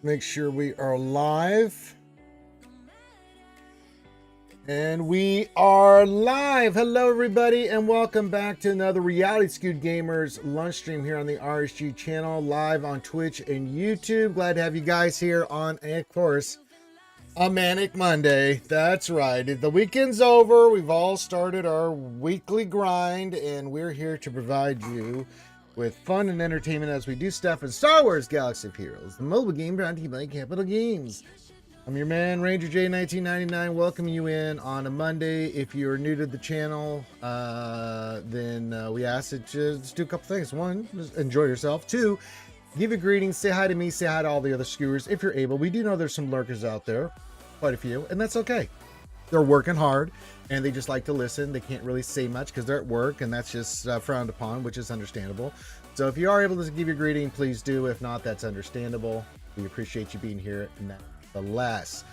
Make sure we are live. And we are live. Hello, everybody, and welcome back to another Reality Skewed Gamers lunch stream here on the RSG channel, live on Twitch and YouTube. Glad to have you guys here on, of course, a Manic Monday. That's right. The weekend's over. We've all started our weekly grind, and we're here to provide you with fun and entertainment as we do stuff in Star Wars Galaxy of Heroes, the mobile game brought to you by Capital Games. I'm your man, Ranger J 1999, welcoming you in on a Monday. If you're new to the channel, then we ask that you just do a couple things. One, just enjoy yourself. Two, give a greeting, say hi to me, say hi to all the other skewers if you're able. We do know there's some lurkers out there, quite a few, and that's okay. They're working hard, and they just like to listen. They can't really say much because they're at work, and that's just frowned upon, which is understandable. So if you are able to give your greeting, please do. If not, that's understandable. We appreciate you being here nonetheless.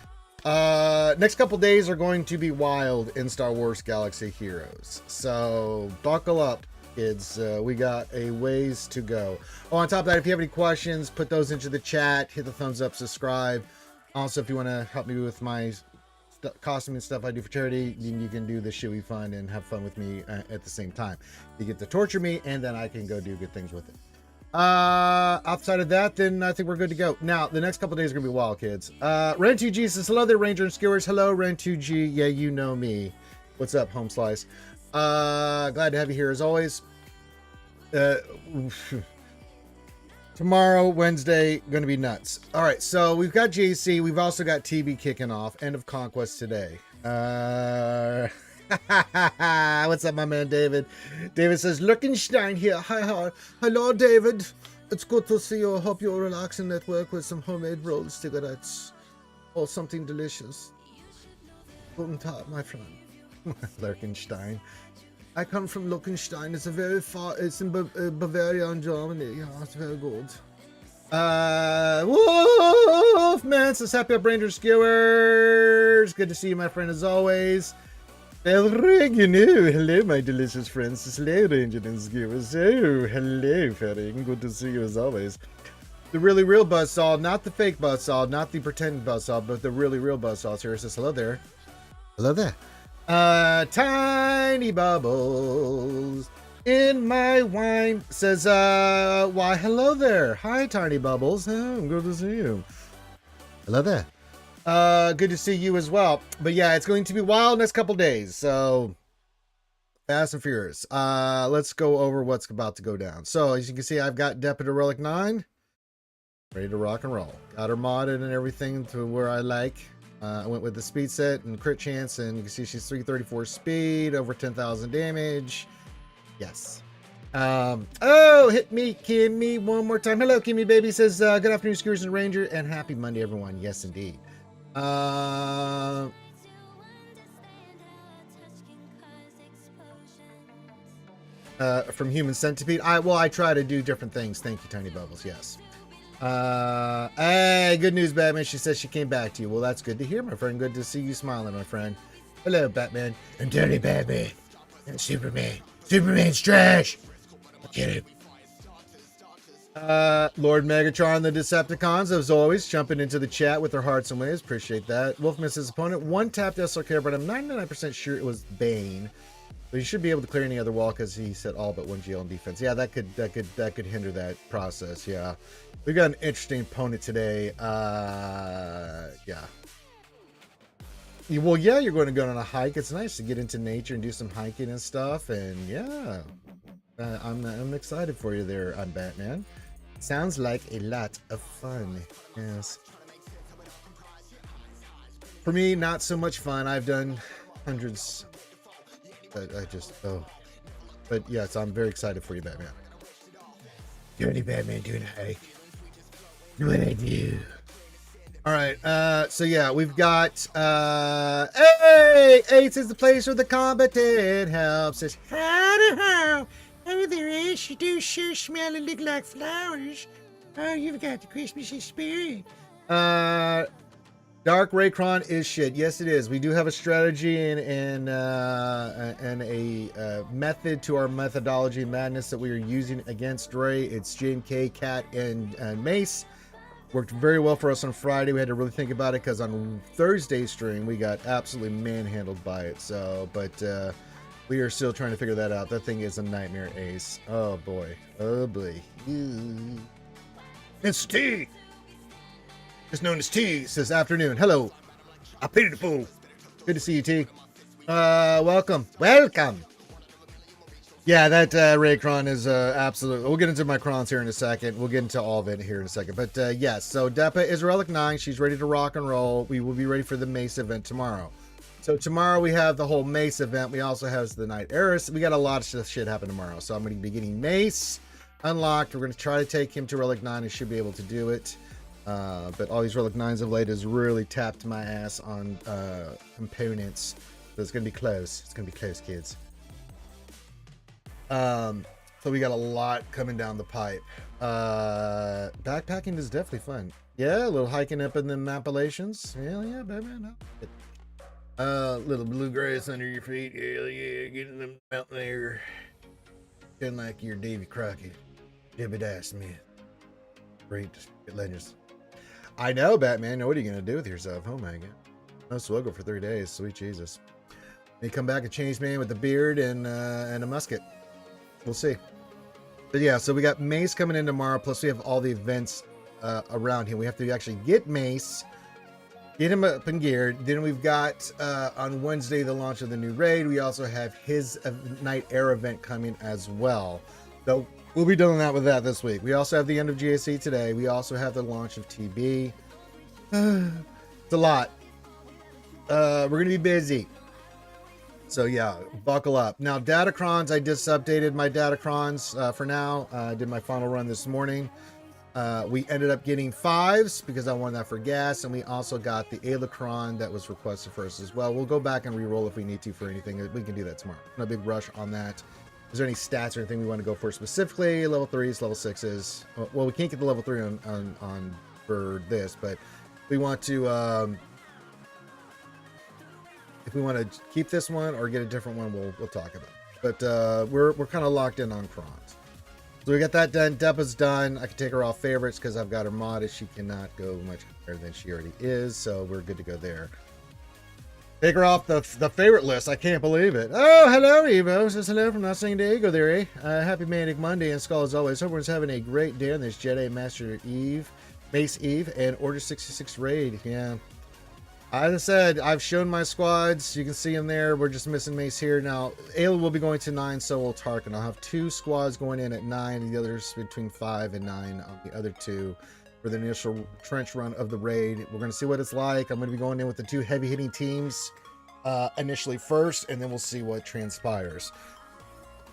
Next couple days are going to be wild in Star Wars Galaxy Heroes. So buckle up, kids. We got a ways to go. Oh, on top of that, if you have any questions, put those into the chat. Hit the thumbs up, subscribe. Also, if you want to help me with my costume and stuff I do for charity, you can do the Shoey fun and have fun with me at the same time. You get to torture me, and then I can go do good things with it. Outside of that, then I think we're good to go. Now, the next couple days are gonna be wild, kids. Ren2G says, hello there, Ranger and Skewers. Hello, Ren2G. Yeah, you know me. What's up, Home Slice? Glad to have you here as always. Tomorrow, Wednesday, gonna be nuts. All right, so we've got JC. We've also got TB kicking off. End of Conquest today. What's up, my man David? David says, Luckenstein here. Hi. Hello, David. It's good to see you. I hope you're relaxing at work with some homemade rolls, cigarettes, or something delicious. Guten Tag, my friend. Luckenstein. I come from Luckenstein. It's a very far. It's in Bavaria in Germany. Yeah, it's very good. Wolfman says, happy up, Ranger Skewers. Good to see you, my friend, as always. Hello, my delicious friends. It's hello, Ranger and Skewers. Oh, hello, Ferring. Good to see you as always. The really real Buzzsaw, not the fake Buzzsaw, not the pretend Buzzsaw, but the really real Buzzsaw here says, hello there. Hello there. Tiny Bubbles in my wine says, why, hello there. Hi, Tiny Bubbles. Oh, good to see you. Hello there. Good to see you as well. But yeah, it's going to be wild next couple days. So fast and furious. Let's go over what's about to go down. So as you can see, I've got Deputy Relic 9 ready to rock and roll. Got her modded and everything to where I like. I went with the speed set and crit chance, and you can see she's 334 speed, over 10,000 damage. Yes. Oh, hit me, Kimmy, one more time. Hello, Kimmy baby. Says, good afternoon, Skewers and Ranger, and happy Monday, everyone. Yes, indeed. From Human Centipede. I try to do different things. Thank you, Tiny Bubbles. Yes. Hey, good news, Batman. She says she came back to you. Well, that's good to hear, my friend. Good to see you smiling, my friend. Hello, Batman. And Dirty Batman. And Superman. Superman's trash. Get him. Lord Megatron, the Decepticons, as always, jumping into the chat with their hearts and waves. Appreciate that. Wolf missed his opponent. One tapped SLK, but I'm 99% sure it was Bane. But he should be able to clear any other wall because he said all but one GL in defense. Yeah, that could hinder that process. Yeah, we've got an interesting opponent today. Yeah. Well, yeah, you're going to go on a hike. It's nice to get into nature and do some hiking and stuff. And yeah, I'm excited for you there, Batman. Sounds like a lot of fun. Yes. For me, not so much fun. I've done hundreds. But yes, I'm very excited for you, Batman. Dirty Batman doing a hike. What I do. All right, so yeah, we've got hey, Ace is the place where the combatant helps. Says, how there is, you do sure smell and look like flowers. Oh, you've got the Christmassy spirit. Dark Raycron is shit. Yes, it is. We do have a strategy and a method to our methodology madness that we are using against Ray. It's JMK, Cat, and Mace. Worked very well for us on Friday. We had to really think about it because on Thursday's stream we got absolutely manhandled by it. So, but we are still trying to figure that out. That thing is a nightmare, Ace. Oh boy. Oh boy. It's T. Just known as T. Says afternoon. Hello. I pity the fool. Good to see you, T. Welcome. Welcome. Yeah, that Raycron is absolute. We'll get into my crons here in a second. We'll get into all of it here in a second. But yes, so Depa is Relic 9. She's ready to rock and roll. We will be ready for the Mace event tomorrow. So tomorrow we have the whole Mace event. We also have the Night Heiress. We got a lot of shit happen tomorrow. So I'm going to be getting Mace unlocked. We're going to try to take him to Relic 9 and should be able to do it. But all these Relic 9s of late has really tapped my ass on components. So it's going to be close. It's going to be close, kids. So we got a lot coming down the pipe. Backpacking is definitely fun. Yeah, a little hiking up in the Appalachians. Hell yeah, baby. Little bluegrass under your feet. Hell yeah, getting them mountain air. Feeling like you're Davy Crockett. Jebediah Smith. Great legends. I know, Batman. What are you going to do with yourself? Oh my god. No Swgoh for 3 days. Sweet Jesus. They come back a changed man with a beard and a musket. We'll see. But yeah, so we got Mace coming in tomorrow, plus we have all the events around him. We have to actually get Mace, get him up and geared. Then we've got on Wednesday the launch of the new raid. We also have his Night Air event coming as well. So we'll be doing that with that this week. We also have the end of GSC today. We also have the launch of TB. It's a lot. We're going to be busy. So yeah, buckle up. Now, Datacrons, I just updated my Datacrons for now. I did my final run this morning. We ended up getting 5s because I wanted that for gas, and we also got the Alacron that was requested for us as well. We'll go back and re-roll if we need to for anything. We can do that tomorrow. No big rush on that. Is there any stats or anything we want to go for specifically? Level 3s, level 6s. Well, we can't get the level 3 on for this, but we want to... if we want to keep this one or get a different one, we'll talk about it. But we're kind of locked in on crons. So we got that done. Depa's done. I can take her off favorites because I've got her modded. She cannot go much higher than she already is, so we're good to go there. Take her off the favorite list. I can't believe it. Oh, hello, Evo. Says hello from not saying Diego there, eh? Happy Maniac Monday and Skull as always. Hope everyone's having a great day on this Jedi Master Eve, Mace Eve, and Order 66 raid. Yeah. As I said, I've shown my squads. You can see them there. We're just missing Mace here. Now, Ayla will be going to 9, so will Tarkin. I'll have 2 squads going in at 9, and the others between 5 and 9 on the other 2 for the initial trench run of the raid. We're going to see what it's like. I'm going to be going in with the 2 heavy-hitting teams initially first, and then we'll see what transpires.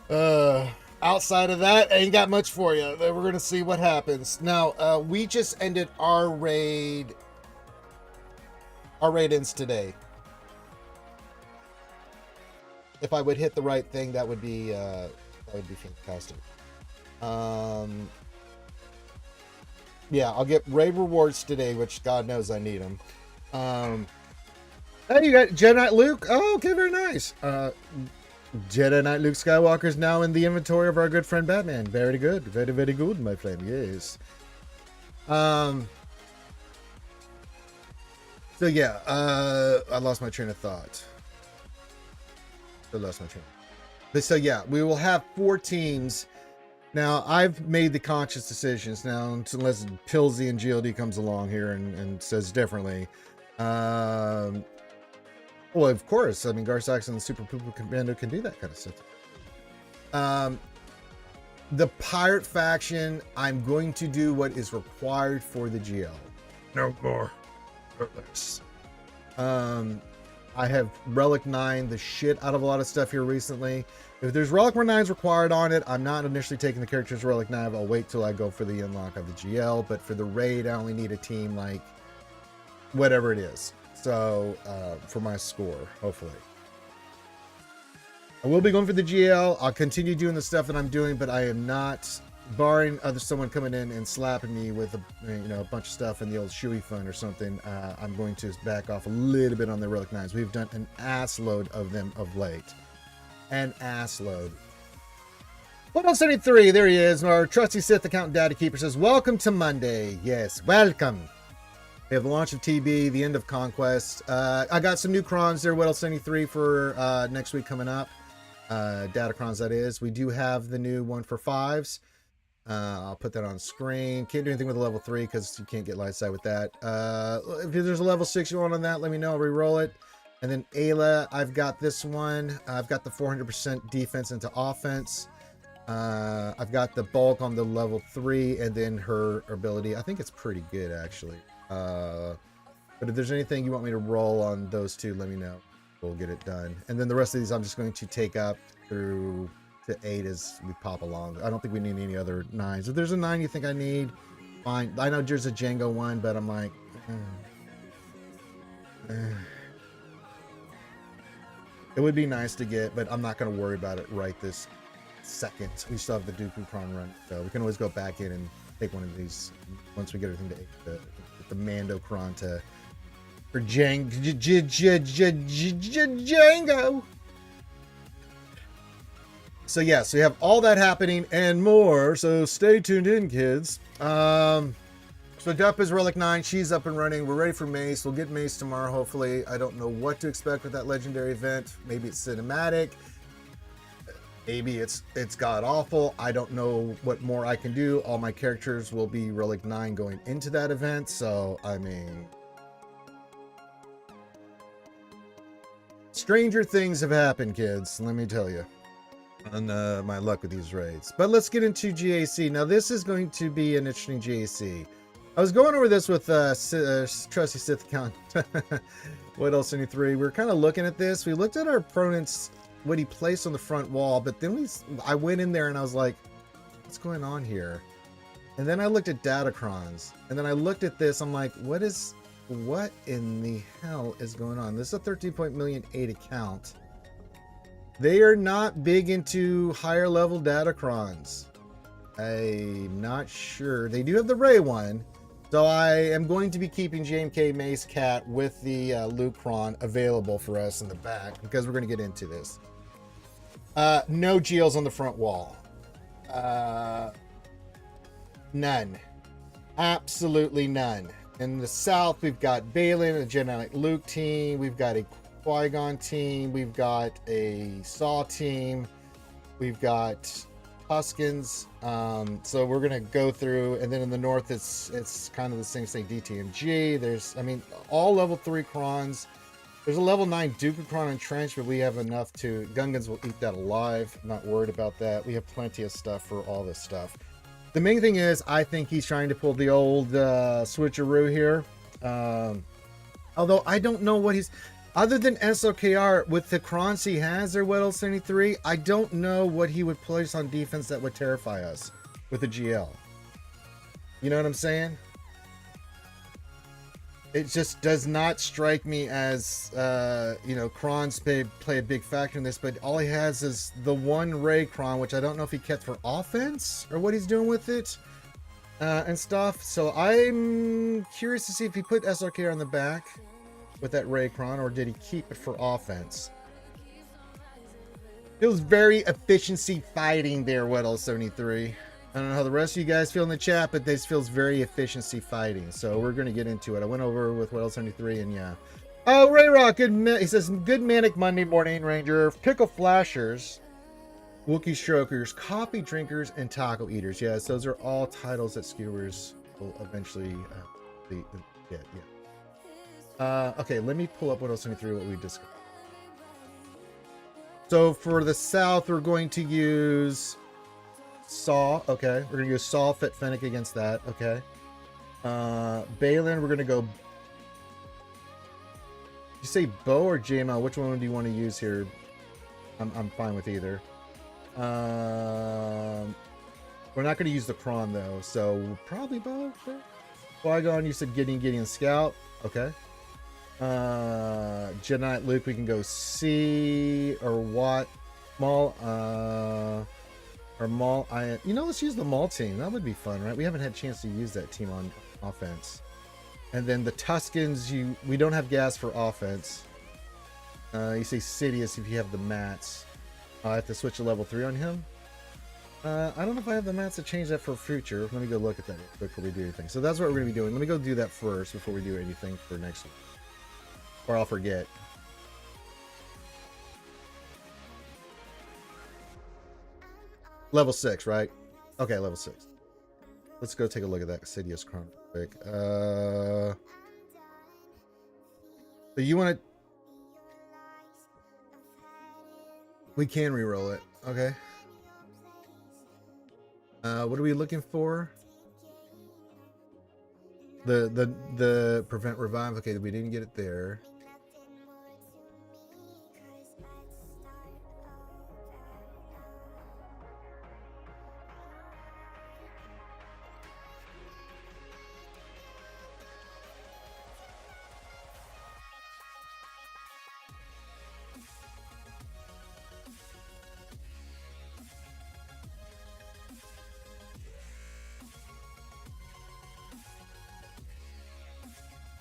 Outside of that, I ain't got much for you. We're going to see what happens. Now, we just ended our raid... Our raid ends today. If I would hit the right thing, that would be fantastic. Yeah, I'll get raid rewards today, which God knows I need them. Hey, you got Jedi Knight Luke. Oh, okay, very nice. Jedi Knight Luke Skywalker is now in the inventory of our good friend Batman. Very good, very very good, my friend. Yes. So yeah, I lost my train of thought. But so yeah, we will have 4 teams. Now, I've made the conscious decisions now, unless Pilsy and GLD comes along here and says differently. Well, of course. I mean, Garsax and the Super Poopa Commando can do that kind of stuff. The Pirate faction, I'm going to do what is required for the GL. No more. I have Relic 9 the shit out of a lot of stuff here recently. If there's Relic 9s required on it, I'm not initially taking the characters Relic 9. I'll wait till I go for the unlock of the GL. But for the raid, I only need a team like whatever it is. So for my score, hopefully. I will be going for the GL. I'll continue doing the stuff that I'm doing, but I am not, barring someone coming in and slapping me with a bunch of stuff in the old Shoey Fund or something. I'm going to back off a little bit on the Relic 9s. We've done an ass load of them of late. An ass load. 173, there he is. Our trusty Sith account data keeper says, welcome to Monday. Yes, welcome. We have the launch of TB, the end of Conquest. I got some new crons there, Whittle 73 for next week coming up. Data crons, that is. We do have the new one for 5s. I'll put that on screen. Can't do anything with a level 3 because you can't get light sight with that. If there's a level 6 you want on that, let me know. I'll re-roll it. And then Ayla, I've got this one. I've got the 400% defense into offense. I've got the bulk on the level 3, and then her ability. I think it's pretty good, actually. But if there's anything you want me to roll on those two, let me know. We'll get it done. And then the rest of these I'm just going to take up through to 8 as we pop along. I don't think we need any other 9s. If there's a 9 you think I need, fine. I know there's a Django one, but I'm like... It would be nice to get, but I'm not going to worry about it right this second. We still have the Dooku Cron run, so we can always go back in and take one of these once we get everything to the Mando Cron to for Django. So yeah, so we have all that happening and more. So stay tuned in, kids. So Dup is Relic 9. She's up and running. We're ready for Mace. We'll get Mace tomorrow, hopefully. I don't know what to expect with that legendary event. Maybe it's cinematic. Maybe it's god-awful. I don't know what more I can do. All my characters will be Relic 9 going into that event. So, I mean... stranger things have happened, kids. Let me tell you. On my luck with these raids. But let's get into GAC. Now, this is going to be an interesting GAC. I was going over this with trusty Sith account. What else? 73. We were kind of looking at this. We looked at our opponent's what he placed on the front wall, but then I went in there and I was like, what's going on here? And then I looked at Datacrons, and then I looked at this. I'm like, what in the hell is going on? This is a 13 million 8 account. They are not big into higher level Datacrons. I'm not sure. They do have the Ray one. So I am going to be keeping JMK Mace Cat with the Luke Cron available for us in the back because we're going to get into this. No Geals on the front wall. None. Absolutely none. In the south, we've got Balin, a Jedi Knight Luke team. We've got a Qui-Gon team. We've got a Saw team. We've got Tuskens. So we're gonna go through, and then in the north it's kind of the same thing. DTMG. There's, I mean, all level 3 crons. There's a level 9 Dooku Cron entrenched, but we have enough to... Gungans will eat that alive. I'm not worried about that. We have plenty of stuff for all this stuff. The main thing is, I think he's trying to pull the old switcheroo here. Although I don't know what he's... Other than SOKR, with the crons he has, or Weddle 73, I don't know what he would place on defense that would terrify us with a GL. You know what I'm saying? It just does not strike me as, you know, crons play a big factor in this, but all he has is the one Ray Cron, which I don't know if he kept for offense or what he's doing with it and stuff. So I'm curious to see if he put SRK on the back with that Ray Cron, or did he keep it for offense? Feels very efficiency fighting there, Weddle 73. I don't know how the rest of you guys feel in the chat, but this feels very efficiency fighting. So we're going to get into it. I went over with Weddle 73, and yeah. Oh, Ray Rock, he says, good Manic Monday morning, Ranger. Pickle Flashers, Wookiee Strokers, Coffee Drinkers, and Taco Eaters. Yes, those are all titles that skewers will eventually get. Yeah. Okay, let me pull up Weddle 73, what we discussed. So for the south, we're going to use Saw. Okay, we're going to use Saw Fit Fennec against that. Okay. Balin, we're going to go... You say Bo or JML? Which one do you want to use here? I'm fine with either. We're not going to use the Cron though, so probably Bo. Sure. Qui-Gon, you said Gideon Scout. Okay. Jedi Knight Luke, we can go C or Watt. Maul, or Maul. You know, let's use the Maul team. That would be fun, right? We haven't had a chance to use that team on offense. And then the Tuskens, we don't have gas for offense. You say Sidious if you have the mats. I have to switch to level 3 on him. I don't know if I have the mats to change that for future. Let me go look at that before we do anything. So that's what we're going to be doing. Let me go do that first before we do anything for next week. Or I'll forget. Level 6, right? Okay, level 6. Let's go take a look at that Sidious Chrome real quick. So you want to... We can re-roll it. Okay. What are we looking for? The prevent revive. Okay, we didn't get it there.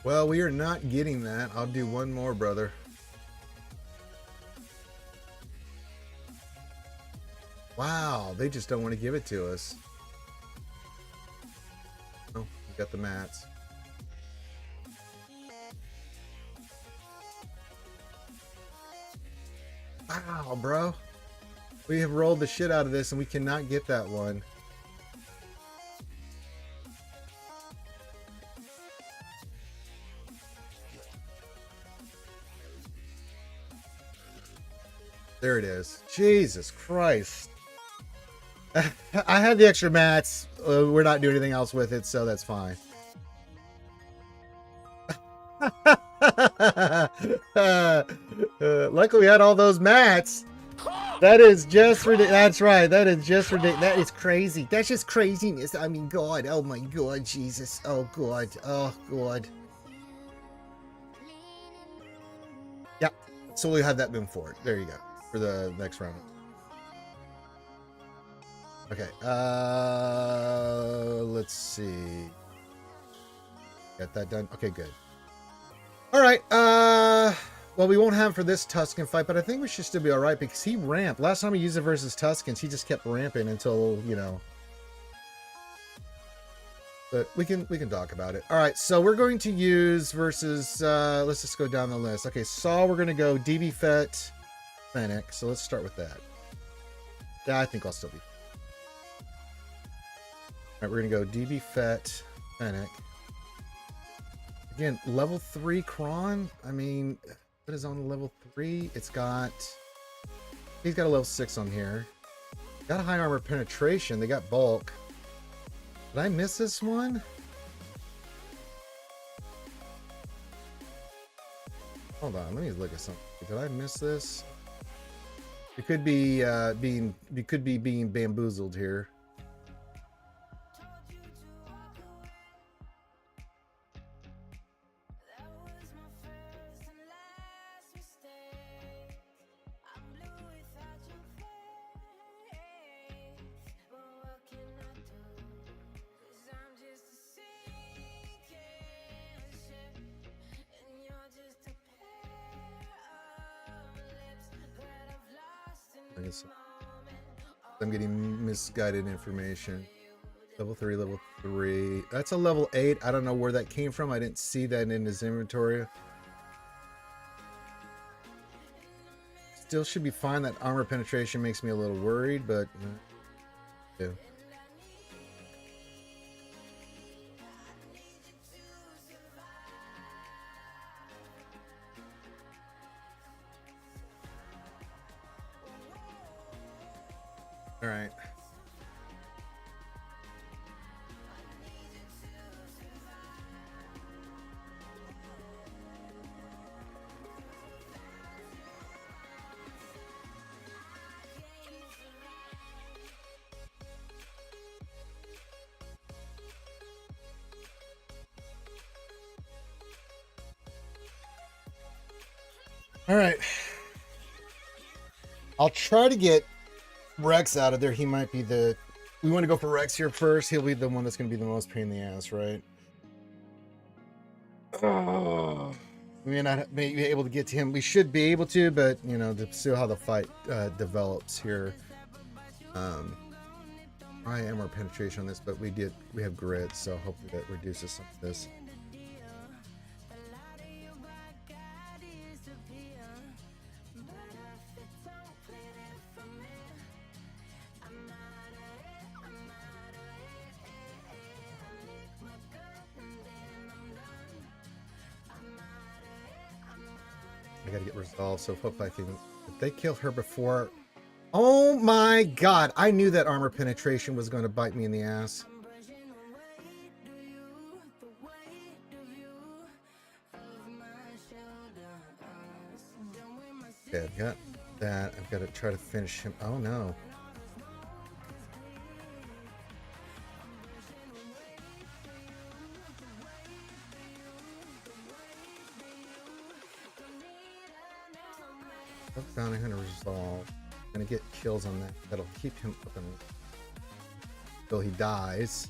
Well, we are not getting that. I'll do one more, brother. Wow, they just don't want to give it to us. Oh, we got the mats. Wow, bro. We have rolled the shit out of this and we cannot get that one. There it is. Jesus Christ. I had the extra mats. We're not doing anything else with it, so that's fine. Luckily, we had all those mats. That is just ridiculous. That's right. That is just ridiculous. That is crazy. That's just craziness. I mean, God. Oh, my God. Jesus. Oh, God. Oh, God. Yep. So we'll have that moving forward. There you go. For the next round. Okay. Let's see. Got that done. Okay, good. All right. Well, we won't have for this Tuscan fight, but I think we should still be all right because he ramped. Last time we used it versus Tuscans, he just kept ramping until, you know. But we can talk about it. All right, so we're going to use versus. Let's just go down the list. Okay, Saul, we're going to go DB Fett, Maniac. So let's start with that. Yeah, I think I'll still be. All right, we're going to go DB Fett, Maniac. Again, level 3 Kron. I mean, it is on level 3. It's got. He's got a level 6 on here. Got a high armor penetration. They got bulk. Did I miss this one? Hold on, let me look at something. Did I miss this? It could be being bamboozled here. I'm getting misguided information. Level 3, level 3. That's a level 8. I don't know where that came from. I didn't see that in his inventory. Still should be fine. That armor penetration makes me a little worried, but yeah. All right. All right. I'll try to get Rex out of there. He might be the. We want to go for Rex here first. He'll be the one that's going to be the most pain in the ass, right? Oh, we may not be able to get to him. We should be able to, but you know, to see how the fight develops here. I am our penetration on this, but we have grit, so hopefully that reduces some of this. I gotta get resolved, so hopefully I can. If they kill her before. Oh my god! I knew that armor penetration was going to bite me in the ass. Okay, I've got that. I've got to try to finish him. Oh no. Bounty Hunter resolve. Gonna get kills on that. That'll keep him up until he dies.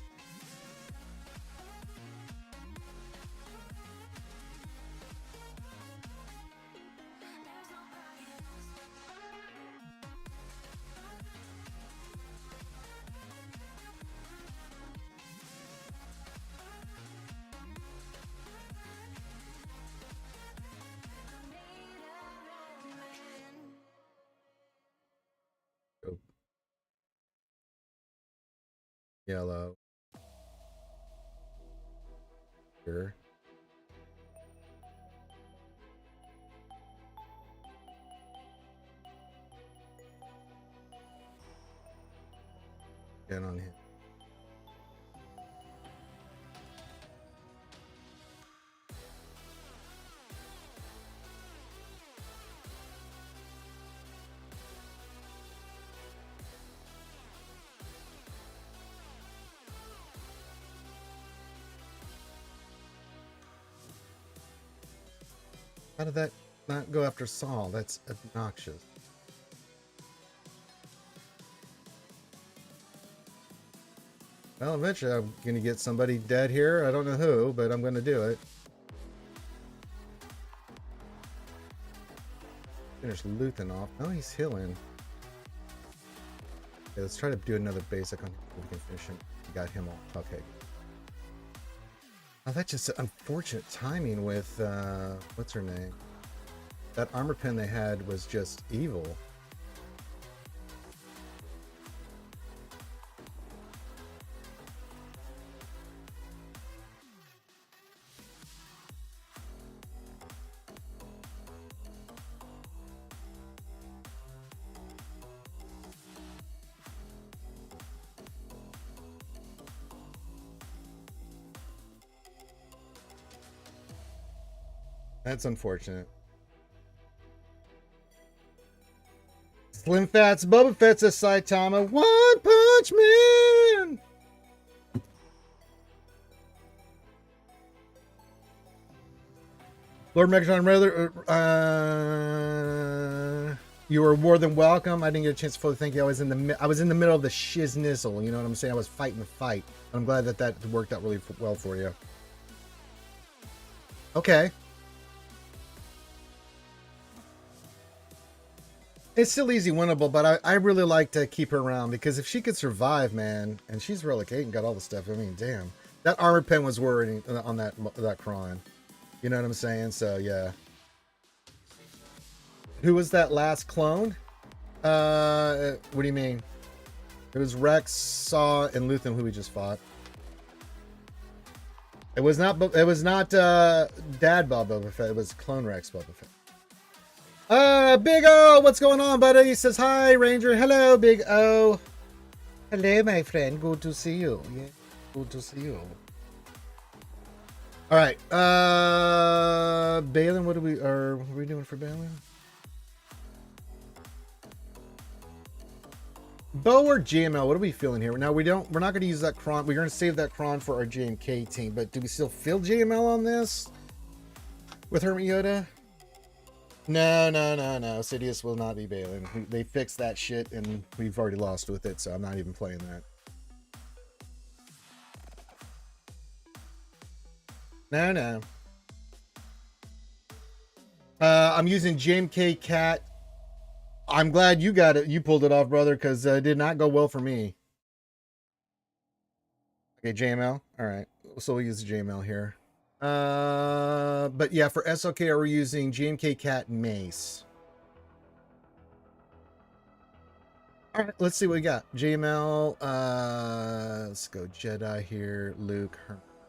Yellow. Here. Get on him. How did that not go after Saul? That's obnoxious. Well, eventually I'm going to get somebody dead here. I don't know who, but I'm going to do it. Finish Luthen off. Oh, he's healing. Okay, let's try to do another basic on him. We can finish him. We got him off. Okay. Oh, that's just unfortunate timing with, what's her name? That armor pen they had was just evil. That's unfortunate. Slim Fats Boba Fett says Saitama. One Punch Man! Lord Megatron, you were more than welcome. I didn't get a chance to fully thank you. I was in the middle of the shiznizzle. You know what I'm saying? I was fighting the fight. I'm glad that worked out really well for you. Okay. It's still easy winnable, but I really like to keep her around because if she could survive, man, and she's relic 8 and got all the stuff, I mean, damn. That armor pen was worrying on that Kron. You know what I'm saying? So, yeah. Who was that last clone? What do you mean? It was Rex, Saw, and Luthen who we just fought. It was not Dad Bob Boba Fett, it was Clone Rex Boba Fett. Big O, what's going on, buddy? He says, hi, Ranger. Hello, Big O. Hello, my friend. Good to see you. Yeah, good to see you. All right. Balin, what are we doing for Balin? Bo or GML? What are we feeling here? Now we're not going to use that cron. We're going to save that cron for our JMK team. But do we still feel GML on this with Hermit Yoda? No. Sidious will not be Balin. They fixed that shit, and we've already lost with it, so I'm not even playing that. No. I'm using JMK Cat. I'm glad you got it. You pulled it off, brother, because it did not go well for me. Okay, JML. All right. So we'll use the JML here. But yeah, for SOK, we're using GMK Cat Mace. All right, let's see what we got. JML. Let's go Jedi here. Luke,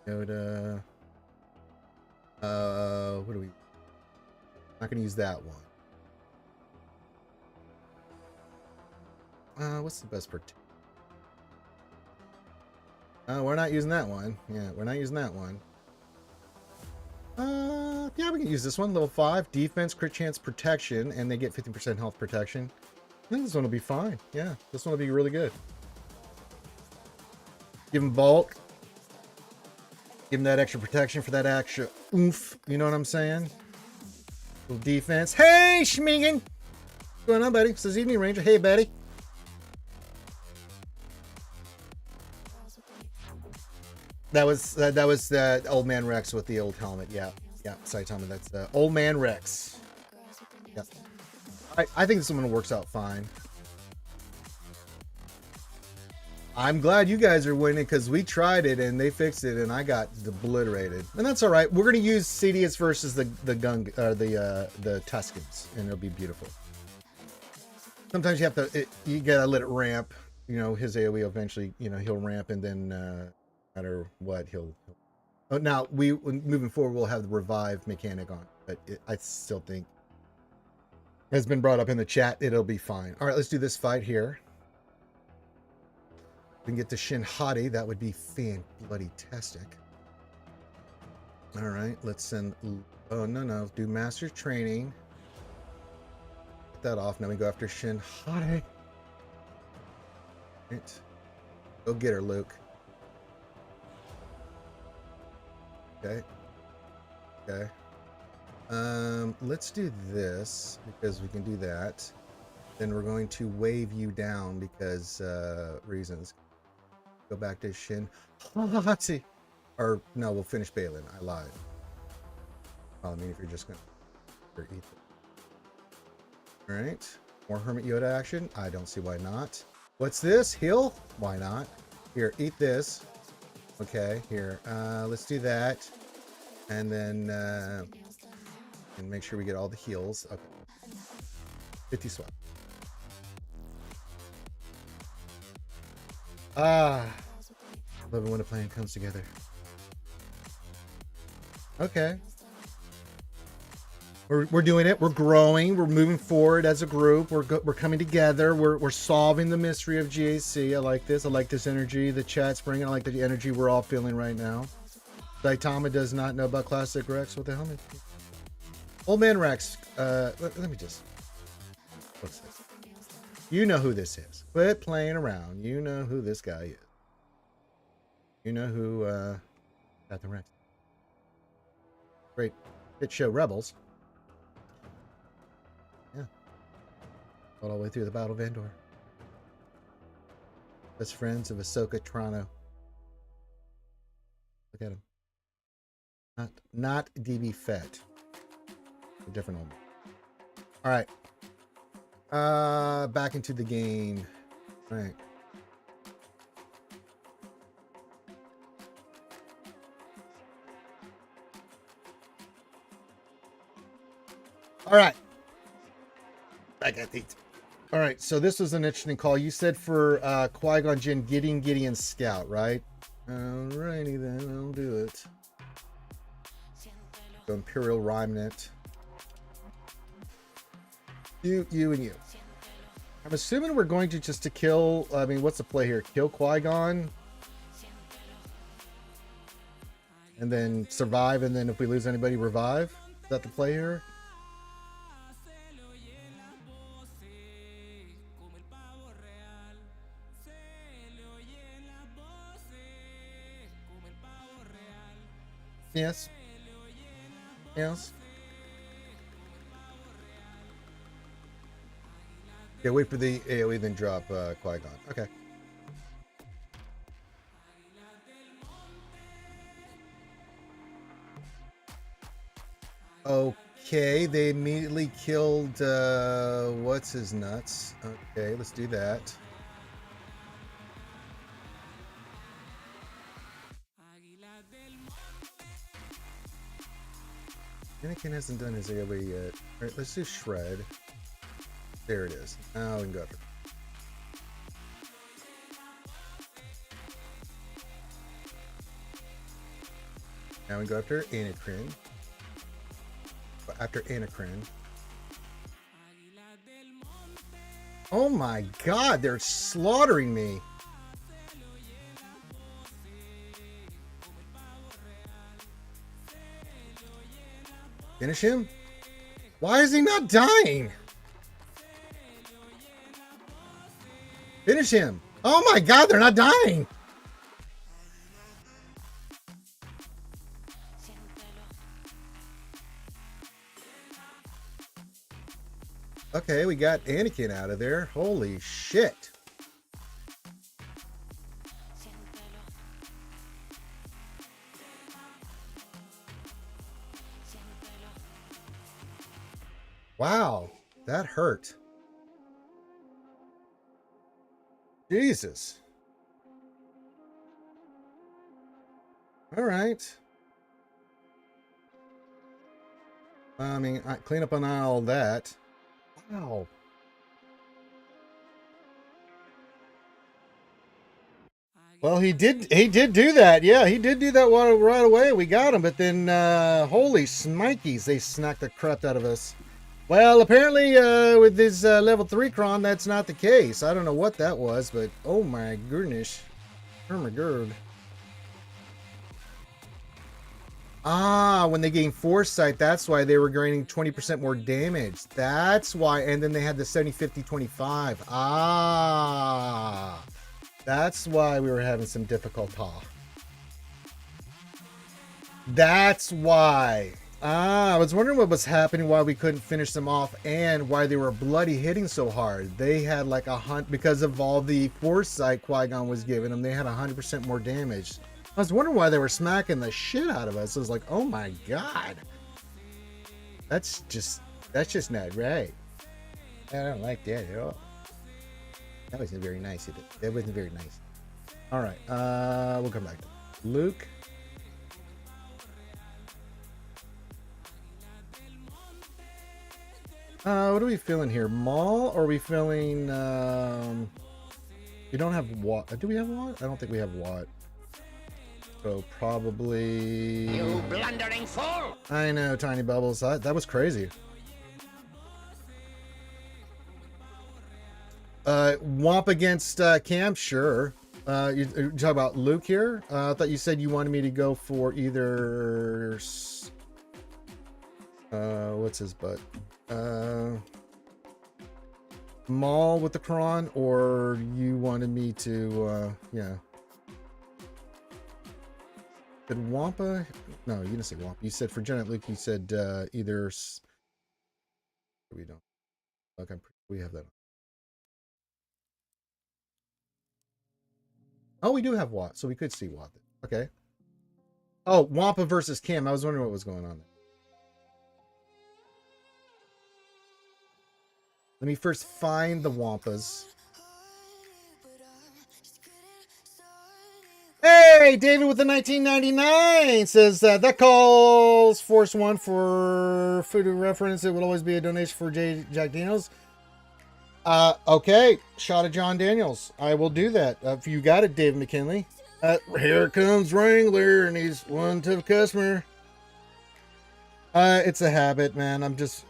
Yoda. What do we? Not gonna use that one. What's the best per? We're not using that one. Yeah, we're not using that one. Yeah, we can use this one. Level 5, defense, crit chance, protection, and they get 50% health protection. I think this one will be fine. Yeah, this one will be really good. Give him bulk. Give him that extra protection for that extra oomph. You know what I'm saying? Little defense. Hey, Schmegan! What's going on, buddy? Says Evening Ranger. Hey, buddy. That was the old man Rex with the old helmet. Yeah, yeah. Saitama. That's the old man Rex. Yeah. I think this one works out fine. I'm glad you guys are winning because we tried it and they fixed it and I got obliterated. And that's all right. We're gonna use Sidious versus the Tuskens and it'll be beautiful. Sometimes you have to you gotta let it ramp. You know, his AoE eventually, you know, he'll ramp and then no matter what he'll oh, now moving forward we'll have the revive mechanic on, but I still think has been brought up in the chat, it'll be fine. All right, let's do this fight here. We can get to Shin Hati, that would be fan-bloody-tastic. All right, let's send, oh no, do master training. Get that off, now we go after Shin Hati. Right. Go get her, Luke. Okay. Okay. Let's do this because we can do that. Then we're going to wave you down because reasons. Go back to Shin Hati. Or no, we'll finish Balin. I lied. Well, I mean, if you're just gonna eat it. All right. More Hermit Yoda action. I don't see why not. What's this? Heal? Why not? Here, eat this. Okay, here. Let's do that. And then and make sure we get all the heals. Okay. 50 swap. Love it when a plan comes together. Okay. We're doing it. We're growing. We're moving forward as a group. We're coming together. We're solving the mystery of GAC. I like this. I like this energy. The chat's bringing. I like the energy we're all feeling right now. Saitama does not know about Classic Rex. What the hell? Old man Rex. Let me just. What's this? You know who this is. Quit playing around. You know who this guy is. You know who got the Rex. Great hit show Rebels. Yeah. All the way through the Battle of Endor. Best friends of Ahsoka Tano. Look at him. Not DB Fett. A different one. All right. Back into the game. All right. All right. Back at the. All right. So this was an interesting call. You said for Qui-Gon Jinn getting Gideon Scout, right? Alrighty then. I'll do it. So Imperial Remnant. You, and you. I'm assuming we're going to just to kill. I mean, what's the play here? Kill Qui-Gon, and then survive, and then if we lose anybody, revive. Is that the play here? Yes. Yes. Yeah, wait for the AoE, then drop Qui-Gon. Okay. Okay, they immediately killed what's his nuts. Okay, let's do that. Anakin hasn't done his AoE yet. All right, let's do Shred. There it is. Now we can go after. Now we go after Anakin. After Anakin. Oh my god, they're slaughtering me. Finish him? Why is he not dying? Finish him. Oh my god, they're not dying. Okay, we got Anakin out of there. Holy shit. Wow, that hurt. Jesus. All right. I mean, I clean up on all that. Wow. Well, he did do that. Yeah, he did do that right away. We got him, but then holy smikies, they snacked the crap out of us. Well, apparently with this level 3 cron, that's not the case. I don't know what that was, but oh my goodness. Oh my god. Ah, when they gained foresight, that's why they were gaining 20% more damage. That's why, and then they had the 70, 50, 25. Ah, that's why we were having some difficulty. That's why. Ah, I was wondering what was happening, why we couldn't finish them off, and why they were bloody hitting so hard. They had like a hunt because of all the foresight Qui-Gon was giving them. They had 100% more damage. I was wondering why they were smacking the shit out of us. I was like, oh my god, that's just not right. I don't like that at all. That wasn't very nice. That wasn't very nice. All right, we'll come back to Luke. What are we feeling here? Maul, or are we feeling? We don't have Watt. Do we have Watt? I don't think we have Watt. So probably. You blundering fool! I know, Tiny Bubbles. That was crazy. Womp against Cam, sure. You talk about Luke here. I thought you said you wanted me to go for either. What's his butt? Maul with the Kron, or you wanted me to, yeah. Did Wampa? No, you didn't say Wampa. You said for Giant Luke, you said either. We don't. Okay, we have that. Oh, we do have Watt, so we could see Watt. Okay. Oh, Wampa versus Cam. I was wondering what was going on there. Let me first find the Wampas. Hey, David with the 1999 says that calls Force One for food reference. It would always be a donation for Jack Daniels. Okay, shot of John Daniels. I will do that. If you got it, Dave McKinley. Here comes Wrangler, and he's one tough customer. It's a habit, man. I'm just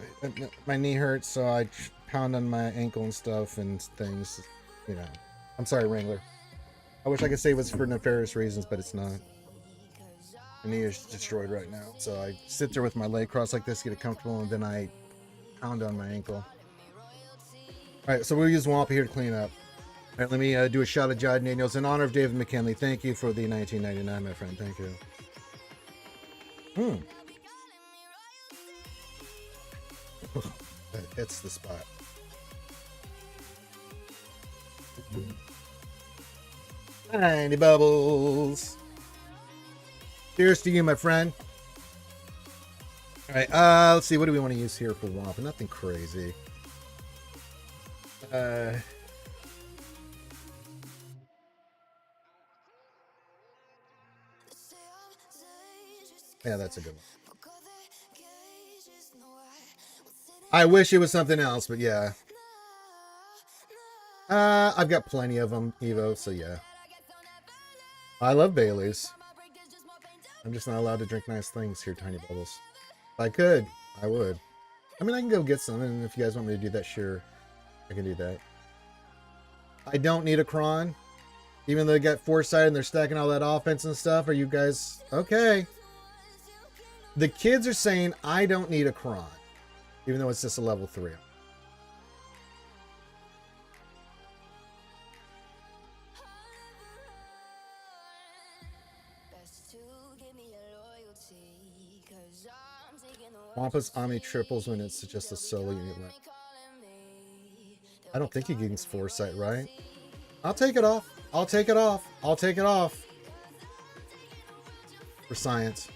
my knee hurts, so I pound on my ankle and stuff and things. You know, I'm sorry, Wrangler. I wish I could say it was for nefarious reasons, but it's not. My knee is destroyed right now, so I sit there with my leg crossed like this, get it comfortable, and then I pound on my ankle. All right, so we'll use Wampa here to clean up. All right, let me do a shot of John Daniels in honor of David McKinley. Thank you for the 1999, my friend. Thank you. That hits the spot. Tiny Bubbles. Cheers to you, my friend. All right, let's see. What do we want to use here for Wampa? Nothing crazy. Yeah, that's a good one. I wish it was something else, but yeah. I've got plenty of them, Evo, so yeah. I love Bailey's. I'm just not allowed to drink nice things here, Tiny Bubbles. If I could, I would. I mean, I can go get some, and if you guys want me to do that, sure, I can do that. I don't need a cron. Even though they got foresight and they're stacking all that offense and stuff, are you guys okay? The kids are saying I don't need a cron, even though it's just a level 3. Wampa's Omni triples when it's just a solo unit. I don't think he gains foresight, right? I'll take it off. I'll take it off. I'll take it off. For science.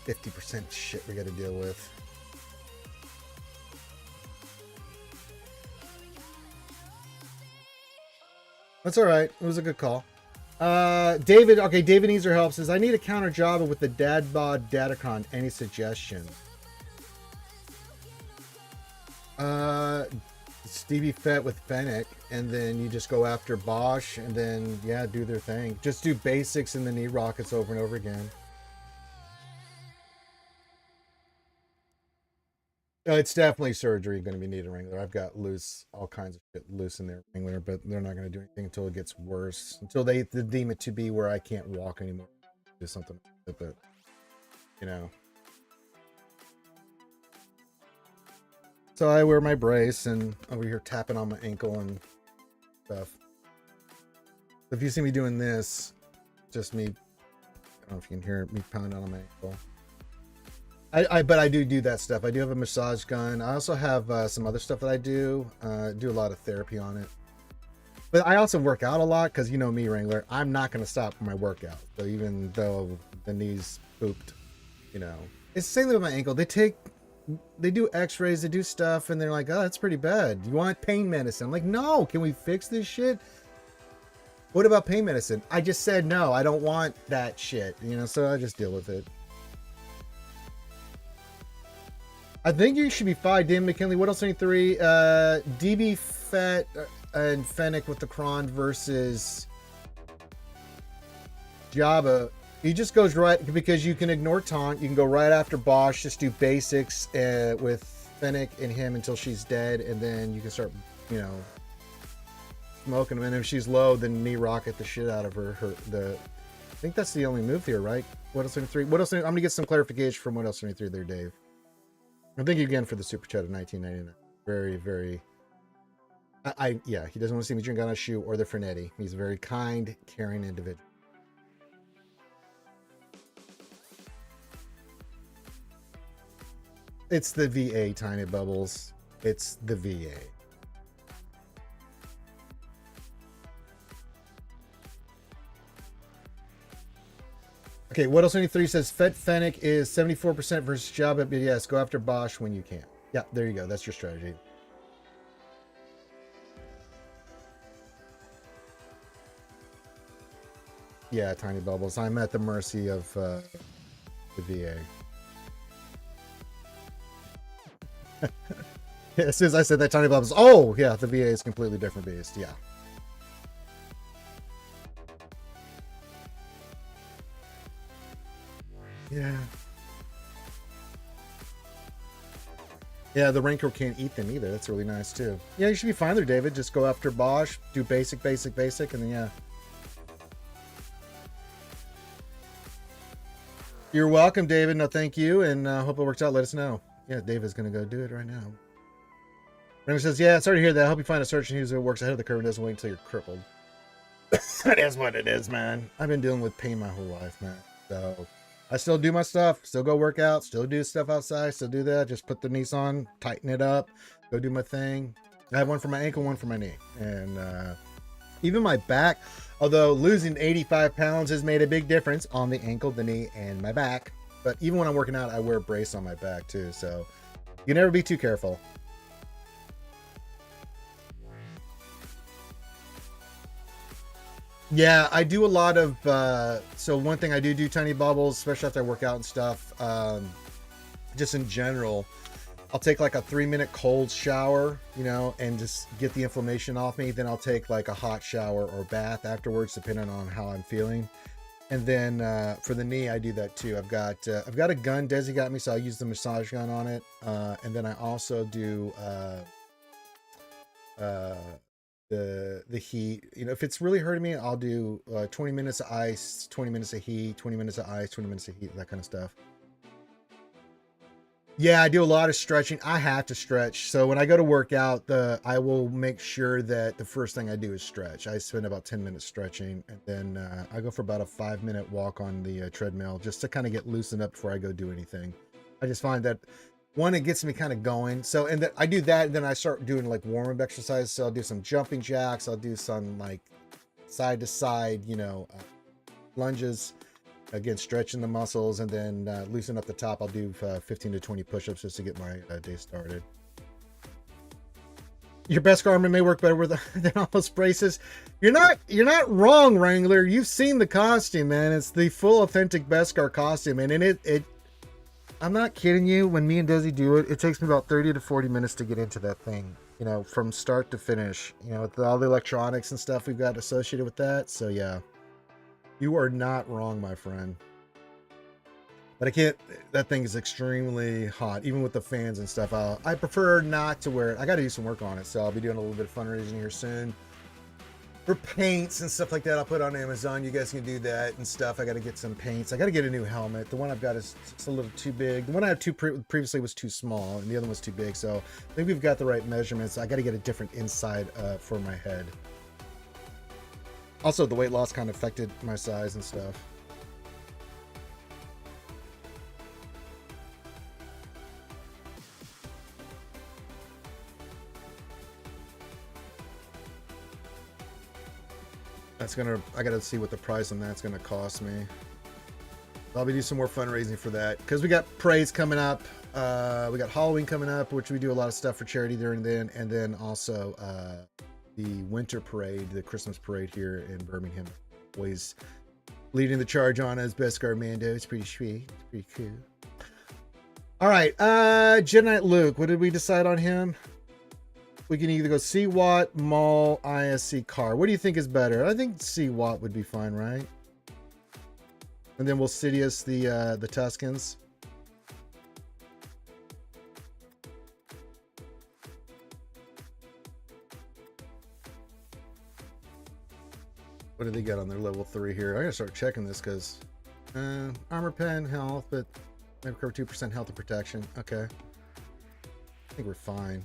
%50 shit we got to deal with. That's all right. It was a good call. David, okay, David needs our help. Says, I need a counter Java with the Dadbod Datacron. Any suggestions? Stevie Fett with Fennec, and then you just go after Bosch, and then, yeah, do their thing. Just do basics and then knee rockets over and over again. It's definitely surgery going to be needed, Wrangler. I've got all kinds of shit loose in there, Wrangler, but they're not going to do anything until it gets worse. Until they deem it to be where I can't walk anymore. Do something with it, you know. So I wear my brace and over here tapping on my ankle and stuff. If you see me doing this, just me, I don't know if you can hear me pounding on my ankle. But I do that stuff. I do have a massage gun. I also have some other stuff that I do a lot of therapy on it. But I also work out a lot because you know me, Wrangler. I'm not going to stop my workout. So even though the knee's pooped, you know. It's the same thing with my ankle. They do x-rays, they do stuff, and they're like, oh, that's pretty bad. You want pain medicine? I'm like, no, can we fix this shit? What about pain medicine? I just said no, I don't want that shit. You know, so I just deal with it. I think you should be fine, Dan McKinley. What else? 23. DB Fett and Fennec with the Cron versus Jabba. He just goes right because you can ignore taunt. You can go right after Bosch. Just do basics with Fennec and him until she's dead, and then you can start, you know, smoking them. And if she's low, then knee rocket the shit out of her. I think that's the only move here, right? What else? 23. What else? I'm gonna get some clarification from what else 23 there, Dave. And thank you again for the super chat of 1999. Very, very. Yeah, he doesn't want to see me drink on a shoe or the Fernetti. He's a very kind, caring individual. It's the VA, Tiny Bubbles. It's the VA. Okay, what else? 23 says Fennec is 74% versus Jabba, but yes, go after Bosch when you can. Yeah, there you go. That's your strategy. Yeah, Tiny Bubbles. I'm at the mercy of the VA. As soon as I said that, Tiny Bubbles. Oh, yeah, the VA is a completely different beast. Yeah. Yeah. Yeah, the Rancor can't eat them either. That's really nice, too. Yeah, you should be fine there, David. Just go after Bosch, do basic, and then, yeah. You're welcome, David. No, thank you, and hope it works out. Let us know. Yeah, David's going to go do it right now. Renner says, yeah, sorry to hear that. I hope you find a surgeon who works ahead of the curve and doesn't wait until you're crippled. That is what it is, man. I've been dealing with pain my whole life, man. So I still do my stuff, still go work out, still do stuff outside, still do that. Just put the knees on, tighten it up, go do my thing. I have one for my ankle, one for my knee. And even my back, although losing 85 pounds has made a big difference on the ankle, the knee, and my back. But even when I'm working out, I wear a brace on my back too. So you never be too careful. Yeah, I do a lot of, so one thing I do tiny bubbles, especially after I work out and stuff. Just in general, I'll take like a 3-minute cold shower, you know, and just get the inflammation off me. Then I'll take like a hot shower or bath afterwards, depending on how I'm feeling. And then for the knee, I do that too. I've got a gun. Desi got me, so I use the massage gun on it. And then I also do the heat. You know, if it's really hurting me, I'll do 20 minutes of ice, 20 minutes of heat, 20 minutes of ice, 20 minutes of heat, that kind of stuff. Yeah, I do a lot of stretching. I have to stretch. So when I go to work out, I will make sure that the first thing I do is stretch. I spend about 10 minutes stretching, and then I go for about a 5-minute walk on the treadmill just to kind of get loosened up before I go do anything. I just find that one, it gets me kind of going. So, and then I do that, and then I start doing like warm-up exercises. So I'll do some jumping jacks. I'll do some like side to side, you know, lunges. Again, stretching the muscles, and then loosen up the top. I'll do 15 to 20 push-ups just to get my day started. Your best garment may work better than all those braces. You're not wrong, Wrangler. You've seen the costume, man. It's the full authentic Beskar costume, man. And it I'm not kidding you. When me and Desi do it, it takes me about 30 to 40 minutes to get into that thing, you know, from start to finish, you know, with all the electronics and stuff we've got associated with that. So yeah. You are not wrong, my friend. But I can't, that thing is extremely hot, even with the fans and stuff. I prefer not to wear it. I got to do some work on it, so I'll be doing a little bit of fundraising here soon. For paints and stuff like that, I'll put on Amazon. You guys can do that and stuff. I got to get some paints. I got to get a new helmet. The one I've got is it's a little too big. The one I had previously was too small, and the other one was too big. So I think we've got the right measurements. I got to get a different inside for my head. Also, the weight loss kind of affected my size and stuff. I gotta see what the price on that's gonna cost me. I'll be doing some more fundraising for that because we got parades coming up. We got Halloween coming up, which we do a lot of stuff for charity during then, and then also the winter parade, the Christmas parade here in Birmingham. Always leading the charge on as Beskar Mando. It's pretty sweet. It's pretty cool. All right, Jedi Knight Luke. What did we decide on him? We can either go C-Watt, Maul, ISC, Car. What do you think is better? I think C-Watt would be fine, right? And then we'll Sidious the Tuskens. What do they got on their level 3 here? I gotta start checking this because armor pen, health, but maybe cover 2% health and protection. Okay. I think we're fine.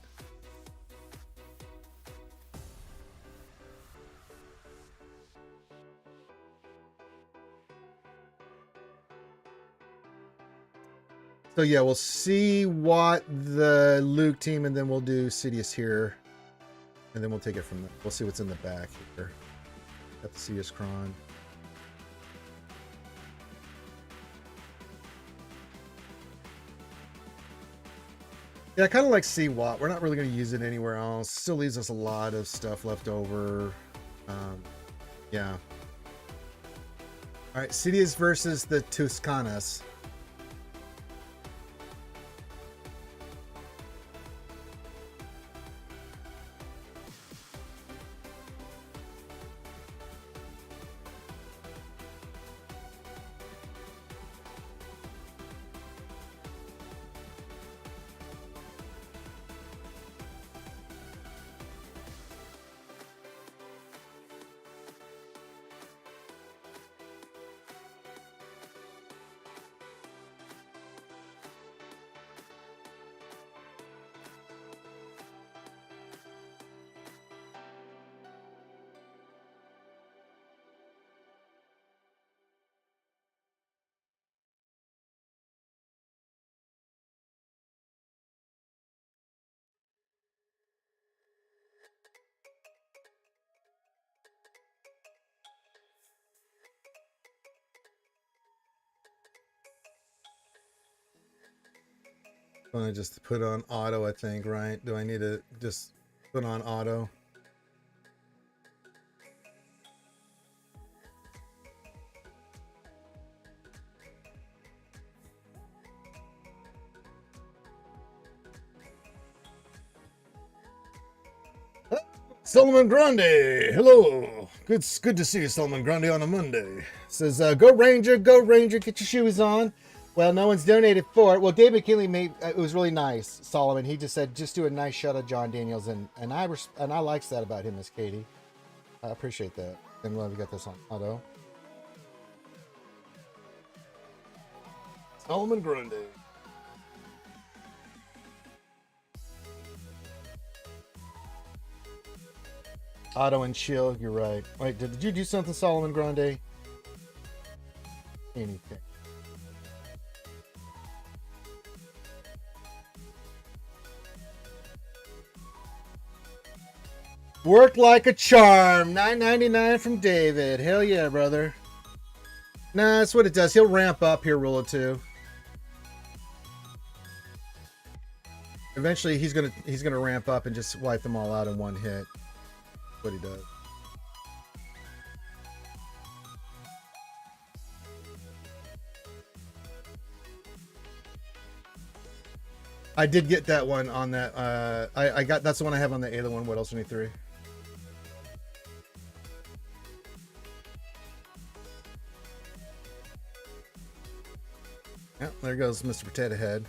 So yeah, we'll see what the Luke team, and then we'll do Sidious here, and then we'll take it from there. We'll see what's in the back here. Got the Sidious Kron. Yeah, I kind of like C-Watt. We're not really going to use it anywhere else. Still leaves us a lot of stuff left over. Yeah. All right, Sidious versus the Tuscanas. Want to just put on auto, I think, right? Do I need to just put on auto? Solomon Grande, hello. Good to see you, Solomon Grande, on a Monday. Says, go Ranger, get your shoes on. Well, no one's donated for it. Well, Dave McKinley made it was really nice, Solomon. He just said, just do a nice shot of John Daniels, and I liked that about him, Miss Katie. I appreciate that. And we got this on auto. Solomon Grande. Auto and chill, you're right. Wait, did you do something, Solomon Grande? Anything. Worked like a charm. $9.99 from David. Hell yeah, brother. Nah, that's what it does. He'll ramp up here, rule of two. Eventually, he's gonna ramp up and just wipe them all out in one hit. That's what he does. I did get that one on that. I got that's the one I have on the Ayla one. What else? 23. Yeah, there goes Mr. Potato Head.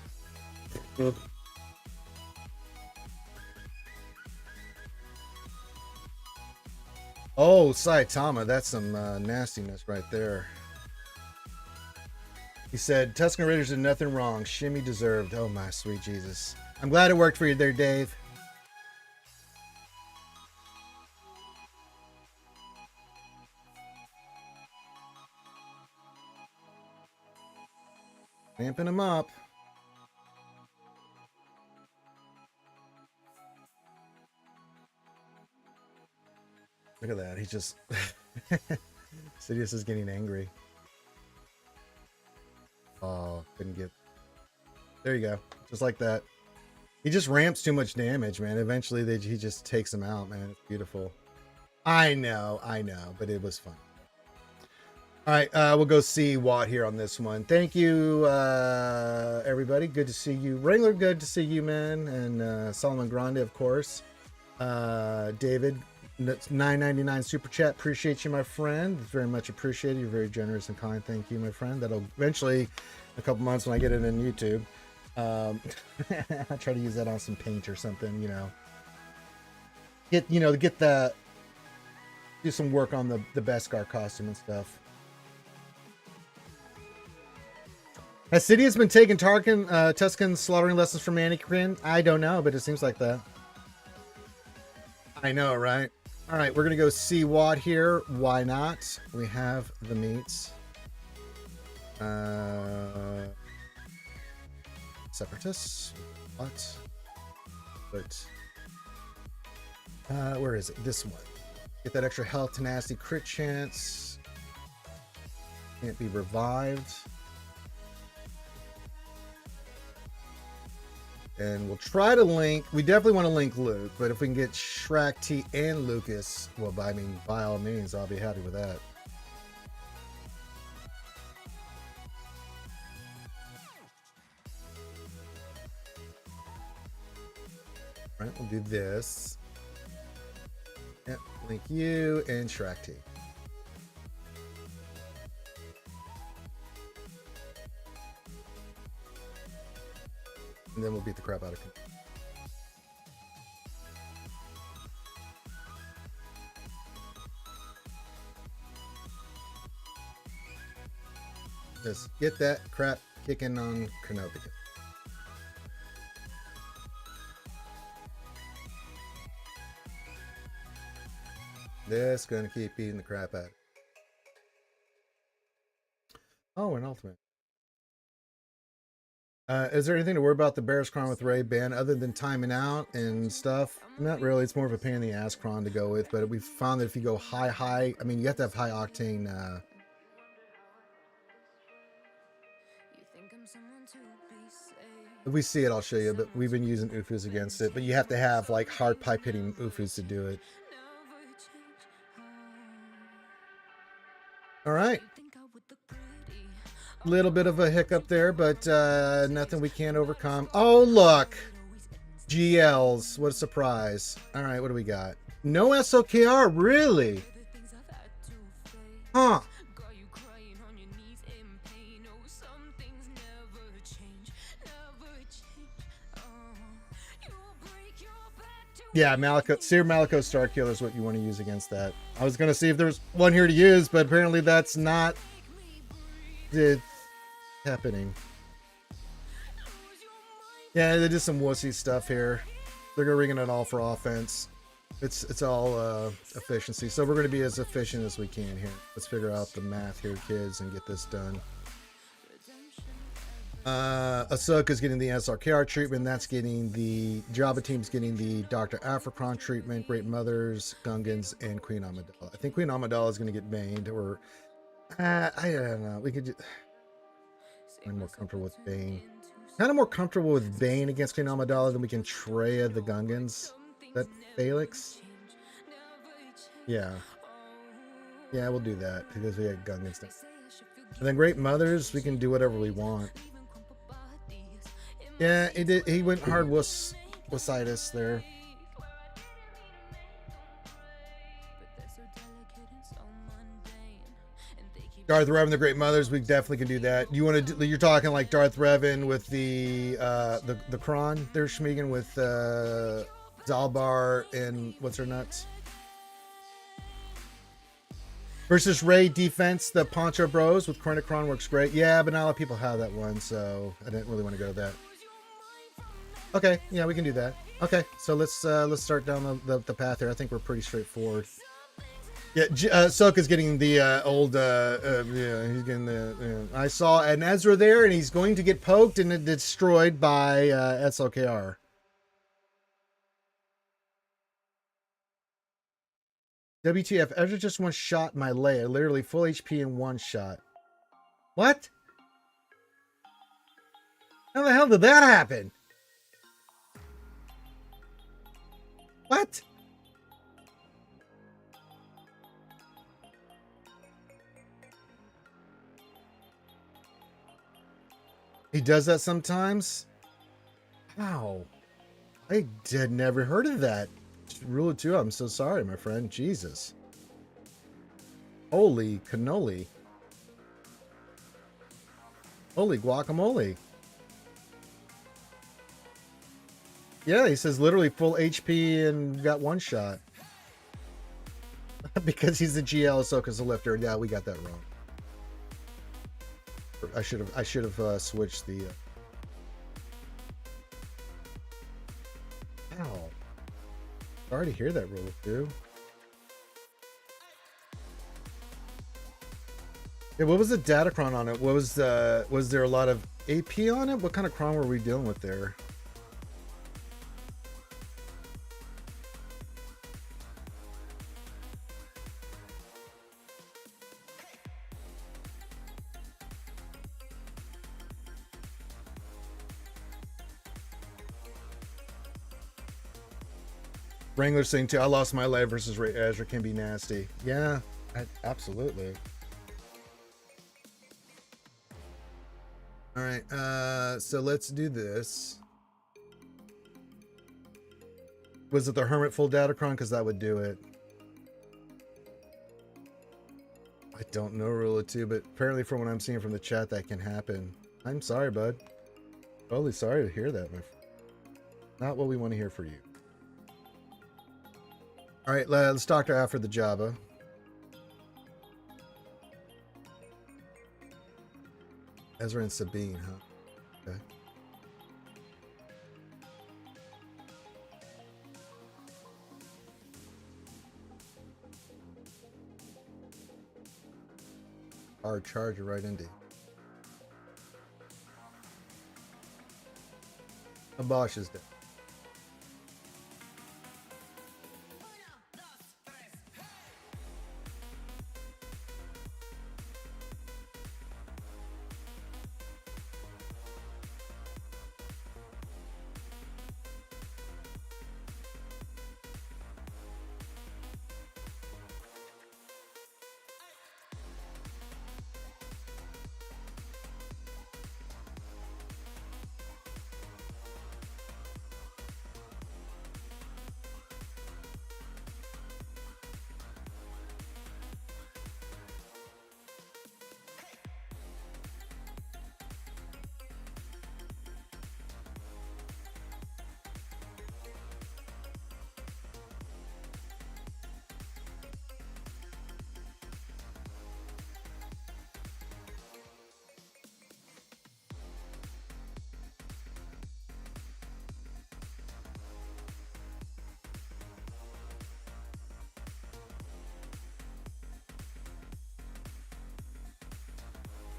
Oh, Saitama, that's some nastiness right there. He said, Tuscan Raiders did nothing wrong. Shimmy deserved. Oh, my sweet Jesus. I'm glad it worked for you there, Dave. Ramping him up. Look at that. He just... Sidious is getting angry. Oh, couldn't get... There you go. Just like that. He just ramps too much damage, man. Eventually, he just takes him out, man. It's beautiful. I know. But it was fun. All right, we'll go see Watt here on this one. Thank you, everybody. Good to see you. Wrangler, good to see you, man. And Solomon Grande, of course. David, $9.99 super chat. Appreciate you, my friend. Very much appreciated. You're very generous and kind. Thank you, my friend. That'll eventually, in a couple months when I get it in YouTube, I'll try to use that on some paint or something, you know. Do some work on the Beskar costume and stuff. Has Sidious been taking Tuscan slaughtering lessons from Maniac? I don't know, but it seems like that. I know, right? All right, we're going to go see Watt here. Why not? We have the meats. Separatists. What? But where is it? This one. Get that extra health, tenacity, crit chance. Can't be revived. And we'll try to link. We definitely want to link Luke, but if we can get Shrek T and Lucas, well, by all means, I'll be happy with that. All right, we'll do this. Yep, link you and Shrek T. And then we'll beat the crap out of him. Just get that crap kicking on Kenobi. This gonna keep beating the crap out. Oh, an ultimate. Is there anything to worry about the Bears Cron with Ray Ban other than timing out and stuff? Not really. It's more of a pain in the ass Cron to go with, but we found that if you go high, I mean, you have to have high octane. If we see it, I'll show you, but we've been using UFUs against it. But you have to have like hard pipe hitting UFUs to do it. All right. Little bit of a hiccup there, but nothing we can't overcome. Oh, look. GLs. What a surprise. All right, what do we got? No SOKR, really? Huh. Yeah, Seer Malico Star Killer is what you want to use against that. I was going to see if there's one here to use, but apparently that's not happening. Yeah, they did some wussy stuff here. They're rigging it all for offense. It's all efficiency. So we're going to be as efficient as we can here. Let's figure out the math here, kids, and get this done. Ahsoka's getting the SRKR treatment. That's getting the Jabba team's getting the Dr. Africron treatment. Great Mothers, Gungans, and Queen Amidala. I think Queen Amidala is going to get baned, or I don't know. We could. I'm more comfortable with Bane. Kind of more comfortable with Bane against Queen Amidala than we can Treya the Gungans. That Felix. Yeah, we'll do that because we had Gungans. And then Great Mothers, we can do whatever we want. Yeah, he did. He went hard wussitis there. Darth Revan, the Great Mothers, we definitely can do that. You want to do? You're talking like Darth Revan with the Kron. They're Schmeagin with Zalbar and what's her nuts. Versus Ray defense, the Poncho Bros with Chronicron works great. Yeah, but not a lot of people have that one, so I didn't really want to go to that. Okay, yeah, we can do that. Okay, so let's start down the path here. I think we're pretty straightforward. Yeah, Ahsoka's getting the old. Yeah, he's getting the. I saw an Ezra there, and he's going to get poked and destroyed by SLKR. WTF? Ezra just one shot my Leia, literally full HP in one shot. What? How the hell did that happen? What? He does that sometimes? Wow. I had never heard of that. Rule of two, I'm so sorry, my friend. Jesus. Holy cannoli. Holy guacamole. Yeah, he says literally full HP and got one shot. Because he's the GL, Ahsoka's a lifter. Yeah, we got that wrong. I should have switched the. Ow! Sorry to hear that, Rule of Two. Yeah, what was the Datacron on it? What was there a lot of AP on it? What kind of cron were we dealing with there? Wrangler saying too, I lost my life versus Ezra can be nasty. Yeah, absolutely. All right, so let's do this. Was it the Hermit full Datacron? Because that would do it. I don't know, Rule of Two, but apparently from what I'm seeing from the chat, that can happen. I'm sorry, bud. Totally sorry to hear that, my friend. Not what we want to hear for you. All right, let's talk to her after the Jabba. Ezra and Sabine, huh? Okay. Our charger right into. The Bosch is dead.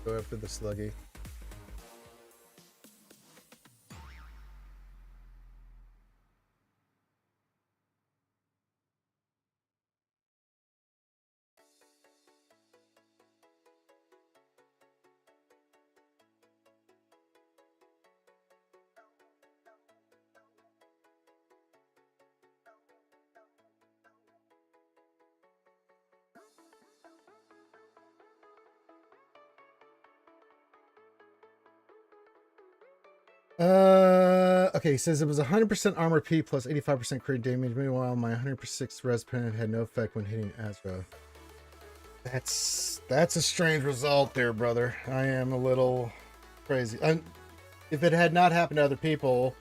Go after the sluggy. Okay, he says it was 100% armor P plus 85% crit damage. Meanwhile, my 100% res pen had no effect when hitting Azra. That's a strange result there, brother. I am a little crazy. If it had not happened to other people,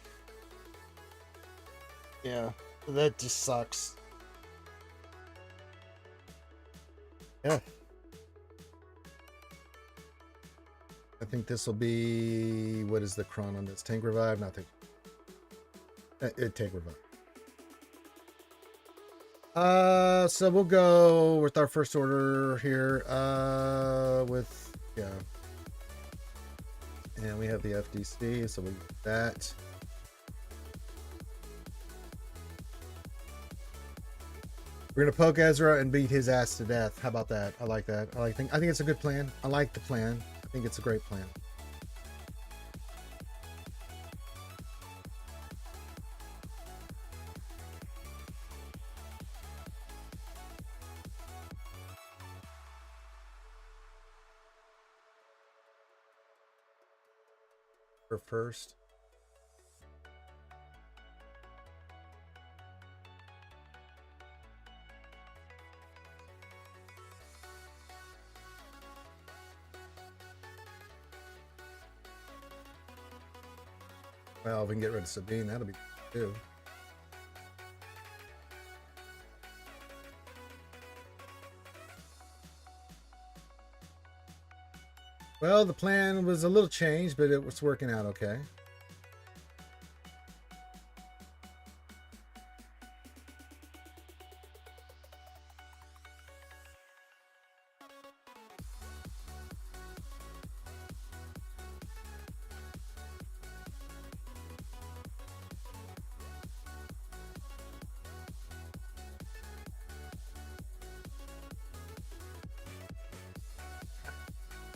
yeah, that just sucks. Yeah. I think this will be, what is the chron on this? Tank revive? Not tank. Tank revive. So we'll go with our first order here. With, yeah. And we have the FDC, so we get that. We're gonna poke Ezra and beat his ass to death. How about that? I like that. I think it's a good plan. I like the plan. I think it's a great plan. For first. Well, if we can get rid of Sabine, that'll be good too. Well, the plan was a little changed, but it was working out okay.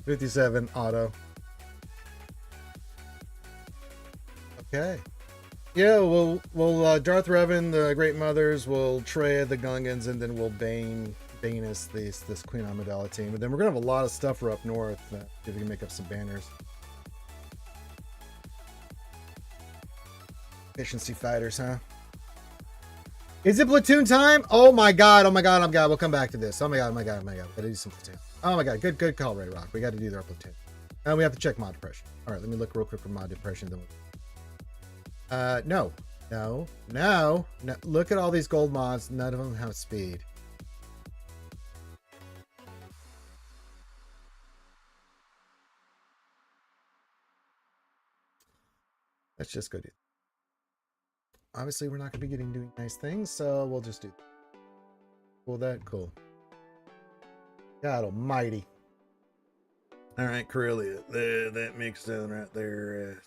$57 auto. Okay. Yeah, we'll Darth Revan, the Great Mothers, will Trey the Gungans, and then we'll Bane us this Queen Amidala team. And then we're gonna have a lot of stuff for up north. If we can make up some banners. Efficiency fighters, huh? Is it platoon time? Oh my god! Oh my god! Oh my god! We'll come back to this. Oh my god! Oh my god! Oh my god! We gotta do some platoon. Oh my god! Good call, Ray Rock. We got to do their platoon. And we have to check mod depression. All right, let me look real quick for mod depression. Then no. Look at all these gold mods. None of them have speed. Let's just go do. Obviously, we're not going to be doing nice things, so we'll just do. Well, that cool. God Almighty. All right, Corellia. That mixed in right there.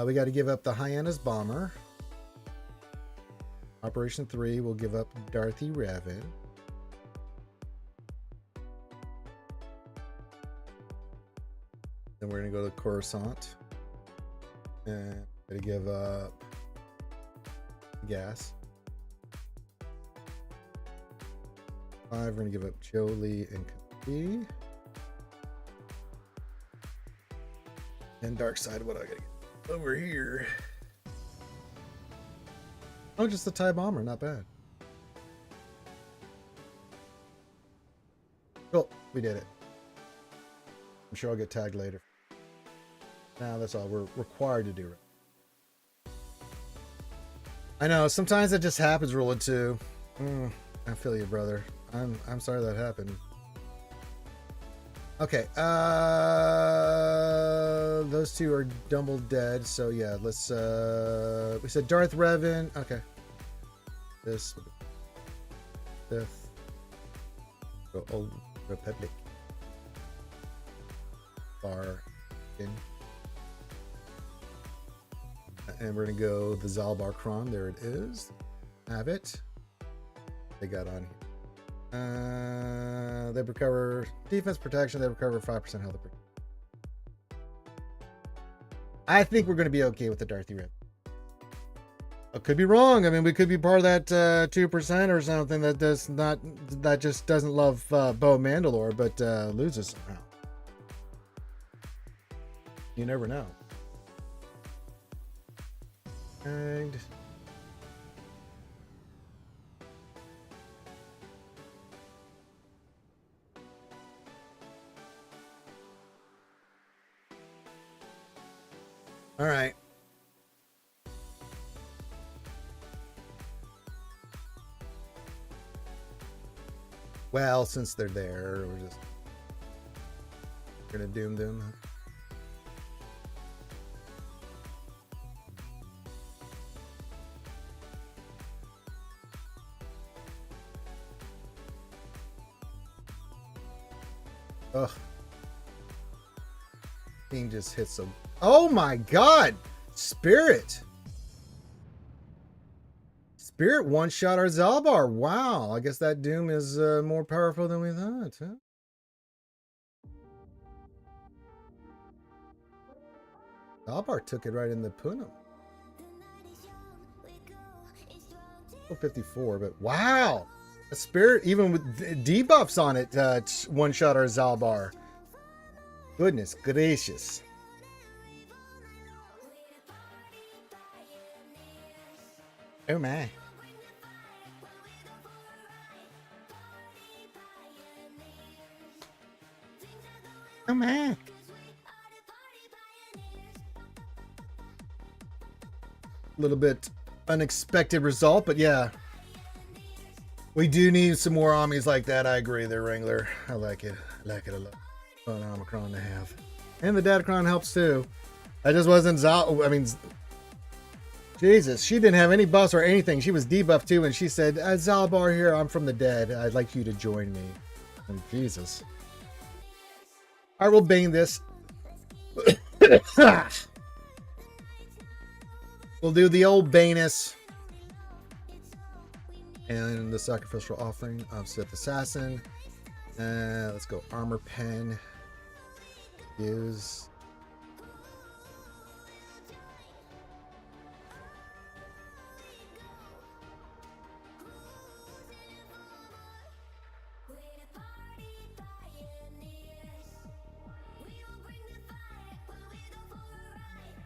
We got to give up the Hyannis Bomber. Operation 3 will give up Darthy Revan. Then we're going to go to Coruscant. And got to give up gas. 5, we're going to give up Jolie and Kapi. And Dark Side, what do I got to get over here? Oh, just the TIE Bomber, not bad. Cool, we did it. I'm sure I'll get tagged later. Now that's all we're required to do. I know, sometimes it just happens, Rule 2. I feel you, brother. I'm sorry that happened. Okay, those two are double dead, so yeah, let's we said Darth Revan. Okay. This 5th. Go Old Republic. Bar. And we're gonna go the Zalbar Kron. There it is. Have it. They got on here. They recover defense protection. They recover 5% health. I think we're gonna be okay with the Darthy Rip. I could be wrong. I mean, we could be part of that 2% or something that just doesn't love Bo Mandalore, but loses somehow. You never know. And all right. Well, since they're there, we're just gonna doom them. Ugh. King just hits him. Oh my god! Spirit! Spirit one-shot our Zalbar. Wow. I guess that Doom is more powerful than we thought, huh? Zalbar took it right in the punum. 54, but wow! A Spirit, even with debuffs on it, one-shot our Zalbar. Goodness gracious. Oh my. Oh my. A little bit unexpected result, but yeah. We do need some more armies like that. I agree there, Wrangler. I like it. I like it a lot. Fun Omicron to have. And the Datacron helps too. That just wasn't Zal. I mean, Jesus, she didn't have any buffs or anything. She was debuffed too, and she said, Zalbar here, I'm from the dead. I'd like you to join me. And Jesus. I will bang this. We'll do the old Banus. And the sacrificial offering of Sith Assassin. Let's go Armor Pen. Use.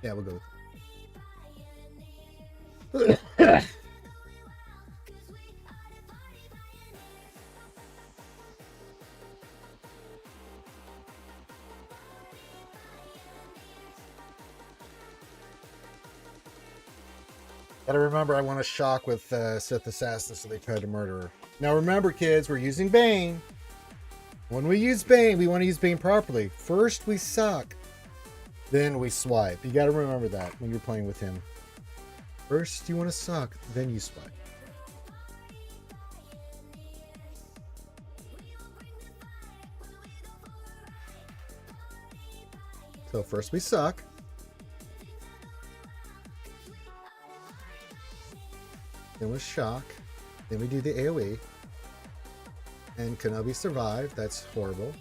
Yeah, we'll go with Gotta remember, I want to shock with Sith Assassin, so they try to murder her. Now remember, kids, we're using Bane. When we use Bane, we want to use Bane properly. First we suck, then we swipe. You gotta remember that when you're playing with him. First you want to suck, then you swipe. So first we suck. Then we shock. Then we do the AoE. And Kenobi survived. That's horrible.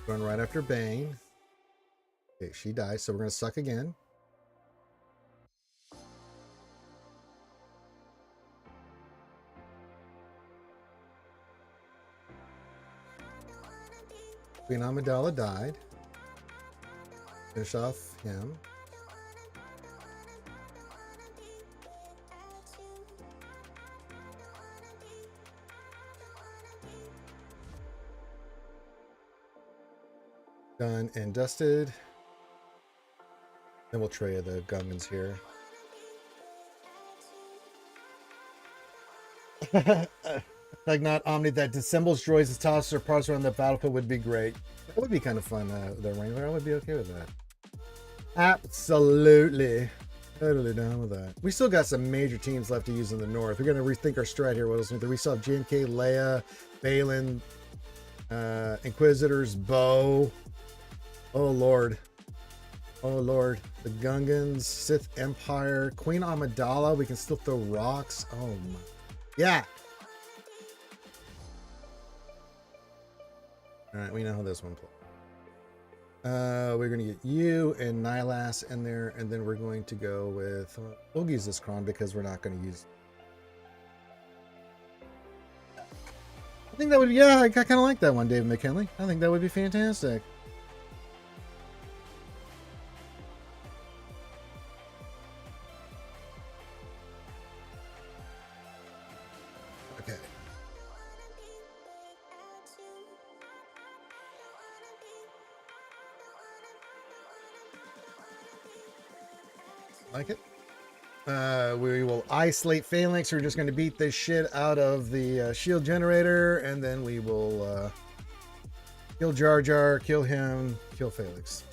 Going right after Bane. Okay, she dies, so we're going to suck again. Queen Amidala died. Finish off him. Done and dusted. Then we'll tray the Gungans here. Like not Omni that dissembles droids and tosses their parts around the battlefield would be great. That would be kind of fun, the Wrangler. I would be okay with that. Absolutely. Totally down with that. We still got some major teams left to use in the north. We're going to rethink our strat here. What else? We still have JMK, Leia, Balin, Inquisitors, Bo. Oh, Lord. Oh, Lord. The Gungans, Sith Empire, Queen Amidala. We can still throw rocks. Oh, my. Yeah. All right, we know how this one plays. We're going to get you and Nylas in there, and then we're going to go with... we'll use this Kron because we're not going to use... I think that would... yeah, I kind of like that one, David McKinley. I think that would be fantastic. Okay. Like it. We will isolate Phalanx. We're just going to beat this shit out of the shield generator, and then we will kill Jar Jar, kill him, kill Phalanx.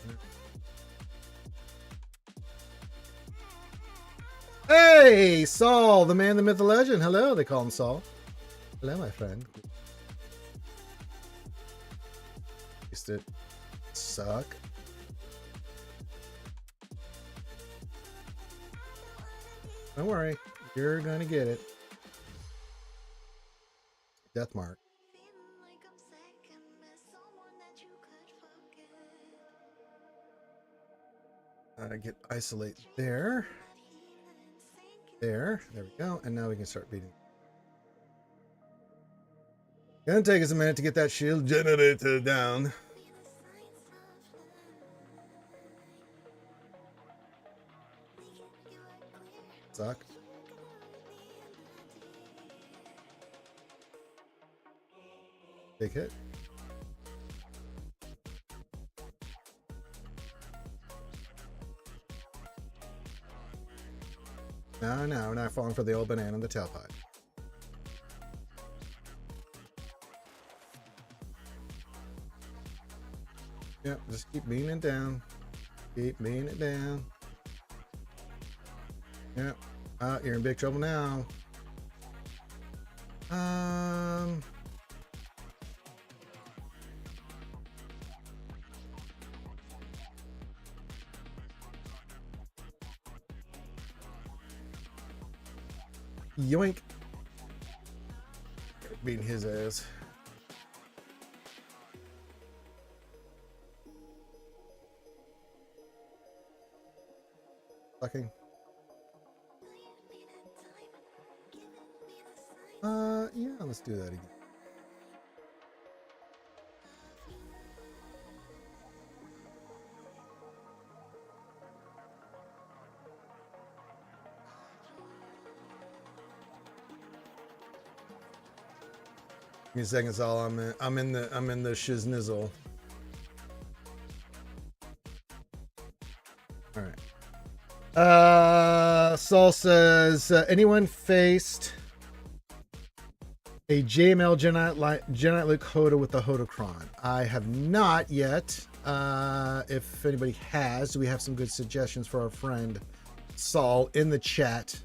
Hey, Saul, the man, the myth, the legend. Hello, they call him Saul. Hello, my friend. Used to suck. Don't worry, you're gonna get it. Death mark. Get isolate there. There we go. And now we can start beating. Gonna take us a minute to get that shield generator down. Suck. Big hit. No, we're not falling for the old banana in the tailpipe. Yep, just keep beating it down. Keep beating it down. Yep. You're in big trouble now. Yoink. Beating his ass. Fucking. Yeah, let's do that again. Give me a second, Saul. I'm in the shiznizzle. All right. Saul says, anyone faced a JML Jedi Luke Hoda with the Hodocron? I have not yet. If anybody has, we have some good suggestions for our friend Saul in the chat.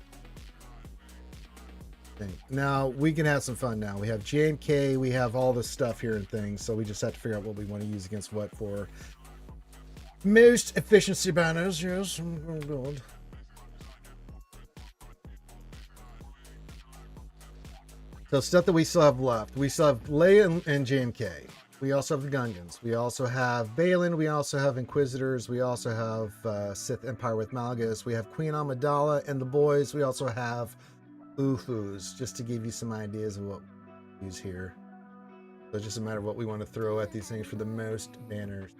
Now we can have some fun now. We have JMK, we have all this stuff here and things, so we just have to figure out what we want to use against what for most efficiency banners. Yes, oh god. So stuff that we still have left. We still have Leia and JMK. We also have the Gungans. We also have Balin. We also have Inquisitors. We also have Sith Empire with Malgus. We have Queen Amidala and the boys. We also have Ufus, just to give you some ideas of what we use here. So it's just a matter of what we want to throw at these things for the most banners.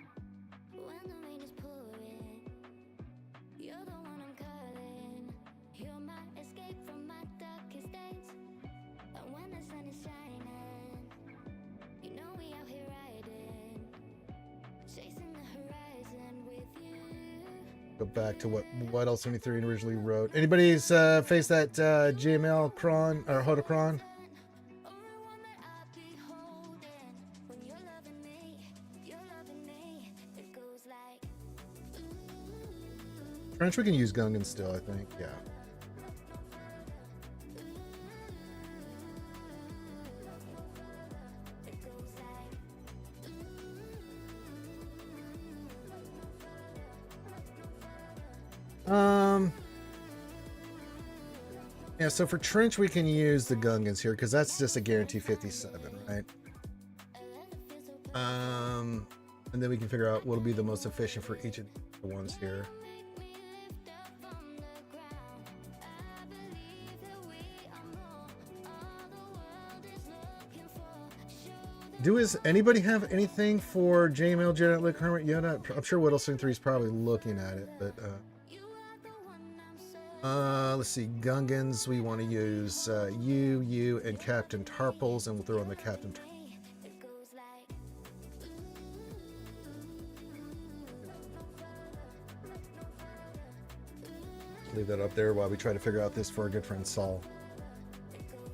Go back to what else 73 originally wrote. Anybody's faced that GML Kron or Hodocron? French, we can use Gungans still, I think. Yeah. Yeah, so for trench we can use the Gungans here because that's just a guarantee 57, right? And then we can figure out what'll be the most efficient for each of the ones here. Does anybody have anything for JML, Janet, Lick, Hermit, Yoda? I'm sure Whittleston 3 is probably looking at it, but let's see, Gungans, we want to use you, and Captain Tarples, and we'll throw in the Captain Tarples. Leave that up there while we try to figure out this for our good friend Saul.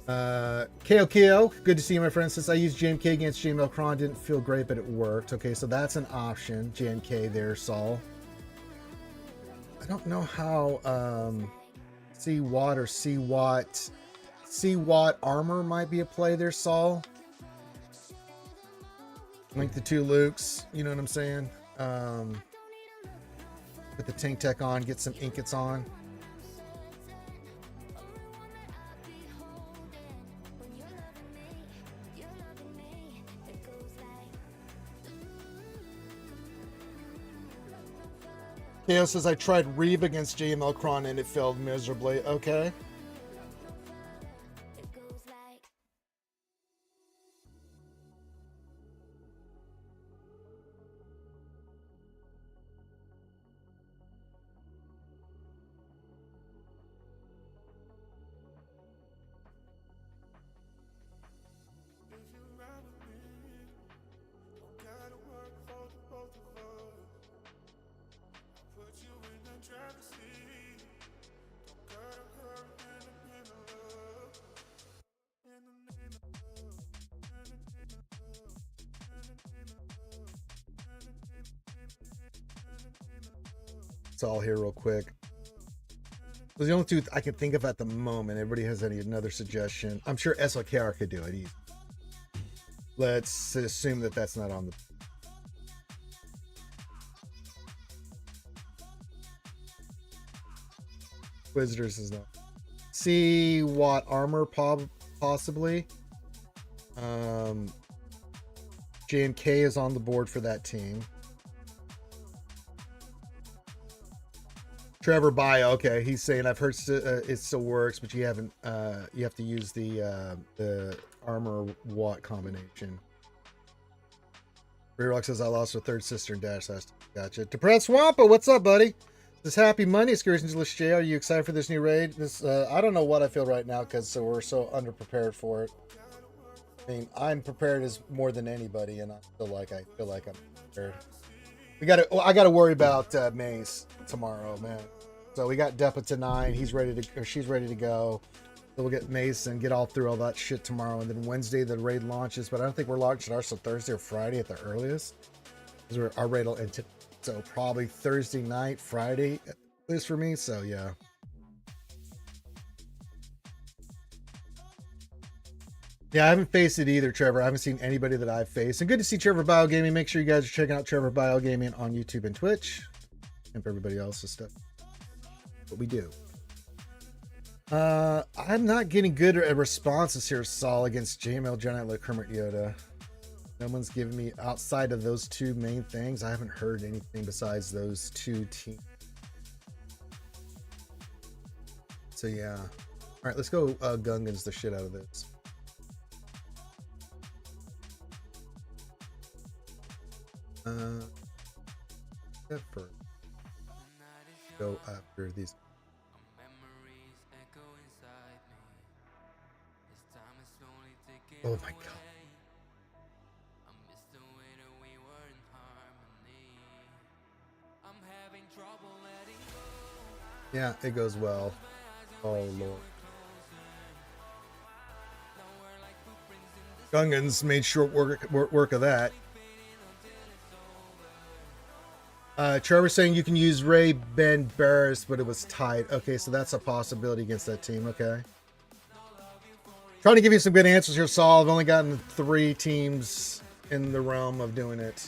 KO, good to see you, my friend. Since I used JMK against JML Cron, didn't feel great, but it worked. Okay, so that's an option. JMK there, Saul. I don't know how C-Watt or C-Watt armor might be a play there, Saul. Link the two Lukes, you know what I'm saying? Put the tank tech on, get some inkets on. KO says I tried Reeve against JML Cron and it failed miserably. Okay. It's all here real quick. Those are the only two I can think of at the moment. Everybody has another suggestion? I'm sure SLKR could do it easy. Let's assume that that's not on the... Visitors is not. See what armor possibly. JMK is on the board for that team. Trevor Bio, okay, he's saying I've heard it still works, but you haven't. You have to use the armor watt combination. Rerock says I lost a third sister in Dash last. Gotcha. Depressed Swampa, what's up, buddy? This happy Monday, Excursions List J. Are you excited for this new raid? This I don't know what I feel right now because we're so underprepared for it. I mean, I'm prepared as more than anybody, and I feel like I'm prepared. I got to worry about Mace tomorrow, man. So we got Depa to 9. He's ready to, or she's ready to go. So we'll get Mace and get all through all that shit tomorrow, and then Wednesday the raid launches. But I don't think we're launching ours till Thursday or Friday at the earliest. Because our raid will end. So probably Thursday night, Friday, at least for me. So yeah. Yeah, I haven't faced it either, Trevor. I haven't seen anybody that I've faced. And good to see Trevor Bio Gaming. Make sure you guys are checking out Trevor Bio Gaming on YouTube and Twitch. And for everybody else's stuff. What we do. I'm not getting good at responses here, Saul, against JML, Jedi, like Kermit Yoda. No one's giving me, outside of those two main things, I haven't heard anything besides those two teams. So yeah. All right, let's go Gungans the shit out of this. First. Go after these. Oh my god. Yeah, it goes well. Oh lord. Gungans made short work of that. Trevor's saying you can use Ray Ben Barris, but it was tight. Okay, so that's a possibility against that team. Okay. Trying to give you some good answers here, Saul. I've only gotten 3 teams in the realm of doing it.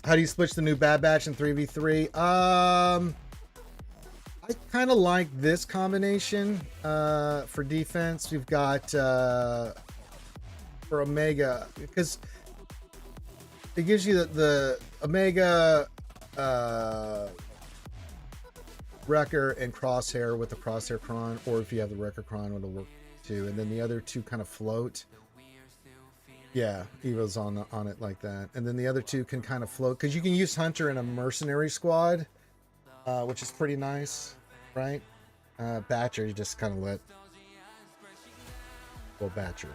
How do you switch the new Bad Batch in 3v3? I kind of like this combination for defense. We've got for Omega, because it gives you the Omega, Wrecker, and Crosshair with the Crosshair Cron, or if you have the Wrecker Cron, it'll work too. And then the other 2 kind of float. Yeah, Evo's on it like that. And then the other 2 can kind of float, because you can use Hunter in a mercenary squad, which is pretty nice, right? Batcher, you just kind of let... Well, Batcher.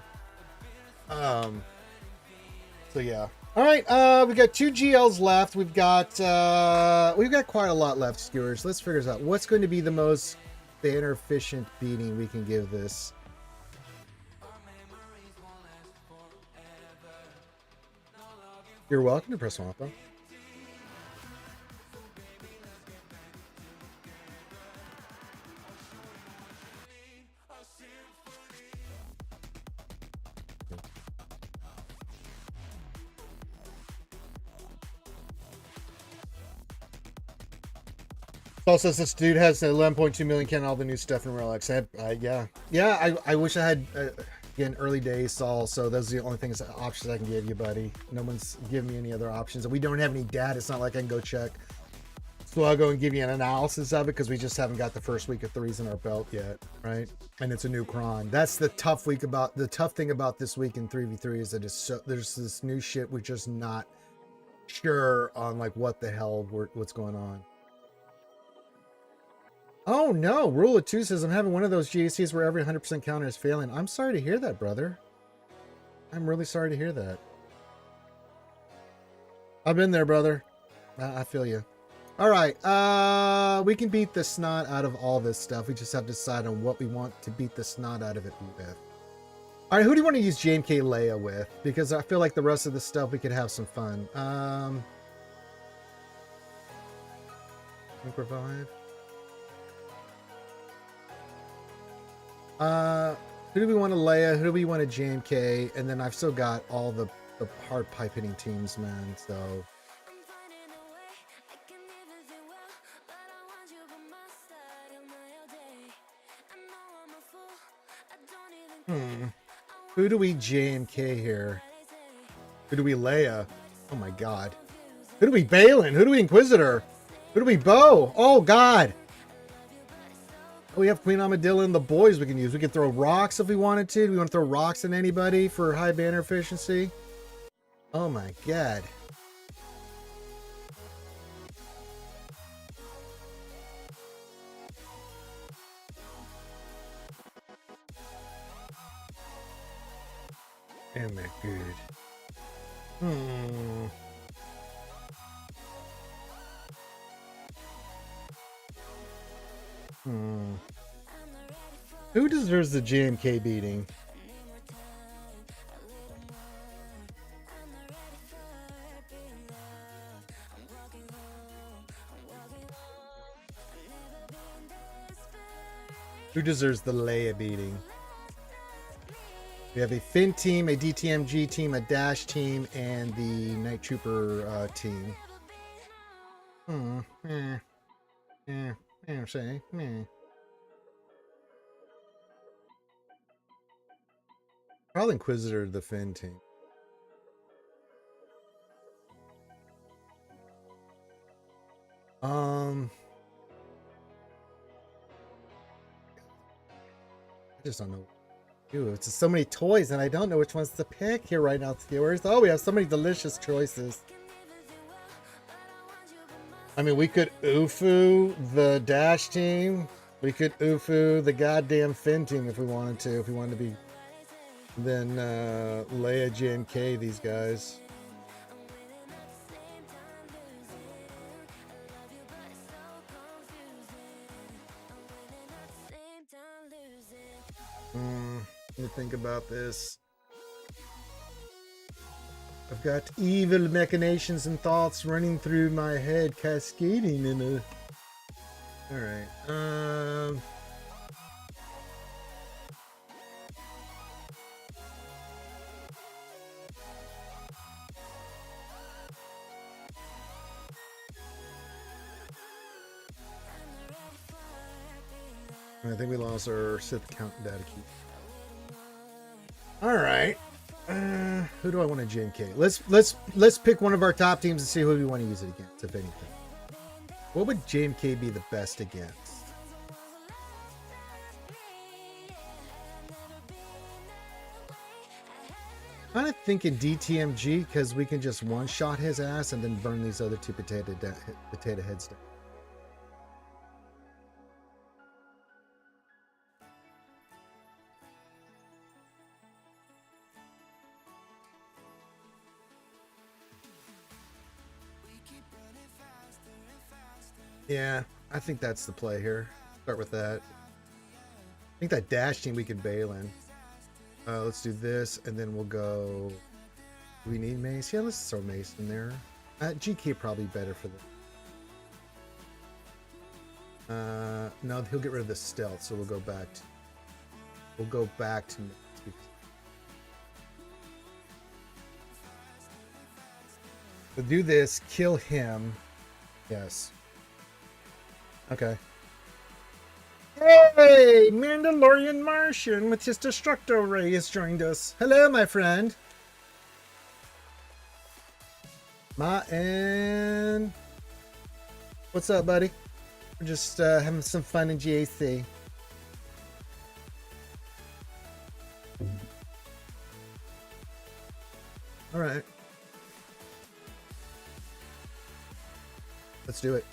So yeah. All right, we got 2 GLs left. We've got quite a lot left, skewers. Let's figure this out. What's going to be the most banner efficient beating we can give this? You're welcome to press Wampa. Paul says this dude has 11.2 million can all the new stuff in Relics. Yeah. I wish I had again early days, Saul. So those are the only options I can give you, buddy. No one's giving me any other options, and we don't have any data. It's not like I can go check Swgoh and give you an analysis of it, because we just haven't got the first week of 3s in our belt yet, right? And it's a new cron. That's the tough thing about this week in 3v3 is that there's this new shit we're just not sure on, like what the hell what's going on. Oh no, Rule of 2 says I'm having one of those GACs where every 100% counter is failing. I'm sorry to hear that, brother. I'm really sorry to hear that. I've been there, brother. I feel you. All right, we can beat the snot out of all this stuff. We just have to decide on what we want to beat the snot out of it with. All right, who do you want to use JMK Leia with? Because I feel like the rest of the stuff we could have some fun. Think revive. Who do we want to Leia? Who do we want to JMK? And then I've still got all the hard pipe hitting teams, man. So who do we JMK here? Who do we Leia? Oh my god. Who do we Balin? Who do we Inquisitor? Who do we Bo? Oh god. We have Queen Amadilla and the boys we can use. We can throw rocks if we wanted to. Do we want to throw rocks at anybody for high banner efficiency? Oh my god. Isn't that good? Who deserves the JMK beating? Who deserves the Leia beating? We have a Finn team, a DTMG team, a Dash team, and the Night Trooper team. Say, Probably Inquisitor, the Finn team. I just don't know. Dude, it's just so many toys, and I don't know which ones to pick here right now, viewers. Oh, we have so many delicious choices. I mean, we could Ufu the Dash team. We could Ufu the goddamn Finn team if we wanted to. If we wanted to be, then Leia, JMK, these guys. Let me think about this. I've got evil machinations and thoughts running through my head, cascading in a... Alright, I think we lost our Sith count data key. Alright. Who do I want to JMK? Let's pick one of our top teams and see who we want to use it against, if anything. What would JMK be the best against? I'm kind of thinking DTMG because we can just one-shot his ass and then burn these other two potato heads down. Yeah, I think that's the play here. Start with that. I think that dash team we could bail in. Let's do this, and then we'll go... Do we need Mace? Yeah, let's throw Mace in there. GK probably better for the... no, he'll get rid of the stealth, so we'll go back to... We'll go back to Mace. We'll do this, kill him. Yes. Okay. Hey, Mandalorian Martian with his Destructo Ray has joined us. Hello, my friend. And what's up, buddy? We're just having some fun in GAC. All right. Let's do it.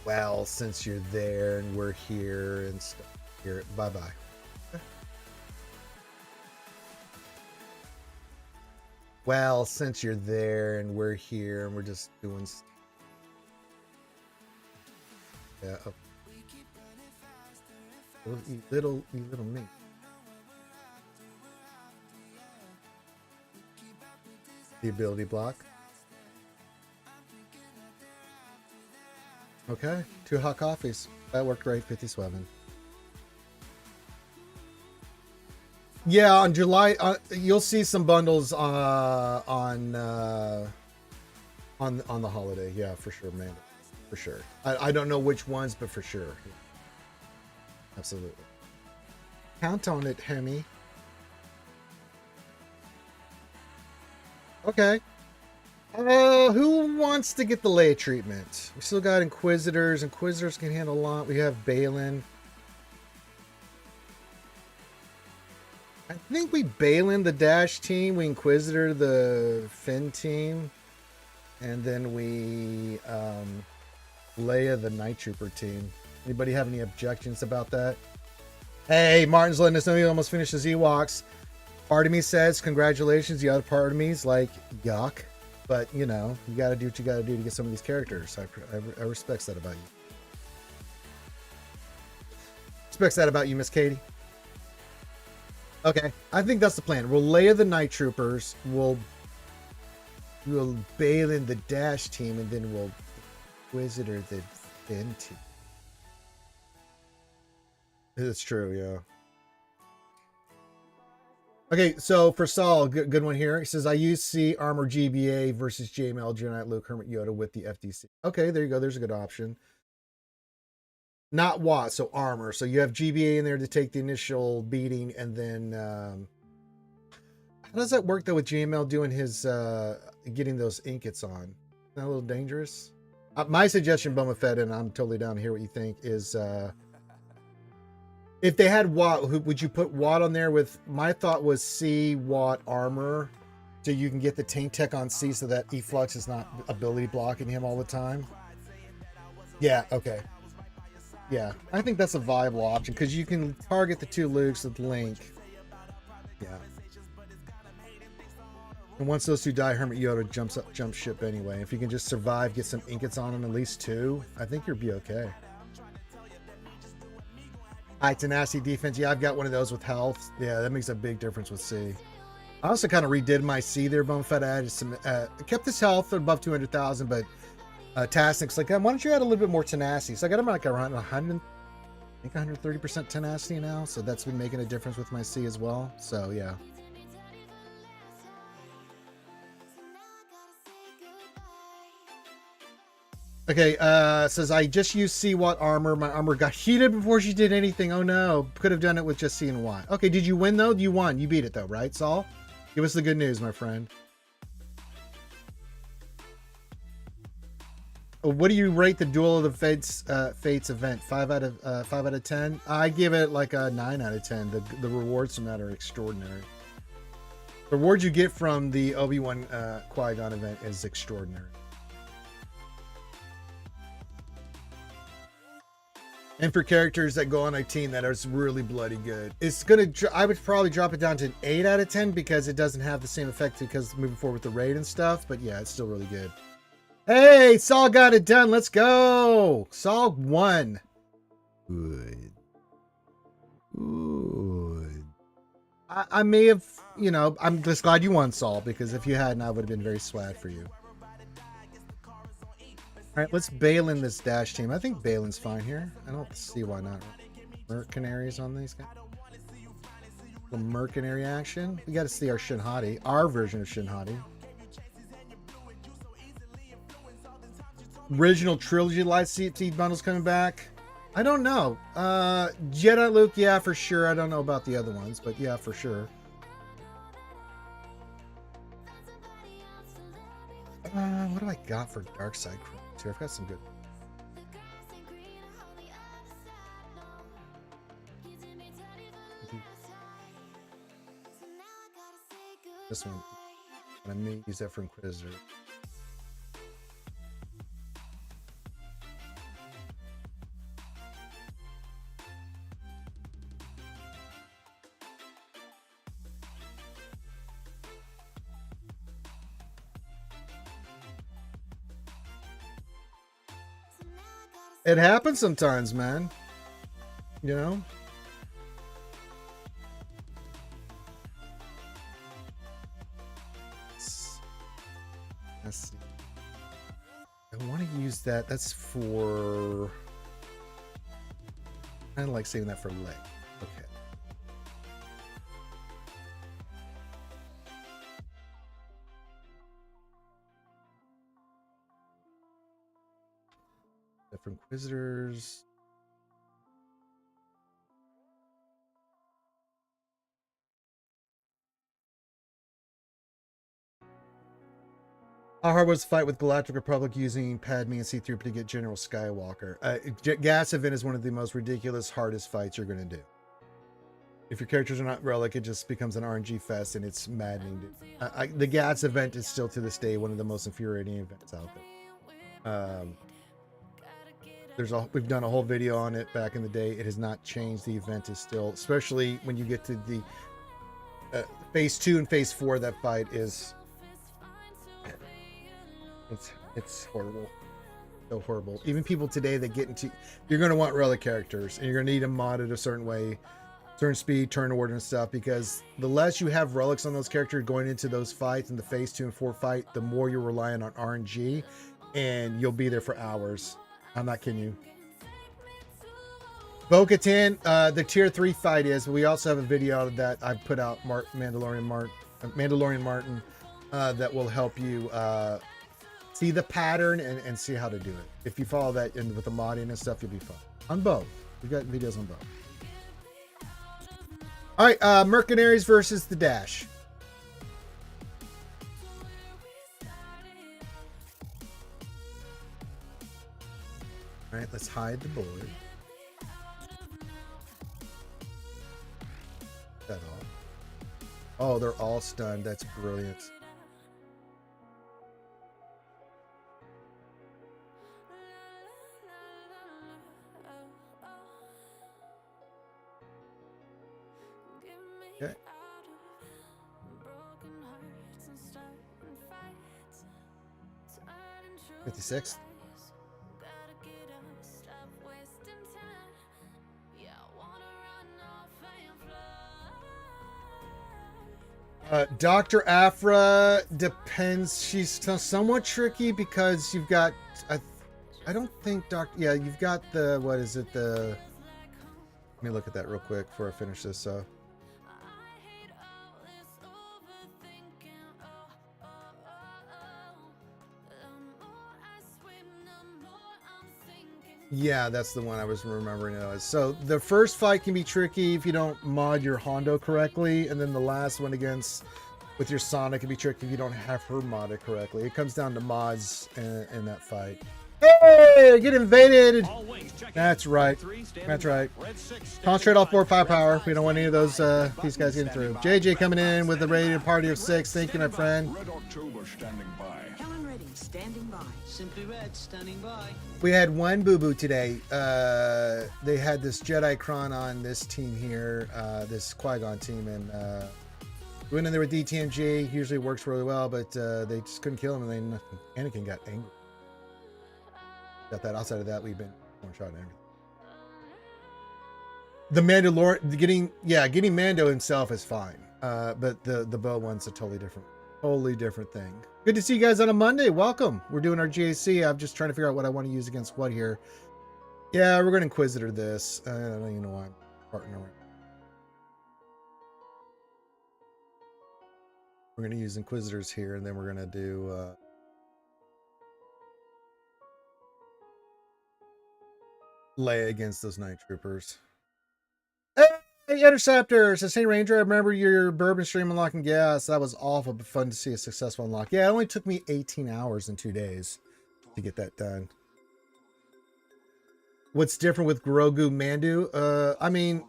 Well, since you're there and we're here and stuff here, bye-bye. Well, since you're there and we're here and we're just doing stuff. Yeah. Oh. You little me. The ability block. Okay, 2 hot coffees. That worked great, 57. Yeah, on July, you'll see some bundles on the holiday. Yeah, for sure, man. For sure. I don't know which ones, but for sure. Absolutely. Count on it, Hemi. Okay. Who wants to get the Leia treatment? We still got Inquisitors. Inquisitors can handle a lot. We have Balin. I think we Balin the Dash team. We Inquisitor the Finn team. And then we Leia the Night Trooper team. Anybody have any objections about that? Hey, Martin's letting us know he almost finished his Ewoks. Part of me says congratulations. The other part of me is like, yuck. But, you know, you got to do what you got to do to get some of these characters. I respect that about you. Respects that about you, Miss Katie. Okay, I think that's the plan. We'll Leia the Night Troopers. We'll bail in the Dash team, and then we'll Inquisitor the Finn team. It's true, yeah. Okay, so for Saul, good one here. He says, I use C Armor GBA versus JML, Jedi Knight Luke, Hermit Yoda with the FDC. Okay, there you go. There's a good option. Not Watt, so Armor. So you have GBA in there to take the initial beating, and then... how does that work, though, with JML doing his... getting those ingots on? Isn't that a little dangerous? My suggestion, Boba Fett, and I'm totally down to hear what you think, is... if they had Watt, would you put Watt on there with... My thought was C, Watt, Armor, so you can get the Taint Tech on C so that Efflux is not ability blocking him all the time. Yeah, okay. Yeah, I think that's a viable option, because you can target the 2 Lukes with Link. Yeah. And once those 2 die, Hermit Yoda jumps ship anyway. If you can just survive, get some ingots on him, at least 2, I think you'll be okay. High tenacity defense. Yeah, I've got one of those with health. Yeah, that makes a big difference with C. I also kind of redid my C there, Bonefed. I added some, kept this health above 200,000, but Tasnic's like, why don't you add a little bit more tenacity? So I got him like around 100, I think 130% tenacity now. So that's been making a difference with my C as well. So yeah. Okay, says I just used C-Watt armor. My armor got heated before she did anything. Oh no, could have done it with just C and Watt. Okay, did you win though? You won. You beat it though, right, Saul? Give us the good news, my friend. What do you rate the Duel of the Fates event? 5 out of 10. I give it like a 9 out of 10. The rewards from that are extraordinary. The rewards you get from the Obi-Wan Qui-Gon event is extraordinary. And for characters that go on a team that is really bloody good, it's gonna. I would probably drop it down to an 8 out of 10 because it doesn't have the same effect because moving forward with the raid and stuff. But yeah, it's still really good. Hey, Saul got it done. Let's go. Saul won. Good. Good. I may have, you know, I'm just glad you won, Saul, because if you hadn't, I would have been very swag for you. All right, let's Balin this dash team. I think Balin's fine here. I don't see why not. Mercenaries on these guys. The mercenary action. We got to see our Shinhati, our version of Shinhati. Original trilogy Lightseed bundles coming back. I don't know. Jedi Luke, yeah, for sure. I don't know about the other ones, but yeah, for sure. What do I got for Dark Side Chromes here? I've got some good. This one. And I may use that for Inquisitor. It happens sometimes, man. You know? Let's see. I want to use that. That's for... I kind of like saving that for leg. Okay. For Inquisitors. How hard was the fight with Galactic Republic using Padme and C-3PO to get General Skywalker? Gas event is one of the most ridiculous, hardest fights you're going to do. If your characters are not Relic, it just becomes an RNG fest and it's maddening. The Gas event is still to this day one of the most infuriating events out there. We've done a whole video on it back in the day. It has not changed. The event is still, especially when you get to the phase 2 and phase 4, that fight is it's horrible. So horrible. Even people today that get into, you're going to want Relic characters and you're going to need them modded a certain way, turn speed, turn order and stuff, because the less you have relics on those characters going into those fights in the phase 2 and 4 fight, the more you're relying on RNG and you'll be there for hours. I'm not kidding you. Bo-Katan, the tier 3 fight is. We also have a video of that I've put out, Mandalorian Martin, that will help you see the pattern and see how to do it. If you follow that in with the modding and stuff, you'll be fine. On both. We've got videos on both. All right, Mercenaries versus the Dash. All right, let's hide the board. That all. Oh, they're all stunned. That's brilliant. Okay. $56. Dr. Afra depends. She's somewhat tricky because you've got. I don't think Yeah, you've got the. What is it? The. Let me look at that real quick before I finish this. Yeah, that's the one I was remembering it as. So the first fight can be tricky if you don't mod your Hondo correctly, and then the last one with your Sonic can be tricky if you don't have her modded correctly. It comes down to mods in that fight. Hey, get invaded! That's right. That's right. Concentrate off 4 firepower. We don't want any of those these guys getting through. JJ coming in with the rated party of 6. Thank you, my friend. Standing by. Simply Red, standing by. We had one boo-boo today. They had this Jedi Kron on this team here, this Qui-Gon team, and went in there with DTMG. Usually works really well, but they just couldn't kill him, and then Anakin got angry. Got that. Outside of that, we've been one shot and everything. The Mandalorian, getting Mando himself is fine, but the bow one's a totally different thing. Good to see you guys on a Monday. Welcome. We're doing our GAC. I'm just trying to figure out what I want to use against what here. Yeah, we're going to Inquisitor this. I don't even know why I'm partnering. We're going to use Inquisitors here, and then we're going to do Leia against those Night Troopers. Hey, Interceptor says, hey, Ranger, I remember your bourbon stream unlocking gas. That was awful, but fun to see a successful unlock. Yeah, it only took me 18 hours and 2 days to get that done. What's different with Grogu Mandu? I mean,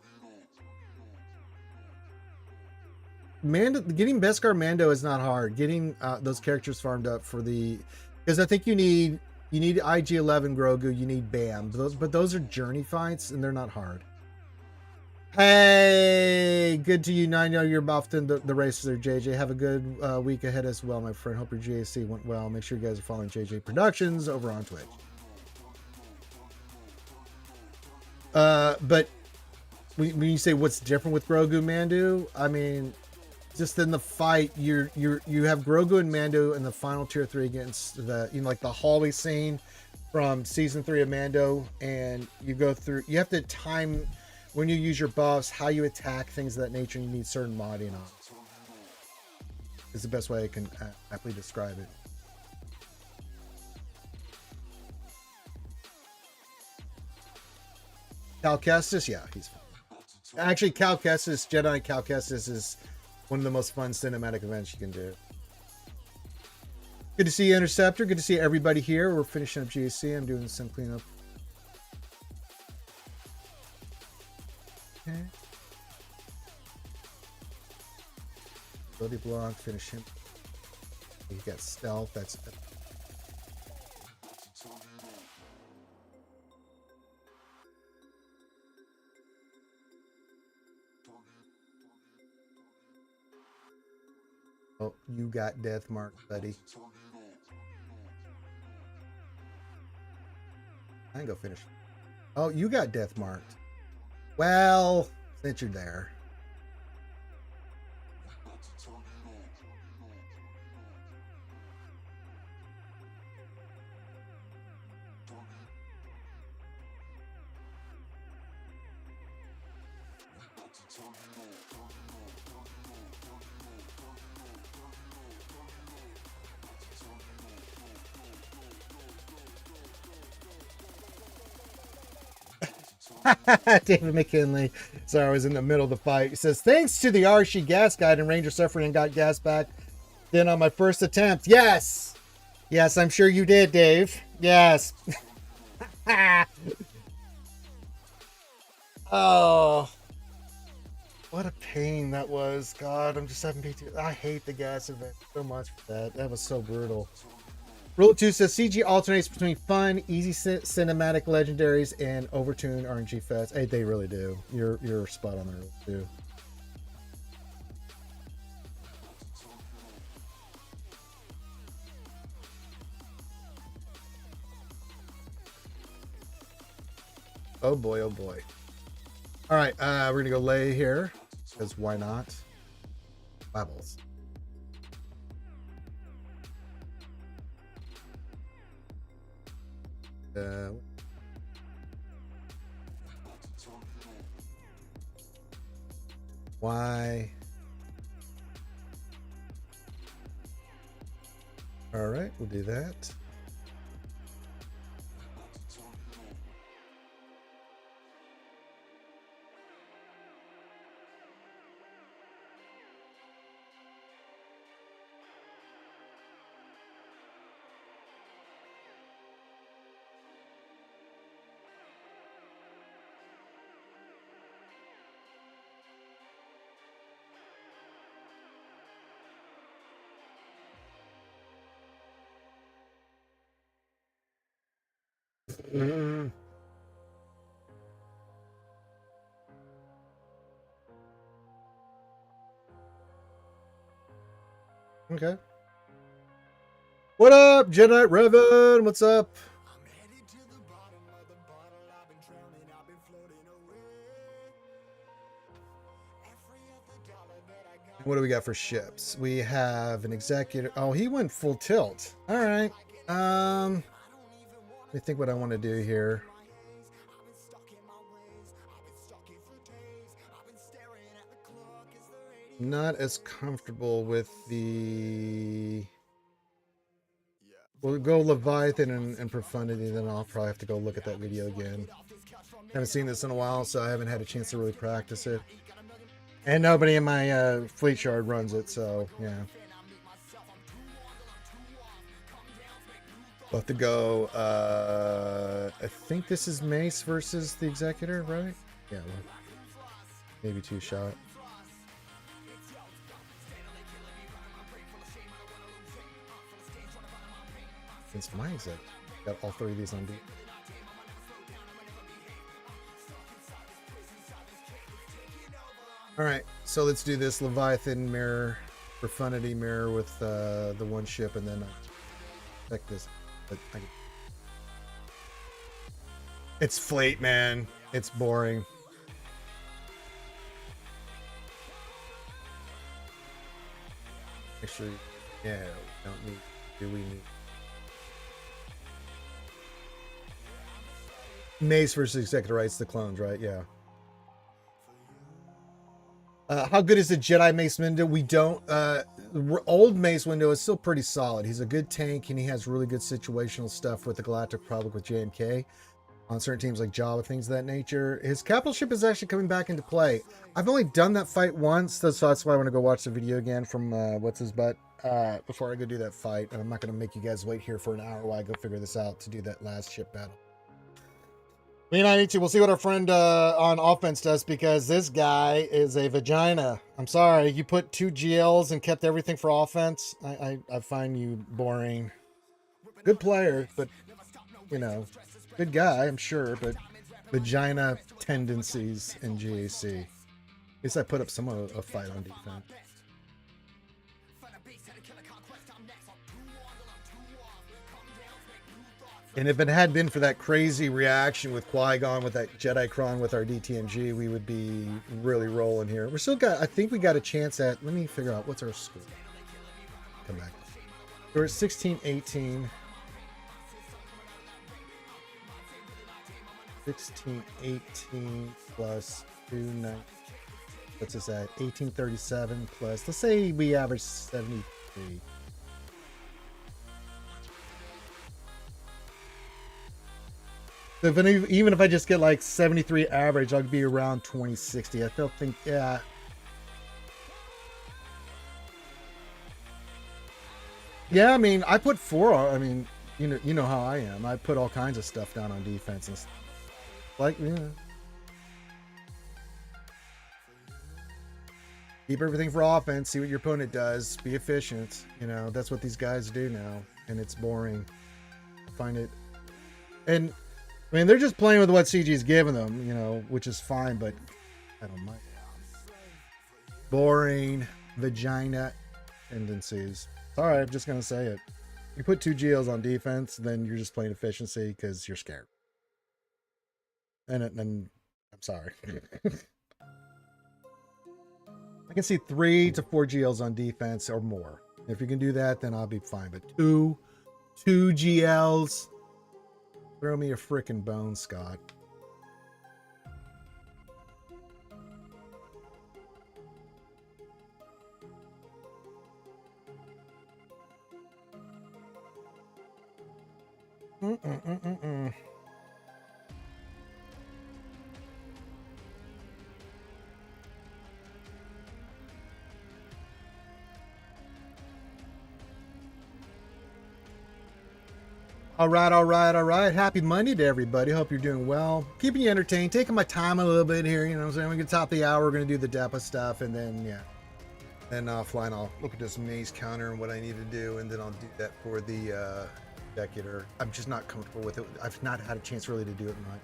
getting Beskar Mando is not hard. Getting those characters farmed up for because I think you need IG-11 Grogu, you need BAM. But those are journey fights, and they're not hard. Hey, good to you. I know you're off in the races there, JJ. Have a good week ahead as well, my friend. Hope your GAC went well. Make sure you guys are following JJ Productions over on Twitch. But when you say what's different with Grogu Mandu, I mean, just in the fight, you have Grogu and Mando in the final tier 3 against like the hallway scene from season 3 of Mando, and you have to time when you use your buffs, how you attack, things of that nature, and you need certain modding on. Is the best way I can aptly describe it. Cal Kestis, yeah, he's fun. Actually, Jedi Cal Kestis is one of the most fun cinematic events you can do. Good to see you, Interceptor. Good to see everybody here. We're finishing up GAC. I'm doing some cleanup. Okay. Ability block, finish him. You got stealth, that's it. Oh, you got death mark, buddy. I can go finish. Oh, you got death marked. Well, since you're there. David McKinley. Sorry, I was in the middle of the fight. He says, thanks to the RC gas guide and Ranger suffering and got gas back then on my first attempt. Yes. Yes, I'm sure you did, Dave. Yes. Oh. What a pain that was. God, I'm just having PTSD. I hate the gas event so much for that. That was so brutal. Rule 2 says CG alternates between fun, easy cinematic legendaries and overtuned RNG fest. Hey, they really do. You're spot on the rule 2. Oh boy, oh boy. All right, we're gonna go lay here because why not? Bubbles. Why? All right, we'll do that. Mm. Okay. What up, Jedi Revan? What's up? What do we got for ships? We have an executive. Oh, he went full tilt. All right. Let me think what I want to do here. Not as comfortable with the. We'll go Leviathan and Profundity, then I'll probably have to go look at that video again. Haven't seen this in a while, so I haven't had a chance to really practice it. And nobody in my fleet shard runs it, so yeah. We'll have to go. I think this is Mace versus the Executor, right? Yeah, well, maybe 2-shot. It's my Exec. Got all 3 of these on D. All right, so let's do this Leviathan mirror, Profundity mirror with the one ship, and then check this. It's fleet, man. It's boring. Actually, yeah, we don't need. Do we need? Mace versus Executor Rights, the clones, right? Yeah. How good is the Jedi Mace Windu? We don't. Old Mace Windu is still pretty solid. He's a good tank, and he has really good situational stuff with the Galactic Republic with JMK on certain teams like Java, things of that nature. His capital ship is actually coming back into play. I've only done that fight once, so that's why I want to go watch the video again from what's his butt before I go do that fight. And I'm not going to make you guys wait here for an hour while I go figure this out to do that last ship battle. Me and I need to. We'll see what our friend on offense does, because this guy is a vagina. I'm sorry. You put 2 GLs and kept everything for offense. I find you boring. Good player, but, you know, good guy, I'm sure, but vagina tendencies in GAC. At least I put up some of a fight on defense. And if it had been for that crazy reaction with Qui-Gon with that Jedi Cron with our DTMG, we would be really rolling here. We're still got, I think we got a chance at, let me figure out what's our score. Come back. We're at 16-18. 16-18 plus 2-9. What's this at? 1837 plus, let's say we average 73. So even if I just get like 73 average, I'll be around 2060. I still think, yeah. Yeah, I mean, I put 4. I mean, you know how I am. I put all kinds of stuff down on defense and stuff. Like, yeah. Keep everything for offense. See what your opponent does. Be efficient. You know, that's what these guys do now, and it's boring. I find it, and. I mean, they're just playing with what CG's giving them, you know, which is fine, but I don't mind. Boring vagina tendencies. Sorry, I'm just going to say it. You put 2 GLs on defense, then you're just playing efficiency because you're scared. And I'm sorry. I can see 3 to 4 GLs on defense or more. If you can do that, then I'll be fine. But 2 GLs. Throw me a frickin' bone, Scott. Mm-mm-mm-mm-mm. All right, all right, all right. Happy Monday to everybody. Hope you're doing well. Keeping you entertained, taking my time a little bit here. You know what I'm saying? We get top of the hour. We're going to do the DEPA stuff. And then, yeah. Then offline, I'll look at this maze counter and what I need to do. And then I'll do that for the executor. I'm just not comfortable with it. I've not had a chance really to do it much.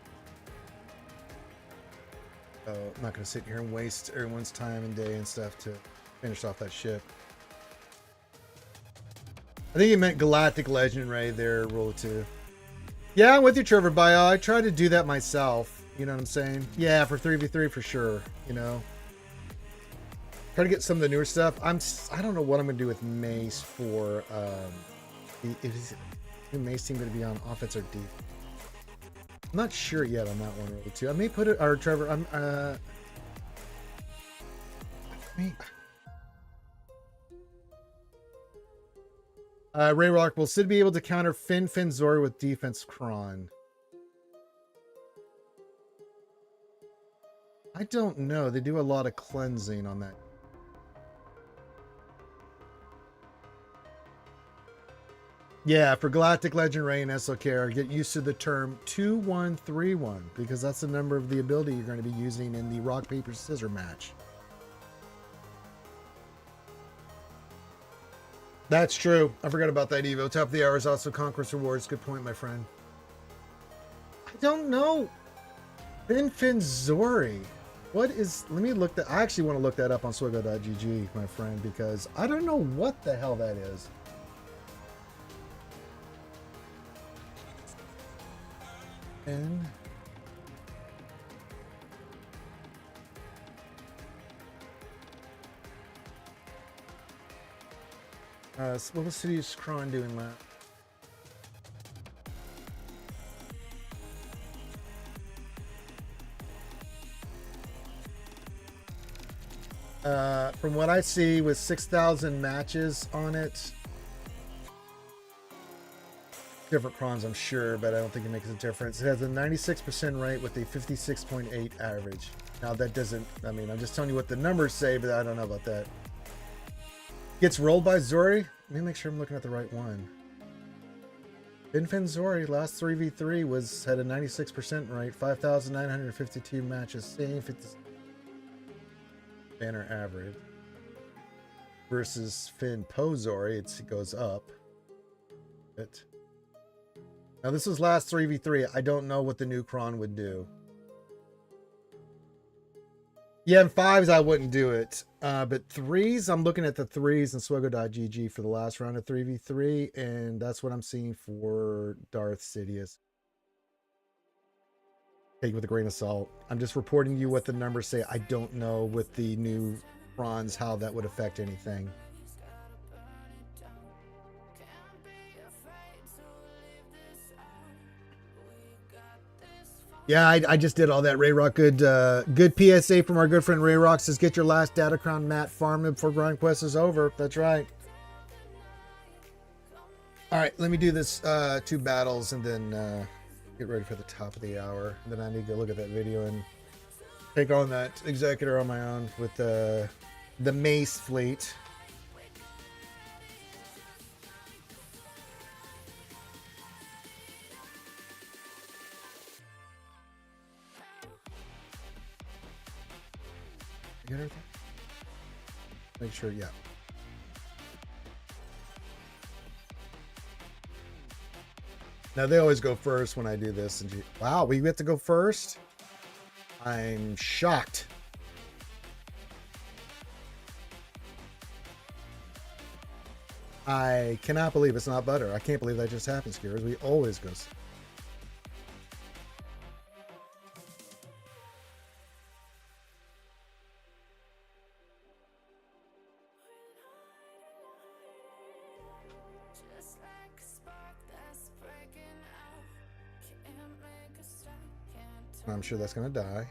So I'm not going to sit here and waste everyone's time and day and stuff to finish off that ship. I think you meant Galactic Legend right there, Rule 2. Yeah, I'm with you, Trevor Bio. I try to do that myself. You know what I'm saying? Yeah, for 3v3 for sure. You know, try to get some of the newer stuff. I don't know what I'm gonna do with Mace for. Is Mace team gonna be on offense or deep? I'm not sure yet on that one, Rule 2. I may put it. Or Trevor, Ray Rock, will Sid be able to counter Finn Zori with defense Kron? I don't know. They do a lot of cleansing on that. Yeah, for Galactic Legend Ray and SOKR, get used to the term 2131 because that's the number of the ability you're going to be using in the rock, paper, scissors match. That's true. I forgot about that, Evo. Top of the hour is also Conquest Rewards. Good point, my friend. I don't know. Finn Zori. What is... Let me look that... I actually want to look that up on Swgoh.gg, my friend, because I don't know what the hell that is. Finn... what was City's Kron doing last? From what I see, with 6,000 matches on it, different crons, I'm sure, but I don't think it makes a difference. It has a 96% rate with a 56.8 average. Now that doesn't, I mean, I'm just telling you what the numbers say, but I don't know about that. Gets rolled by Zori. Let me make sure I'm looking at the right one. Finn Zori, last 3v3 had a 96% rate, 5,952 matches, same 50 banner average. Versus Finn Zori, it goes up. Now this was last 3v3. I don't know what the new Kron would do. Yeah, in 5s I wouldn't do it. But 3s, I'm looking at the 3s in Swgoh.gg for the last round of 3v3, and that's what I'm seeing for Darth Sidious. Take it with a grain of salt. I'm just reporting you what the numbers say. I don't know with the new Krons how that would affect anything. Yeah, I just did all that. Ray Rock, good PSA from our good friend Ray Rock says, get your last data crown mat farmed before Grind Quest is over. That's right. All right, let me do this 2 battles and then get ready for the top of the hour. And then I need to go look at that video and take on that executor on my own with the Mace fleet. Get everything? Make sure, yeah. Now they always go first when I do this. And wow, we get to go first? I'm shocked. I cannot believe it's not butter. I can't believe that just happened, Skiers. We always go. I'm sure that's going to die.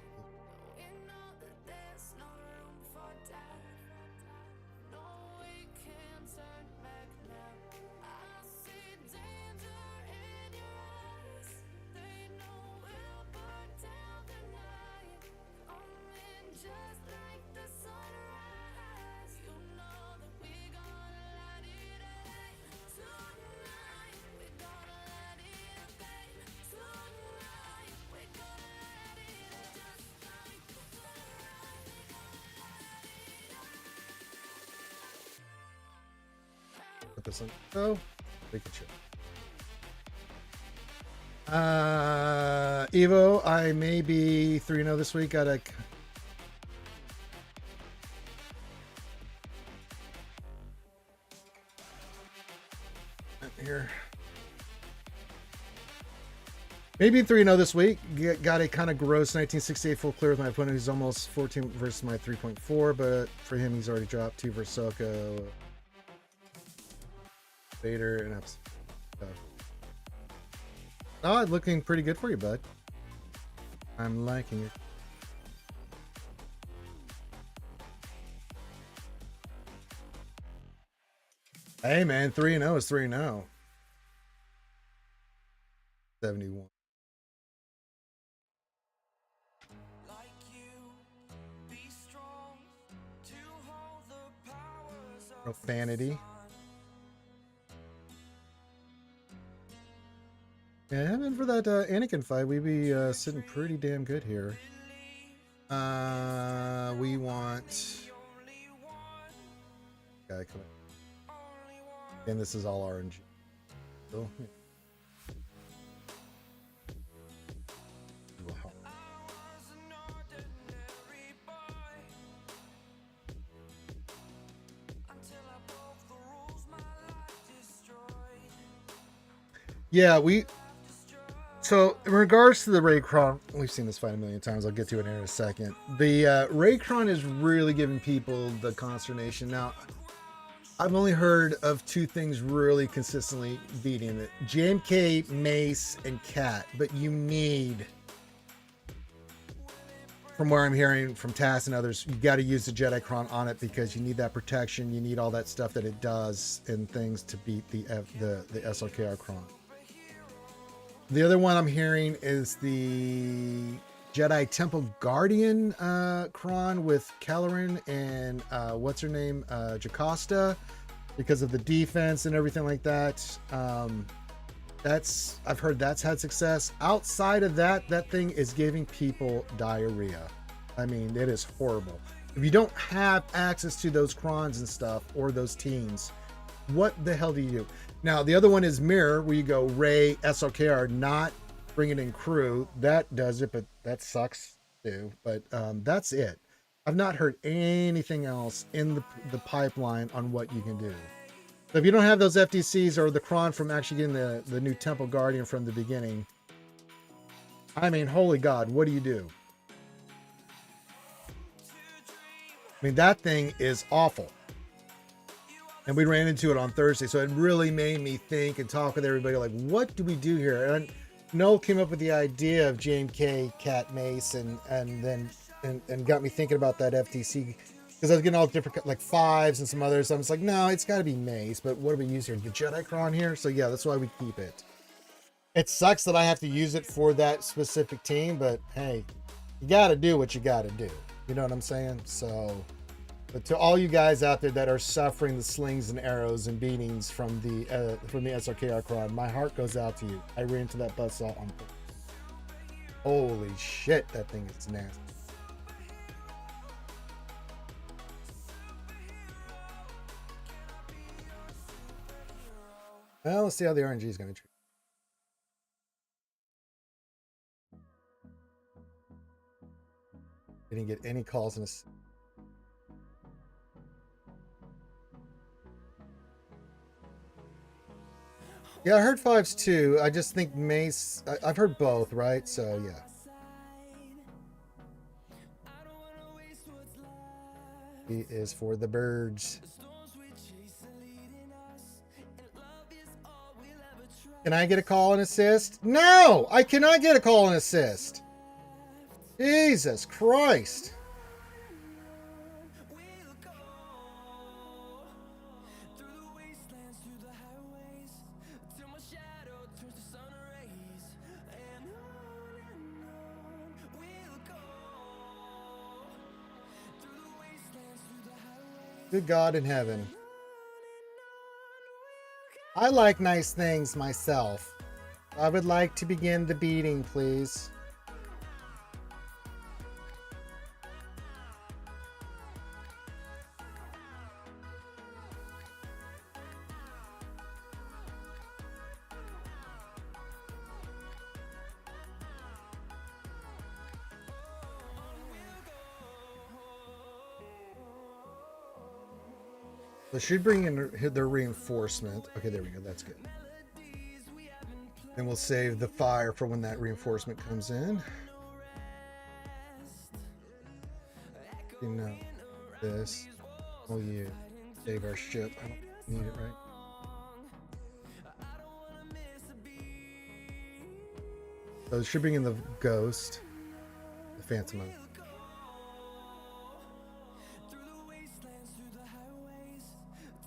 Put this on. Oh, Pikachu. Evo, I may be 3-0 this week. Got a here. Maybe 3-0 this week. Got a kind of gross 1968 full clear with my opponent who's almost 14 versus my 3.4, but for him, he's already dropped 2 versus Swgoh, Vader, and ups. Oh, looking pretty good for you, bud. I'm liking it. Hey, man, 3-0 is 3-0. 71. Profanity. Yeah, and for that Anakin fight, we'd be sitting pretty damn good here. We want guy coming. And this is all RNG. So, yeah. Yeah, so in regards to the Raycron, we've seen this fight a million times. I'll get to it in a second. The Raycron is really giving people the consternation. Now, I've only heard of 2 things really consistently beating it. JMK, Mace, and Cat. But you need, from where I'm hearing from Tass and others, you got to use the Jedi-Cron on it because you need that protection. You need all that stuff that it does and things to beat the SLKR Cron. The other one I'm hearing is the Jedi Temple Guardian Cron with Kelleran and what's her name, Jocasta, because of the defense and everything like that. I've heard that's had success. Outside of that, that thing is giving people diarrhea. I mean, it is horrible. If you don't have access to those crons and stuff or those teams, what the hell do you do? Now, the other one is Mirror, where you go Ray, SLKR, not bringing in crew. That does it, but that sucks too. But that's it. I've not heard anything else in the pipeline on what you can do. So if you don't have those FTCs or the cron from actually getting the new Temple Guardian from the beginning, I mean, holy God, what do you do? I mean, that thing is awful. And we ran into it on Thursday, so it really made me think and talk with everybody like, what do we do here? And Noel came up with the idea of JMK, Cat, Mace, and got me thinking about that FTC because I was getting all different like 5s and some others. So I'm just like, no, it's got to be Mace. But what do we use here? The Jedi Cron here. So yeah, that's why we keep it. It sucks that I have to use it for that specific team, but hey, you got to do what you got to do. You know what I'm saying? So. But to all you guys out there that are suffering the slings and arrows and beatings from the SRKR Cron, my heart goes out to you. I ran into that buzzsaw on purpose. Holy shit, that thing is nasty. Well, let's see how the RNG is going to treat. Didn't get any calls in a. Yeah, I heard 5s too. I just think Mace, I've heard both, right? So, yeah. He is for the birds. Can I get a call and assist? No, I cannot get a call and assist. Jesus Christ. Good God in heaven. I like nice things myself. I would like to begin the beating, please. So should bring in their reinforcement. Okay, there we go. That's good. Then we'll save the fire for when that reinforcement comes in. You know, this. Oh, yeah. Save our ship. I don't need it, right? So it should bring in the ghost, the phantom.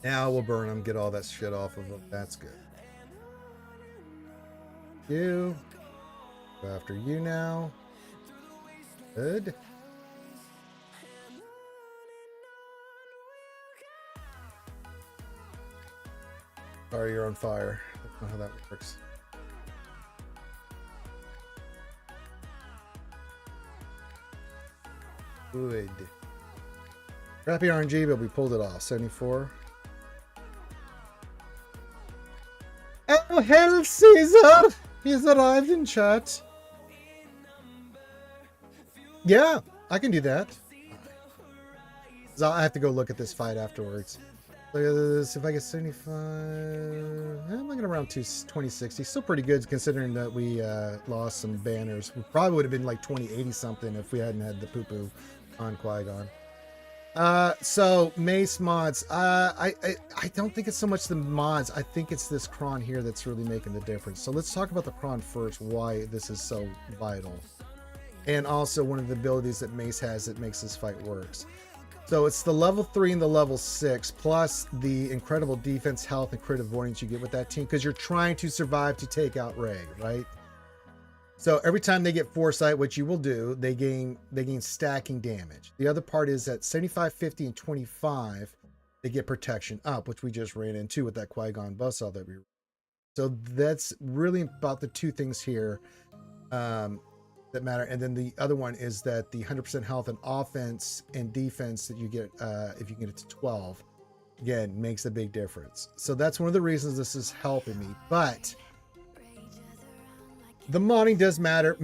Now we'll burn them, get all that shit off of them. That's good. You. Go after you now. Good. Sorry, you're on fire. That's not how that works. Good. Crappy RNG, but we pulled it off. 74. Oh, hell, Caesar! He's arrived in chat. Yeah, I can do that. So I have to go look at this fight afterwards. Look at this. If I get 75, I'm looking around 2060. Still pretty good considering that we lost some banners. We probably would have been like 2080 something if we hadn't had the poo-poo on Qui-Gon. So Mace mods. I don't think it's so much the mods. I think it's this cron here that's really making the difference. So let's talk about the cron first. Why this is so vital, and also one of the abilities that Mace has that makes this fight works. So it's the level 3 and the level 6 plus the incredible defense, health, and crit avoidance you get with that team because you're trying to survive to take out Rey, right? So every time they get foresight, which you will do, they gain stacking damage. The other part is that 75, 50, and 25, they get protection up, which we just ran into with that Qui-Gon buzzsaw that we. So that's really about the two things here that matter. And then the other one is that the 100% health and offense and defense that you get if you can get it to 12, again, makes a big difference. So that's one of the reasons this is helping me. But the modding does matter.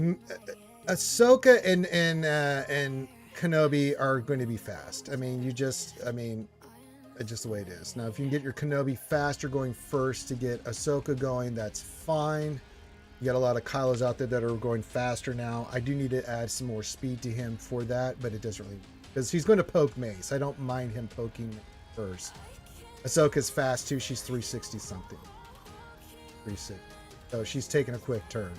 Ahsoka and Kenobi are going to be fast. I mean, it's just the way it is. Now, if you can get your Kenobi faster going first to get Ahsoka going, that's fine. You got a lot of Kylos out there that are going faster now. I do need to add some more speed to him for that, but it doesn't really, because he's going to poke Mace. I don't mind him poking first. Ahsoka's fast too. She's 360 something. 360. So she's taking a quick turn.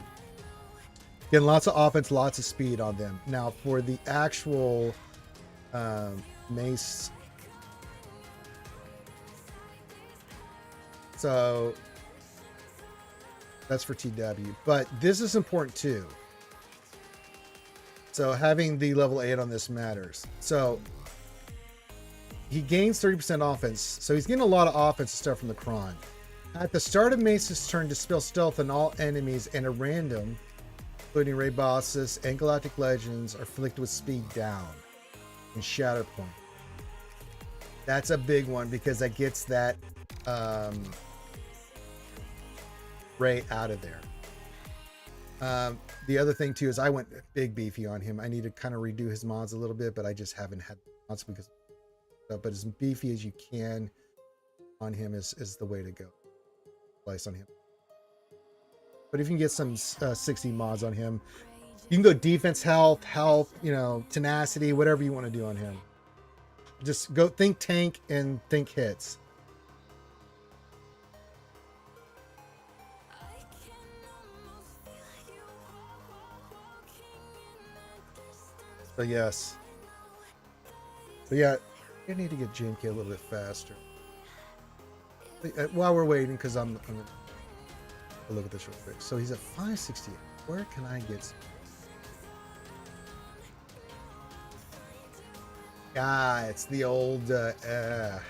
Getting lots of offense, lots of speed on them. Now for the actual Mace. So that's for TW, but this is important too. So having the level 8 on this matters. So he gains 30% offense. So he's getting a lot of offense stuff from the Kron. At the start of Mace's turn, dispel stealth on all enemies and a random, including Rey bosses and Galactic Legends, are afflicted with speed down and Shatter Point. That's a big one because that gets that Rey out of there. The other thing too is I went big beefy on him. I need to kind of redo his mods a little bit, but I just haven't had mods because. But as beefy as you can on him is the way to go. Slice on him. But if you can get some 60 mods on him, you can go defense, health, tenacity, whatever you want to do on him. Just go think tank and think hits. So yes. But yeah, I need to get JMK a little bit faster. While we're waiting, because I'm gonna look at this real quick. So he's at 568. Where can I get? It's the old the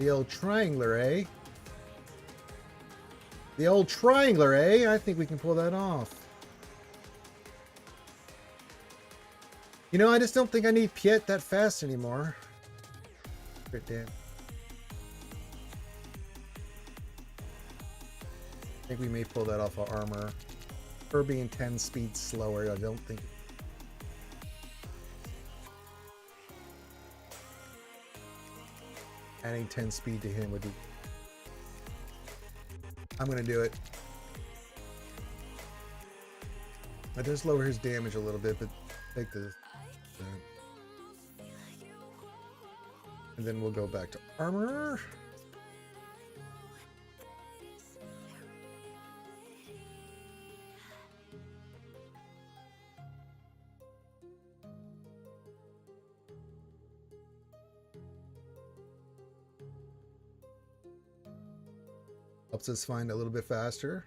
old triangler, eh? The old triangler, eh? I think we can pull that off. You know, I just don't think I need Piet that fast anymore. Crit damage. I think we may pull that off of armor. Her being 10 speed slower, I don't think. Adding 10 speed to him would be. I'm going to do it. That does lower his damage a little bit, but take the. And then we'll go back to armor. Helps us find a little bit faster.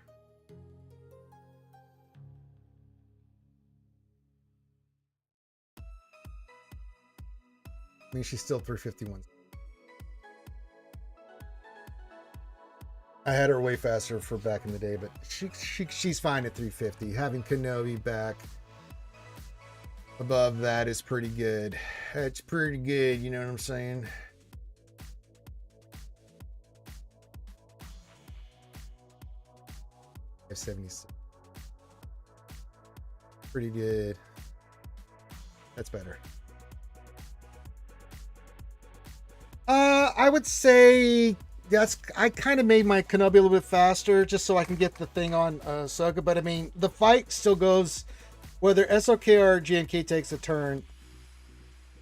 I mean, she's still 351. I had her way faster for back in the day, but she's fine at 350. Having Kenobi back above that is pretty good. It's pretty good, you know what I'm saying? F76. Pretty good. That's better. I would say I kind of made my Kenobi a little bit faster just so I can get the thing on Ahsoka. But I mean, the fight still goes whether SOK or JMK takes a turn.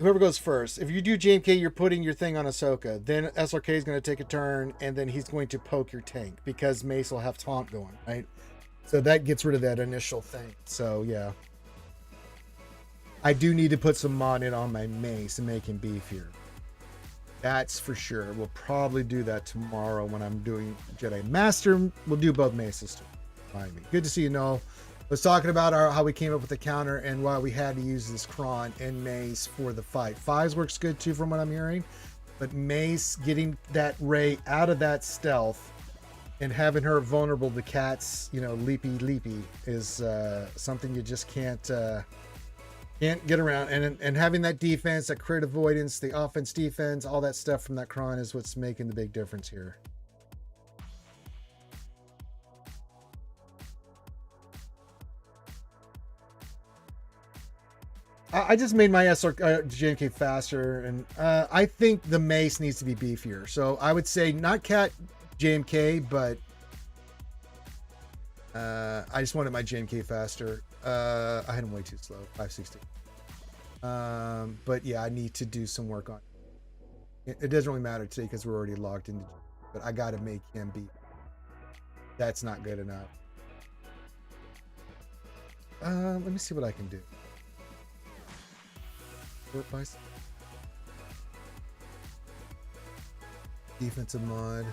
Whoever goes first. If you do JMK, you're putting your thing on Ahsoka. Then SRK is going to take a turn, and then he's going to poke your tank because Mace will have taunt going, right? So that gets rid of that initial thing. So yeah, I do need to put some mod in on my Mace and make him beefier. That's for sure. We'll probably do that tomorrow when I'm doing Jedi Master. We'll do both Maces too. Mind me. Good to see you, Noel. Was talking about how we came up with the counter and why we had to use this Kron and Mace for the fight. Fives works good too from what I'm hearing, but Mace getting that Rey out of that stealth and having her vulnerable to Cat's, you know, leapy is something you just can't get around. And having that defense, that crit avoidance, the offense defense, all that stuff from that Kron is what's making the big difference here. I just made my JMK faster, and I think the Mace needs to be beefier. So I would say not Cat JMK, but I just wanted my JMK faster. I had him way too slow, 560. But yeah, I need to do some work on it. It doesn't really matter today because we're already logged into, but I got to make him beat. That's not good enough. Let me see what I can do. Defensive mod.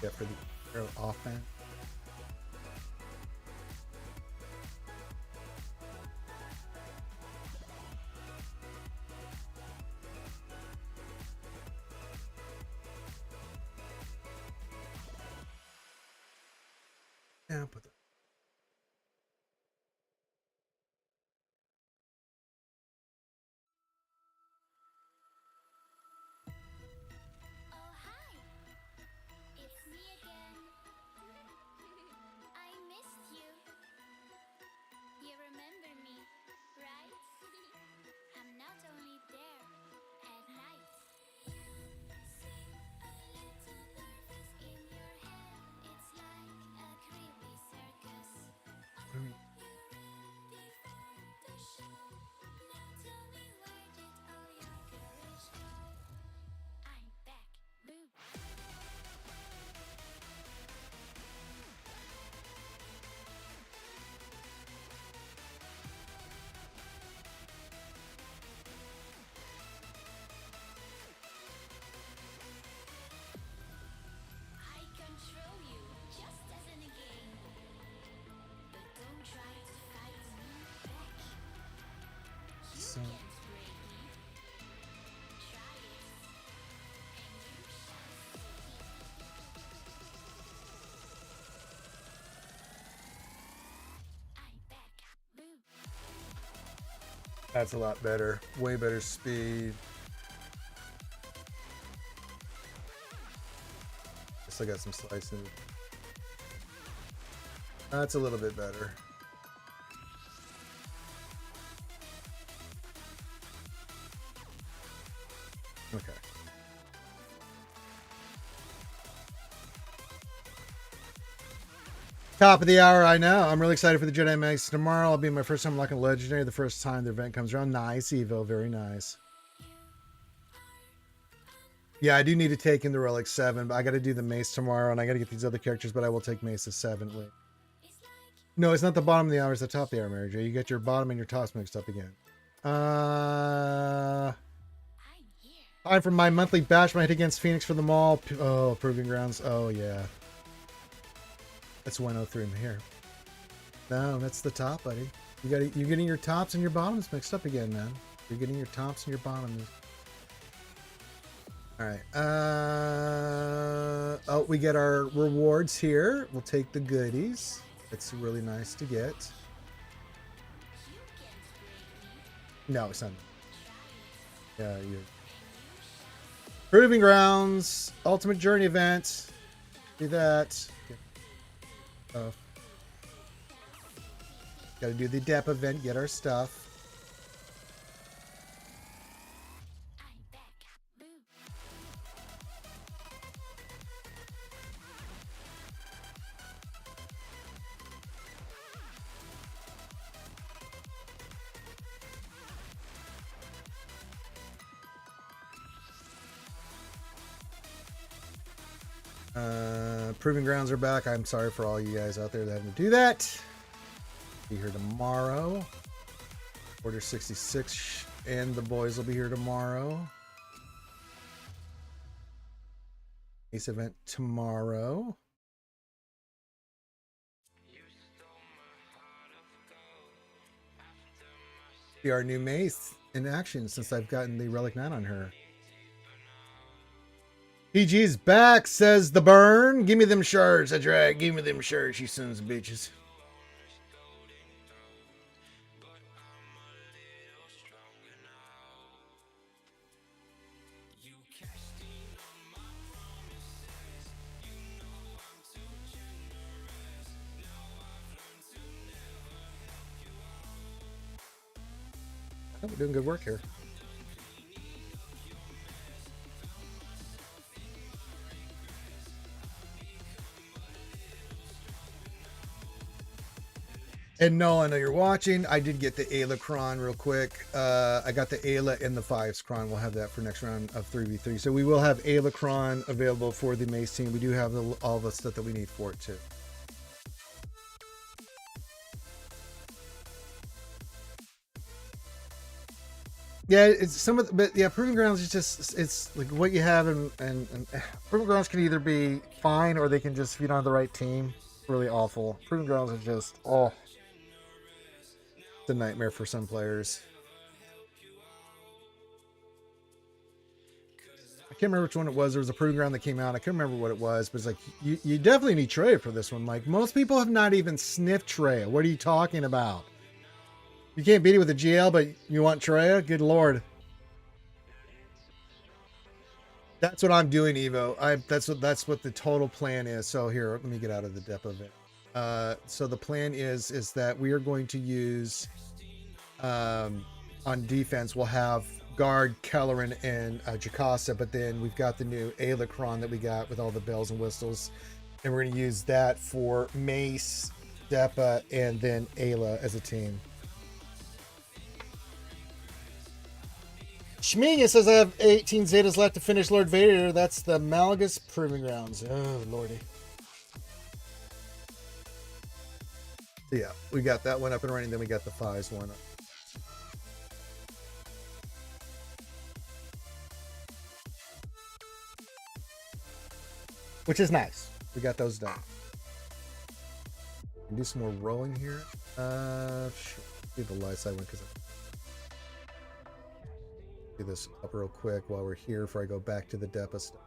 Yeah, for the arrow offense. Yeah, put that. Oh, hi. It's me again. I missed you. You remember me, right? I'm not only there at night. You seem a little nervous in your head. It's like a creepy circus. That's a lot better. Way better speed. Still got some slicing. That's a little bit better. Okay. Top of the hour, I know. I'm really excited for the Jedi Max tomorrow. I'll be my first time locking Legendary the first time the event comes around. Nice, Evo. Very nice. Yeah, I do need to take in the Relic 7, but I got to do the Mace tomorrow, and I got to get these other characters, but I will take Mace at 7. Wait. No, it's not the bottom of the hour, it's the top of the hour, Mary J. You get your bottom and your tops mixed up again. Time for my monthly bash, my hit against Phoenix for the mall. Oh, Proving Grounds. Oh, yeah. That's 103 here. No, that's the top, buddy. You're getting your tops and your bottoms mixed up again, man. You're getting your tops and your bottoms. All right. Oh, we get our rewards here. We'll take the goodies. It's really nice to get. No, it's not. Yeah, you. Proving Grounds, Ultimate Journey event. Do that. Oh. Got to do the DEP event, get our stuff. Proving Grounds are back. I'm sorry for all you guys out there that having to do that. Be here tomorrow. Order 66 and the boys will be here tomorrow. Ace event tomorrow. See our new Mace in action since I've gotten the Relic 9 on her. PG's back, says the burn. Give me them shards. That's right. Give me them shards, you sons of bitches. Oh, we're doing good work here. And no, I know you're watching. I did get the Ayla Cron real quick. I got the Ayla and the 5s Cron. We'll have that for next round of 3v3. So we will have Ayla Cron available for the Mace team. We do have all the stuff that we need for it too. Yeah, it's some of the, but yeah, Proving Grounds is just, it's like what you have, and Proving Grounds can either be fine or they can just, if you don't have the right team, really awful. Proving Grounds is just, oh, it's a nightmare for some players. I can't remember which one it was. There was a Proving Ground that came out. I can't remember what it was, but it's like, you definitely need Trey for this one. Like, most people have not even sniffed Trey. What are you talking about? You can't beat it with a GL, but you want Trey? Good lord. That's what I'm doing, Evo. That's what the total plan is. So here, let me get out of the depth of it. So the plan is that we are going to use on defense. We'll have guard, Kelleran, and Jocasta, but then we've got the new Ayla Cron that we got with all the bells and whistles, and we're going to use that for Mace, Depa, and then Ayla as a team. Shmiga says I have 18 Zetas left to finish Lord Vader. That's the Malgus Proving Grounds. Oh, lordy. So yeah, we got that one up and running. Then we got the 5s one up. Which is nice. We got those done. Can do some more rolling here. Sure. Do the light side one because do this up real quick while we're here before I go back to the Depa stuff.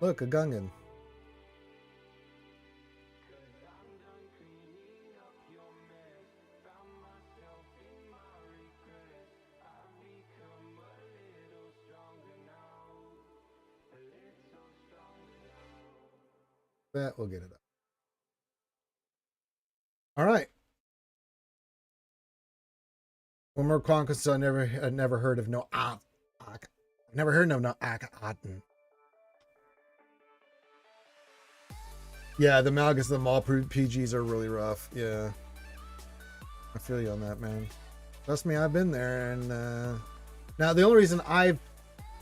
Look, a Gungan. That will get it up. All right. One more conquest. I never heard of no never heard of no Atten. Yeah, the Malgus, the mall PGs are really rough. Yeah, I feel you on that, man. Trust me, I've been there. And now the only reason I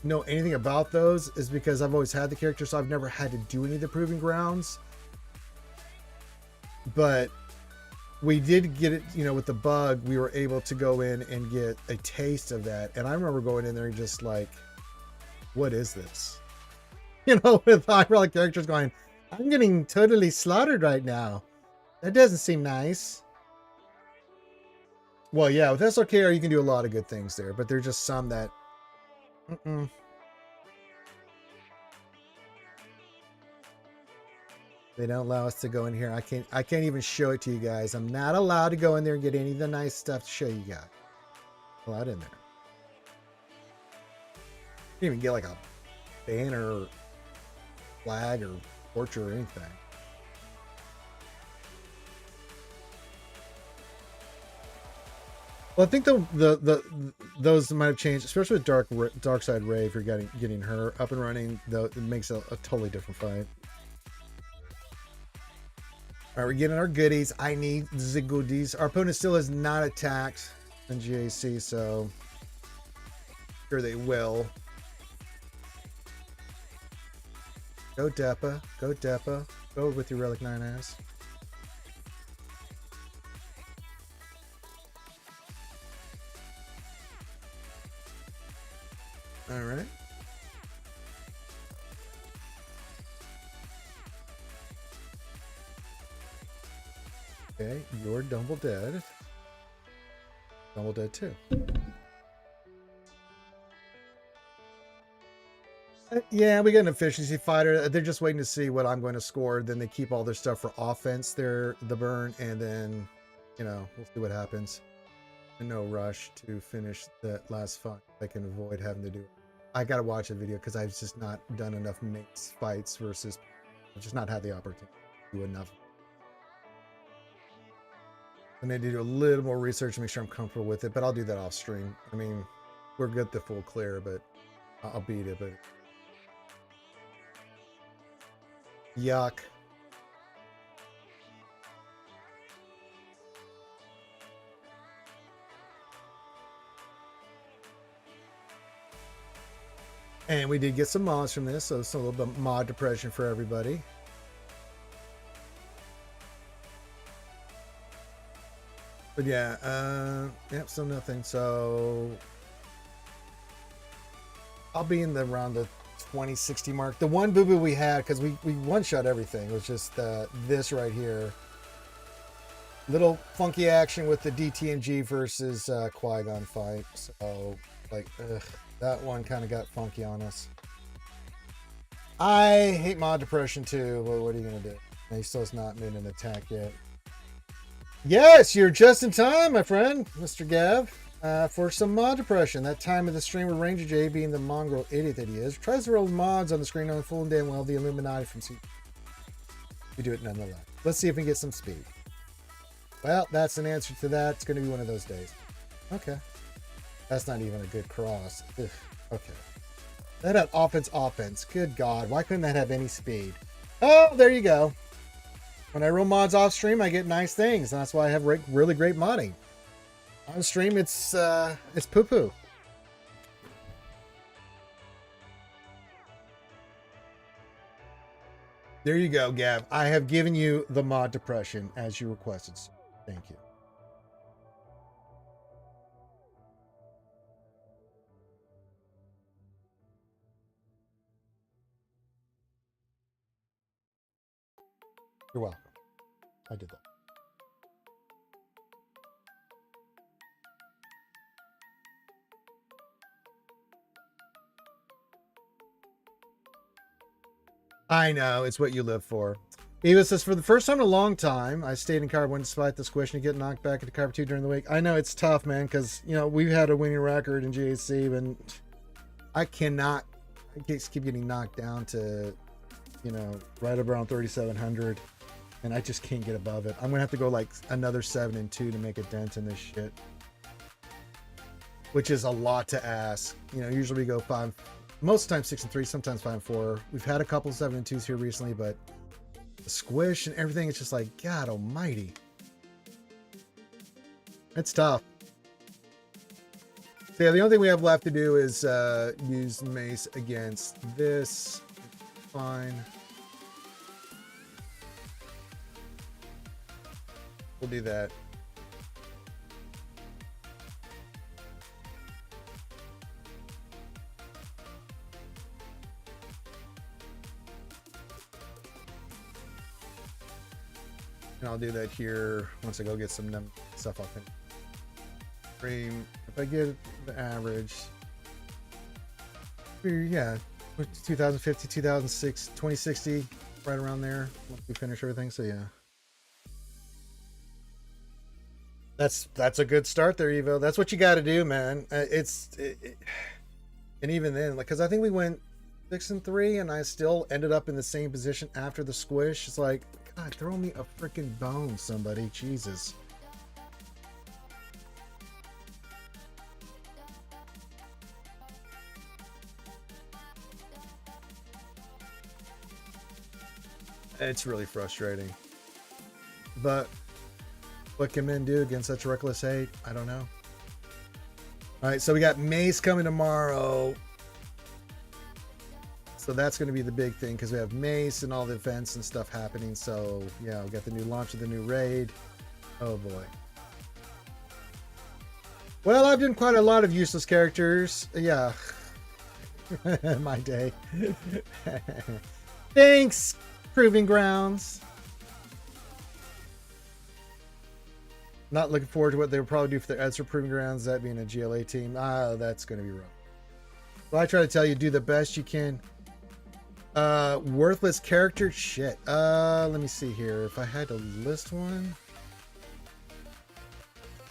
know anything about those is because I've always had the character, so I've never had to do any of the proving grounds. But we did get it, you know, with the bug, we were able to go in and get a taste of that. And I remember going in there and just like, what is this? You know, with high-roller characters going, I'm getting totally slaughtered right now. That doesn't seem nice. Well, yeah, with SRKR, you can do a lot of good things there, but there's just some that... They don't allow us to go in here. I can't even show it to you guys. I'm not allowed to go in there and get any of the nice stuff to show you guys. Allowed in there. You can't even get like a banner or flag or torch or anything. Well, I think those might have changed, especially with Dark Side Ray. If you're getting her up and running, though, it makes a totally different fight. All right, we're getting our goodies. I need the goodies. Our opponent still has not attacked in GAC, so sure they will. Go Depa, go Depa, go with your Relic 9S. All right. Okay, you're double dead. Double dead too. Yeah, we got an efficiency fighter. They're just waiting to see what I'm going to score. Then they keep all their stuff for offense there, the burn, and then, you know, we'll see what happens. And no rush to finish that last fight. I can avoid having to do it. I got to watch a video because I've just not done enough mates fights versus I've just not had the opportunity to do enough. I need to do a little more research to make sure I'm comfortable with it, but I'll do that off stream. I mean, we're good to full clear, but I'll beat it, but yuck. And we did get some mods from this, so it's a little bit mod depression for everybody. But yeah, yep, so nothing. So I'll be in around the 2060 mark. The one boo-boo we had, because we one-shot everything, was just this right here. Little funky action with the DTMG versus Qui-Gon fight. So, like, ugh, that one kind of got funky on us. I hate mod depression too. Well, what are you going to do? And he still has not made an attack yet. Yes, you're just in time, my friend, Mr. Gav, for some mod depression. That time of the stream with Ranger J, being the mongrel idiot that he is, tries to roll mods on the screen on full and damn well the Illuminati from C. We do it nonetheless. Let's see if we can get some speed. Well, that's an answer to that. It's going to be one of those days. Okay. That's not even a good cross. Ugh. Okay. That had offense. Good God. Why couldn't that have any speed? Oh, there you go. When I roll mods off stream, I get nice things. And that's why I have really great modding. On stream, it's poo-poo. There you go, Gav. I have given you the mod depression as you requested. Thank you. You're welcome. I did that. I know, it's what you live for. Eva says, for the first time in a long time, I stayed in Carb 1 despite the squish and get knocked back into Carb 2 during the week. I know it's tough, man, because, you know, we've had a winning record in GAC, and I just keep getting knocked down to you know, right around 3,700, and I just can't get above it. I'm gonna have to go like another 7 and 2 to make a dent in this shit, which is a lot to ask. You know, usually we go 5, most of the time 6 and 3, sometimes 5 and 4. We've had a couple 7 and 2s here recently, but the squish and everything, it's just like, God almighty. It's tough. So yeah, the only thing we have left to do is use mace against this. Fine. We'll do that. And I'll do that here once I go get some stuff off in stream. If I get the average, yeah, 2050, 2006, 2060, right around there once we finish everything. So yeah, that's a good start there, Evo. That's what you got to do, man. And even then, like, because I think we went 6 and 3, and I still ended up in the same position after the squish. It's like, God, throw me a freaking bone, somebody. Jesus. It's really frustrating. But what can men do against such reckless hate? I don't know. All right, so we got Mace coming tomorrow. So that's going to be the big thing because we have Mace and all the events and stuff happening. So yeah, we got the new launch of the new raid. Oh boy. Well, I've done quite a lot of useless characters. Yeah. My day. Thanks, Proving Grounds. Not looking forward to what they'll probably do for their Ezra Proving Grounds, that being a GLA team. That's going to be rough. So I try to tell you, do the best you can. Worthless character? Shit. Let me see here. If I had to list one,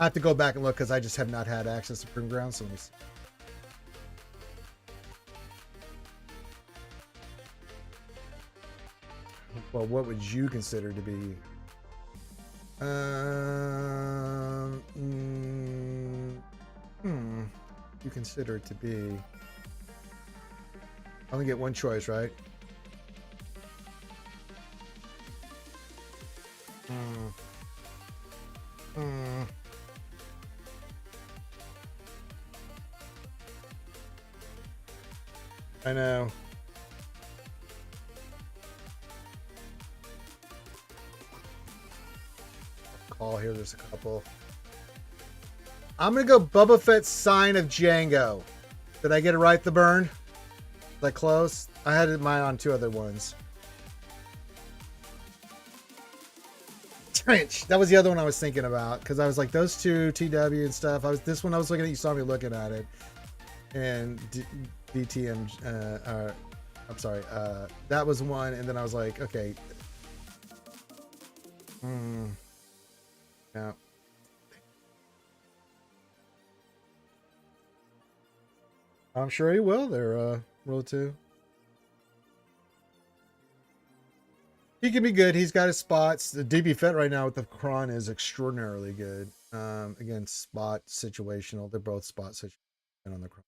I have to go back and look because I just have not had access to Proving Grounds. So let me see. Well, what would you consider to be? You consider it to be? I only get one choice, right? I know. Call here, there's a couple. I'm gonna go Boba Fett's Sign of Django. Did I get it right, the burn? That close? I had mine on 2 other ones. Trench. That was the other one I was thinking about because I was like those 2 TW and stuff. This one I was looking at. You saw me looking at it, and DTM. I'm sorry. That was one, and then I was like, okay. Yeah. I'm sure he will there, Roll 2. He can be good. He's got his spots. The DB Fett right now with the Kron is extraordinarily good. Again, spot situational. They're both spot situational on the Kron.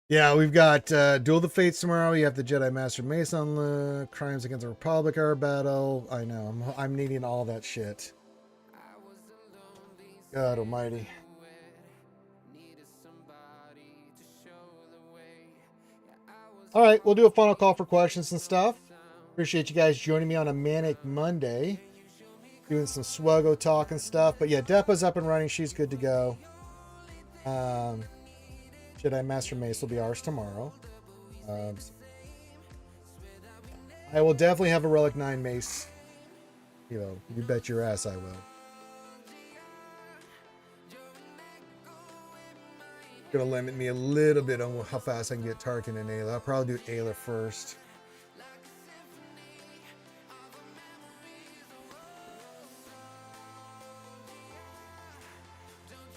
Yeah, we've got Duel of the Fates tomorrow. You have the Jedi Master Mace on the Crimes Against the Republic, our battle. I know. I'm needing all that shit. God almighty. All right, we'll do a final call for questions and stuff. Appreciate you guys joining me on a Manic Monday. Doing some Swgoh talk and stuff. But yeah, Depa's up and running. She's good to go. Jedi Master Mace will be ours tomorrow. I will definitely have a Relic 9 Mace. You know, you bet your ass I will. Gonna limit me a little bit on how fast I can get Tarkin and Ayla. I'll probably do Ayla first.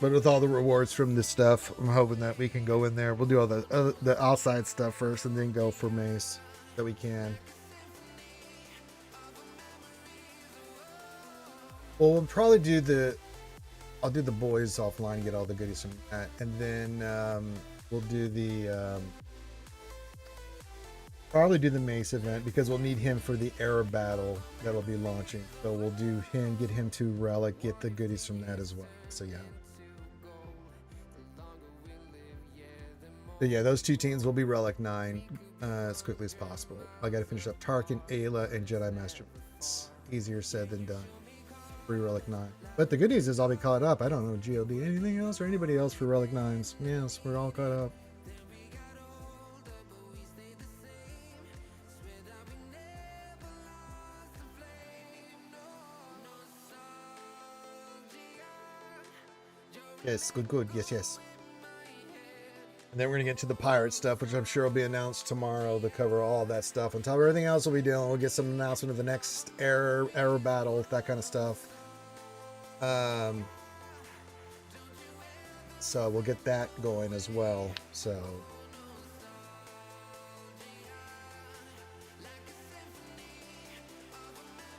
But with all the rewards from this stuff, I'm hoping that we can go in there. We'll do all the outside stuff first and then go for mace that we can. Well, we'll probably do I'll do the boys offline and get all the goodies from that. And then we'll do probably do the mace event because we'll need him for the air battle that'll be launching. So we'll do him, get him to relic, get the goodies from that as well. So yeah. But yeah, those two teams will be Relic 9 as quickly as possible. I got to finish up Tarkin, Ayla, and Jedi Master. It's easier said than done. Free Relic 9. But the good news is I'll be caught up. I don't know, GOB, anything else or anybody else for Relic 9s. Yes, we're all caught up. Yes, good. Yes. And then we're going to get to the pirate stuff, which I'm sure will be announced tomorrow to cover all that stuff. On top of everything else we'll be doing, we'll get some announcement of the next air battle, that kind of stuff. So we'll get that going as well. So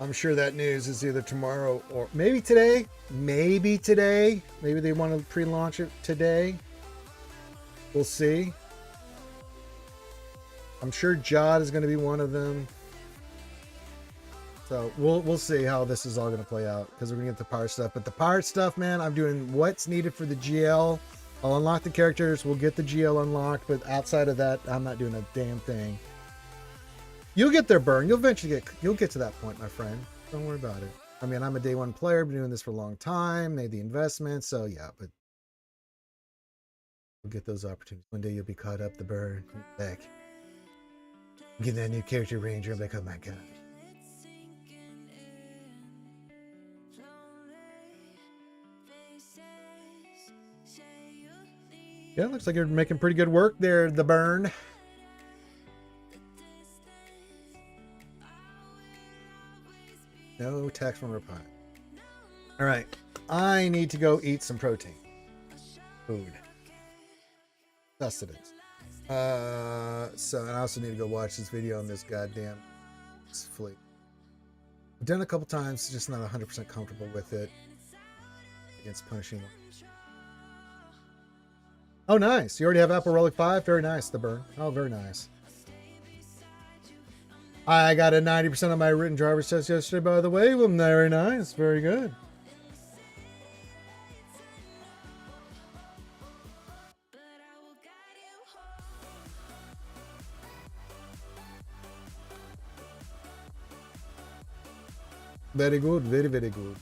I'm sure that news is either tomorrow or maybe today. Maybe they want to pre-launch it today. We'll see. I'm sure Jod is going to be one of them. So we'll see how this is all going to play out because we're going to get the pirate stuff. But the pirate stuff, man, I'm doing what's needed for the GL. I'll unlock the characters. We'll get the GL unlocked. But outside of that, I'm not doing a damn thing. You'll get there, Burn. You'll eventually get to that point, my friend. Don't worry about it. I mean, I'm a day one player. Been doing this for a long time. Made the investment. So yeah, but we'll get those opportunities. One day you'll be caught up the Burn. Back. Get that new character Ranger. I'm like, oh my god. Yeah, looks like you're making pretty good work there, the Burn. No text from reply. All right, I need to go eat some protein. Food. Sustenance. So I also need to go watch this video on this goddamn fleet. I've done it a couple times, just not 100% comfortable with it. Against punishing one. Oh, nice. You already have Apple Relic 5? Very nice, the Burn. Oh, very nice. I got a 90% on my written driver's test yesterday, by the way. Well, very nice. Very good. Very good. Very, very good.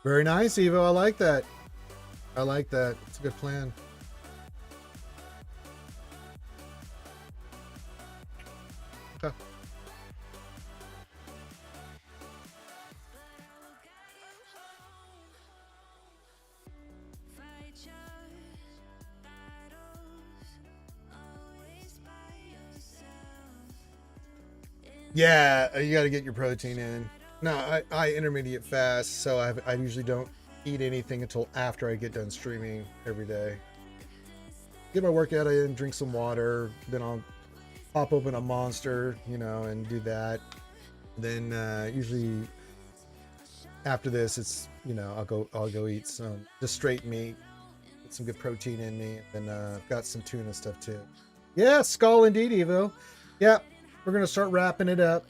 Very nice, Evo. I like that. I like that. It's a good plan. Okay. Yeah, you got to get your protein in. No, I intermediate fast, so I usually don't eat anything until after I get done streaming every day. Get my workout in, drink some water, then I'll pop open a Monster, you know, and do that. Then usually after this, it's, you know, I'll go eat some just straight meat, get some good protein in me, and I've got some tuna stuff too. Yeah, skull indeed, Evo. Yeah, we're gonna start wrapping it up.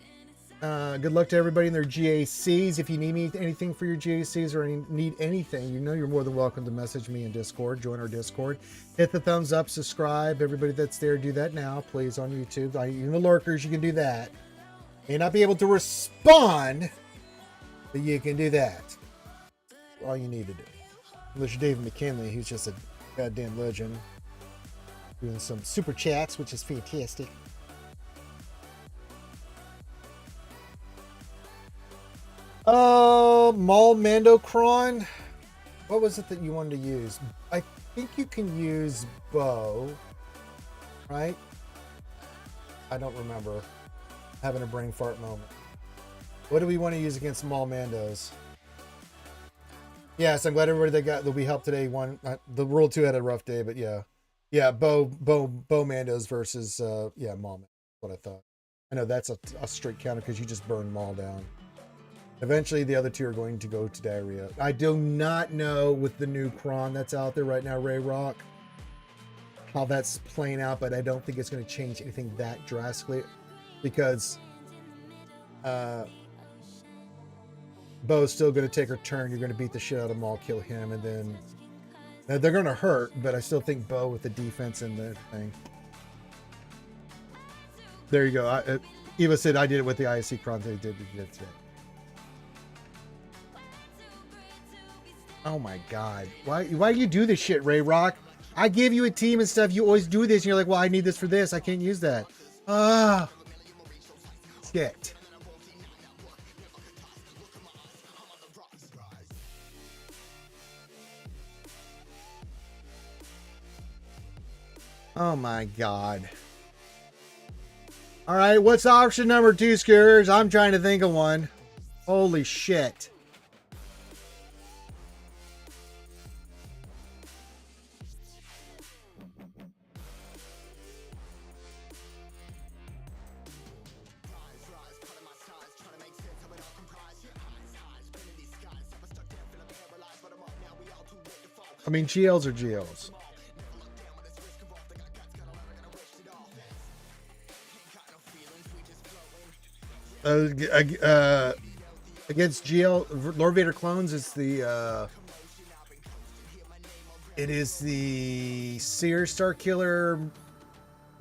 Good luck to everybody in their GACs. If you need anything for your GACs or need anything, you know you're more than welcome to message me in Discord. Join our Discord. Hit the thumbs up, subscribe. Everybody that's there, do that now, please, on YouTube. Even the lurkers, you can do that. May not be able to respond, but you can do that. That's all you need to do. Unless you're David McKinley, who's just a goddamn legend. Doing some super chats, which is fantastic. Maul Mandocron. What was it that you wanted to use? I think you can use bow, right? I don't remember. Having a brain fart moment. What do we want to use against small Mandos? Yes, I'm glad everybody that will be helped today won. The World 2 had a rough day, but yeah. Yeah, Bo Mandos versus yeah, Maul. That's what I thought. I know that's a straight counter because you just burn Maul down. Eventually the other two are going to go to diarrhea. I do not know with the new Kron that's out there right now, Ray Rock, how that's playing out, but I don't think it's going to change anything that drastically because Bo's still going to take her turn. You're going to beat the shit out of Maul, kill him, and then they're going to hurt, but I still think Bo with the defense and the thing. There you go. Eva said I did it with the ISC Kron. They did today. Oh my God. Why do you do this shit, Ray Rock? I give you a team and stuff. You always do this. And you're like, well, I need this for this. I can't use that. Ah. Shit. Oh my God. All right. What's option number 2, Skewers? I'm trying to think of one. Holy shit. I mean, GLs are GLs. Against GL, Lord Vader clones, it's the it is the Seer Star Killer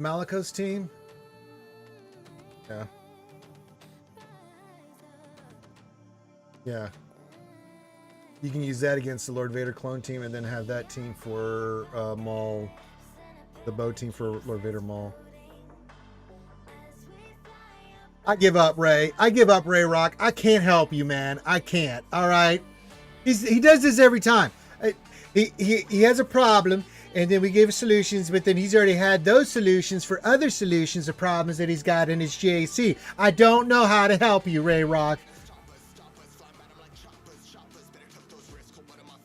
Malicos team. Yeah. Yeah. You can use that against the Lord Vader clone team and then have that team for Maul, the Bo team for Lord Vader Maul. I give up, Ray. I give up, Ray Rock. I can't help you, man. I can't. All right. He does this every time. He has a problem, and then we give solutions, but then he's already had those solutions for other solutions of problems that he's got in his JC. I don't know how to help you, Ray Rock.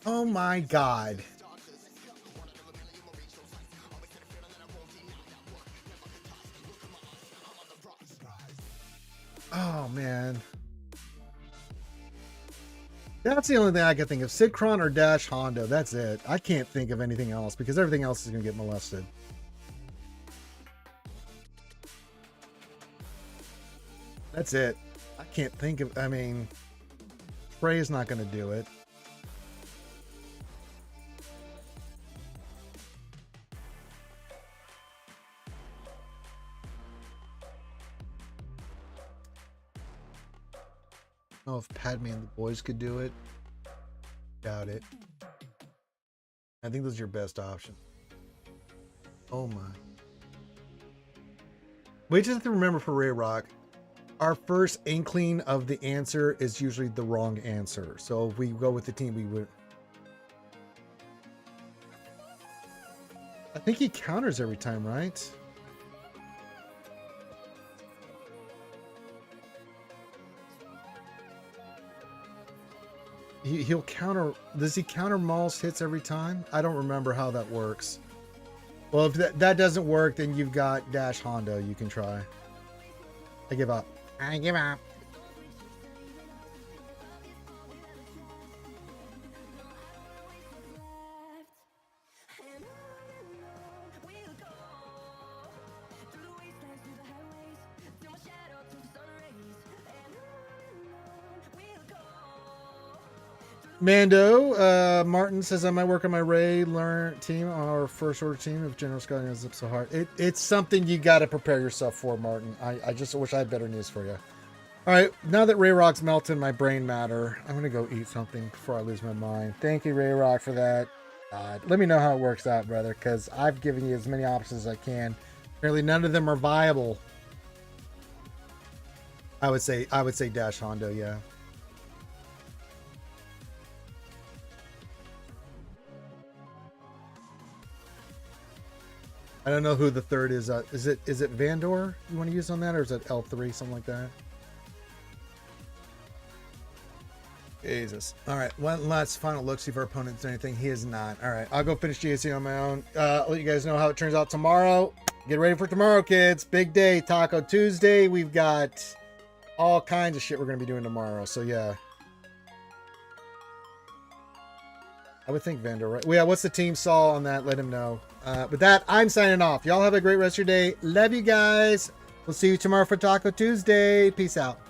Oh my God. Oh man. That's the only thing I can think of. Sidkron or Dash Hondo. That's it. I can't think of anything else because everything else is going to get molested. That's it. I can't think of, I mean, Trey is not going to do it. I don't know if Padme and the boys could do it. Doubt it. I think those are your best option. Oh my. We just have to remember for Ray Rock, our first inkling of the answer is usually the wrong answer. So if we go with the team, we would. I think he counters every time, right? He'll counter. Does he counter Maul's hits every time? I don't remember how that works. Well, if that doesn't work, then you've got Dash Hondo you can try. I give up. I give up. Mando, Martin says I might work on my Ray team, our first order team if General Scott ends up so hard. It's something you got to prepare yourself for, Martin. I just wish I had better news for you. All right, now that Ray Rock's melting my brain matter, I'm going to go eat something before I lose my mind. Thank you, Ray Rock, for that. Let me know how it works out, brother, because I've given you as many options as I can. Apparently none of them are viable. I would say Dash Hondo, yeah. I don't know who the third is. Is it Vandor you want to use on that, or is it L3, something like that? Jesus. All right, one last final look, see if our opponent's done anything. He is not. All right, I'll go finish GSC on my own. I'll let you guys know how it turns out tomorrow. Get ready for tomorrow, kids. Big day, Taco Tuesday. We've got all kinds of shit we're going to be doing tomorrow. So, yeah. I would think vendor, right? Well, yeah, what's the team Saul on that? Let him know. With that, I'm signing off. Y'all have a great rest of your day. Love you guys. We'll see you tomorrow for Taco Tuesday. Peace out.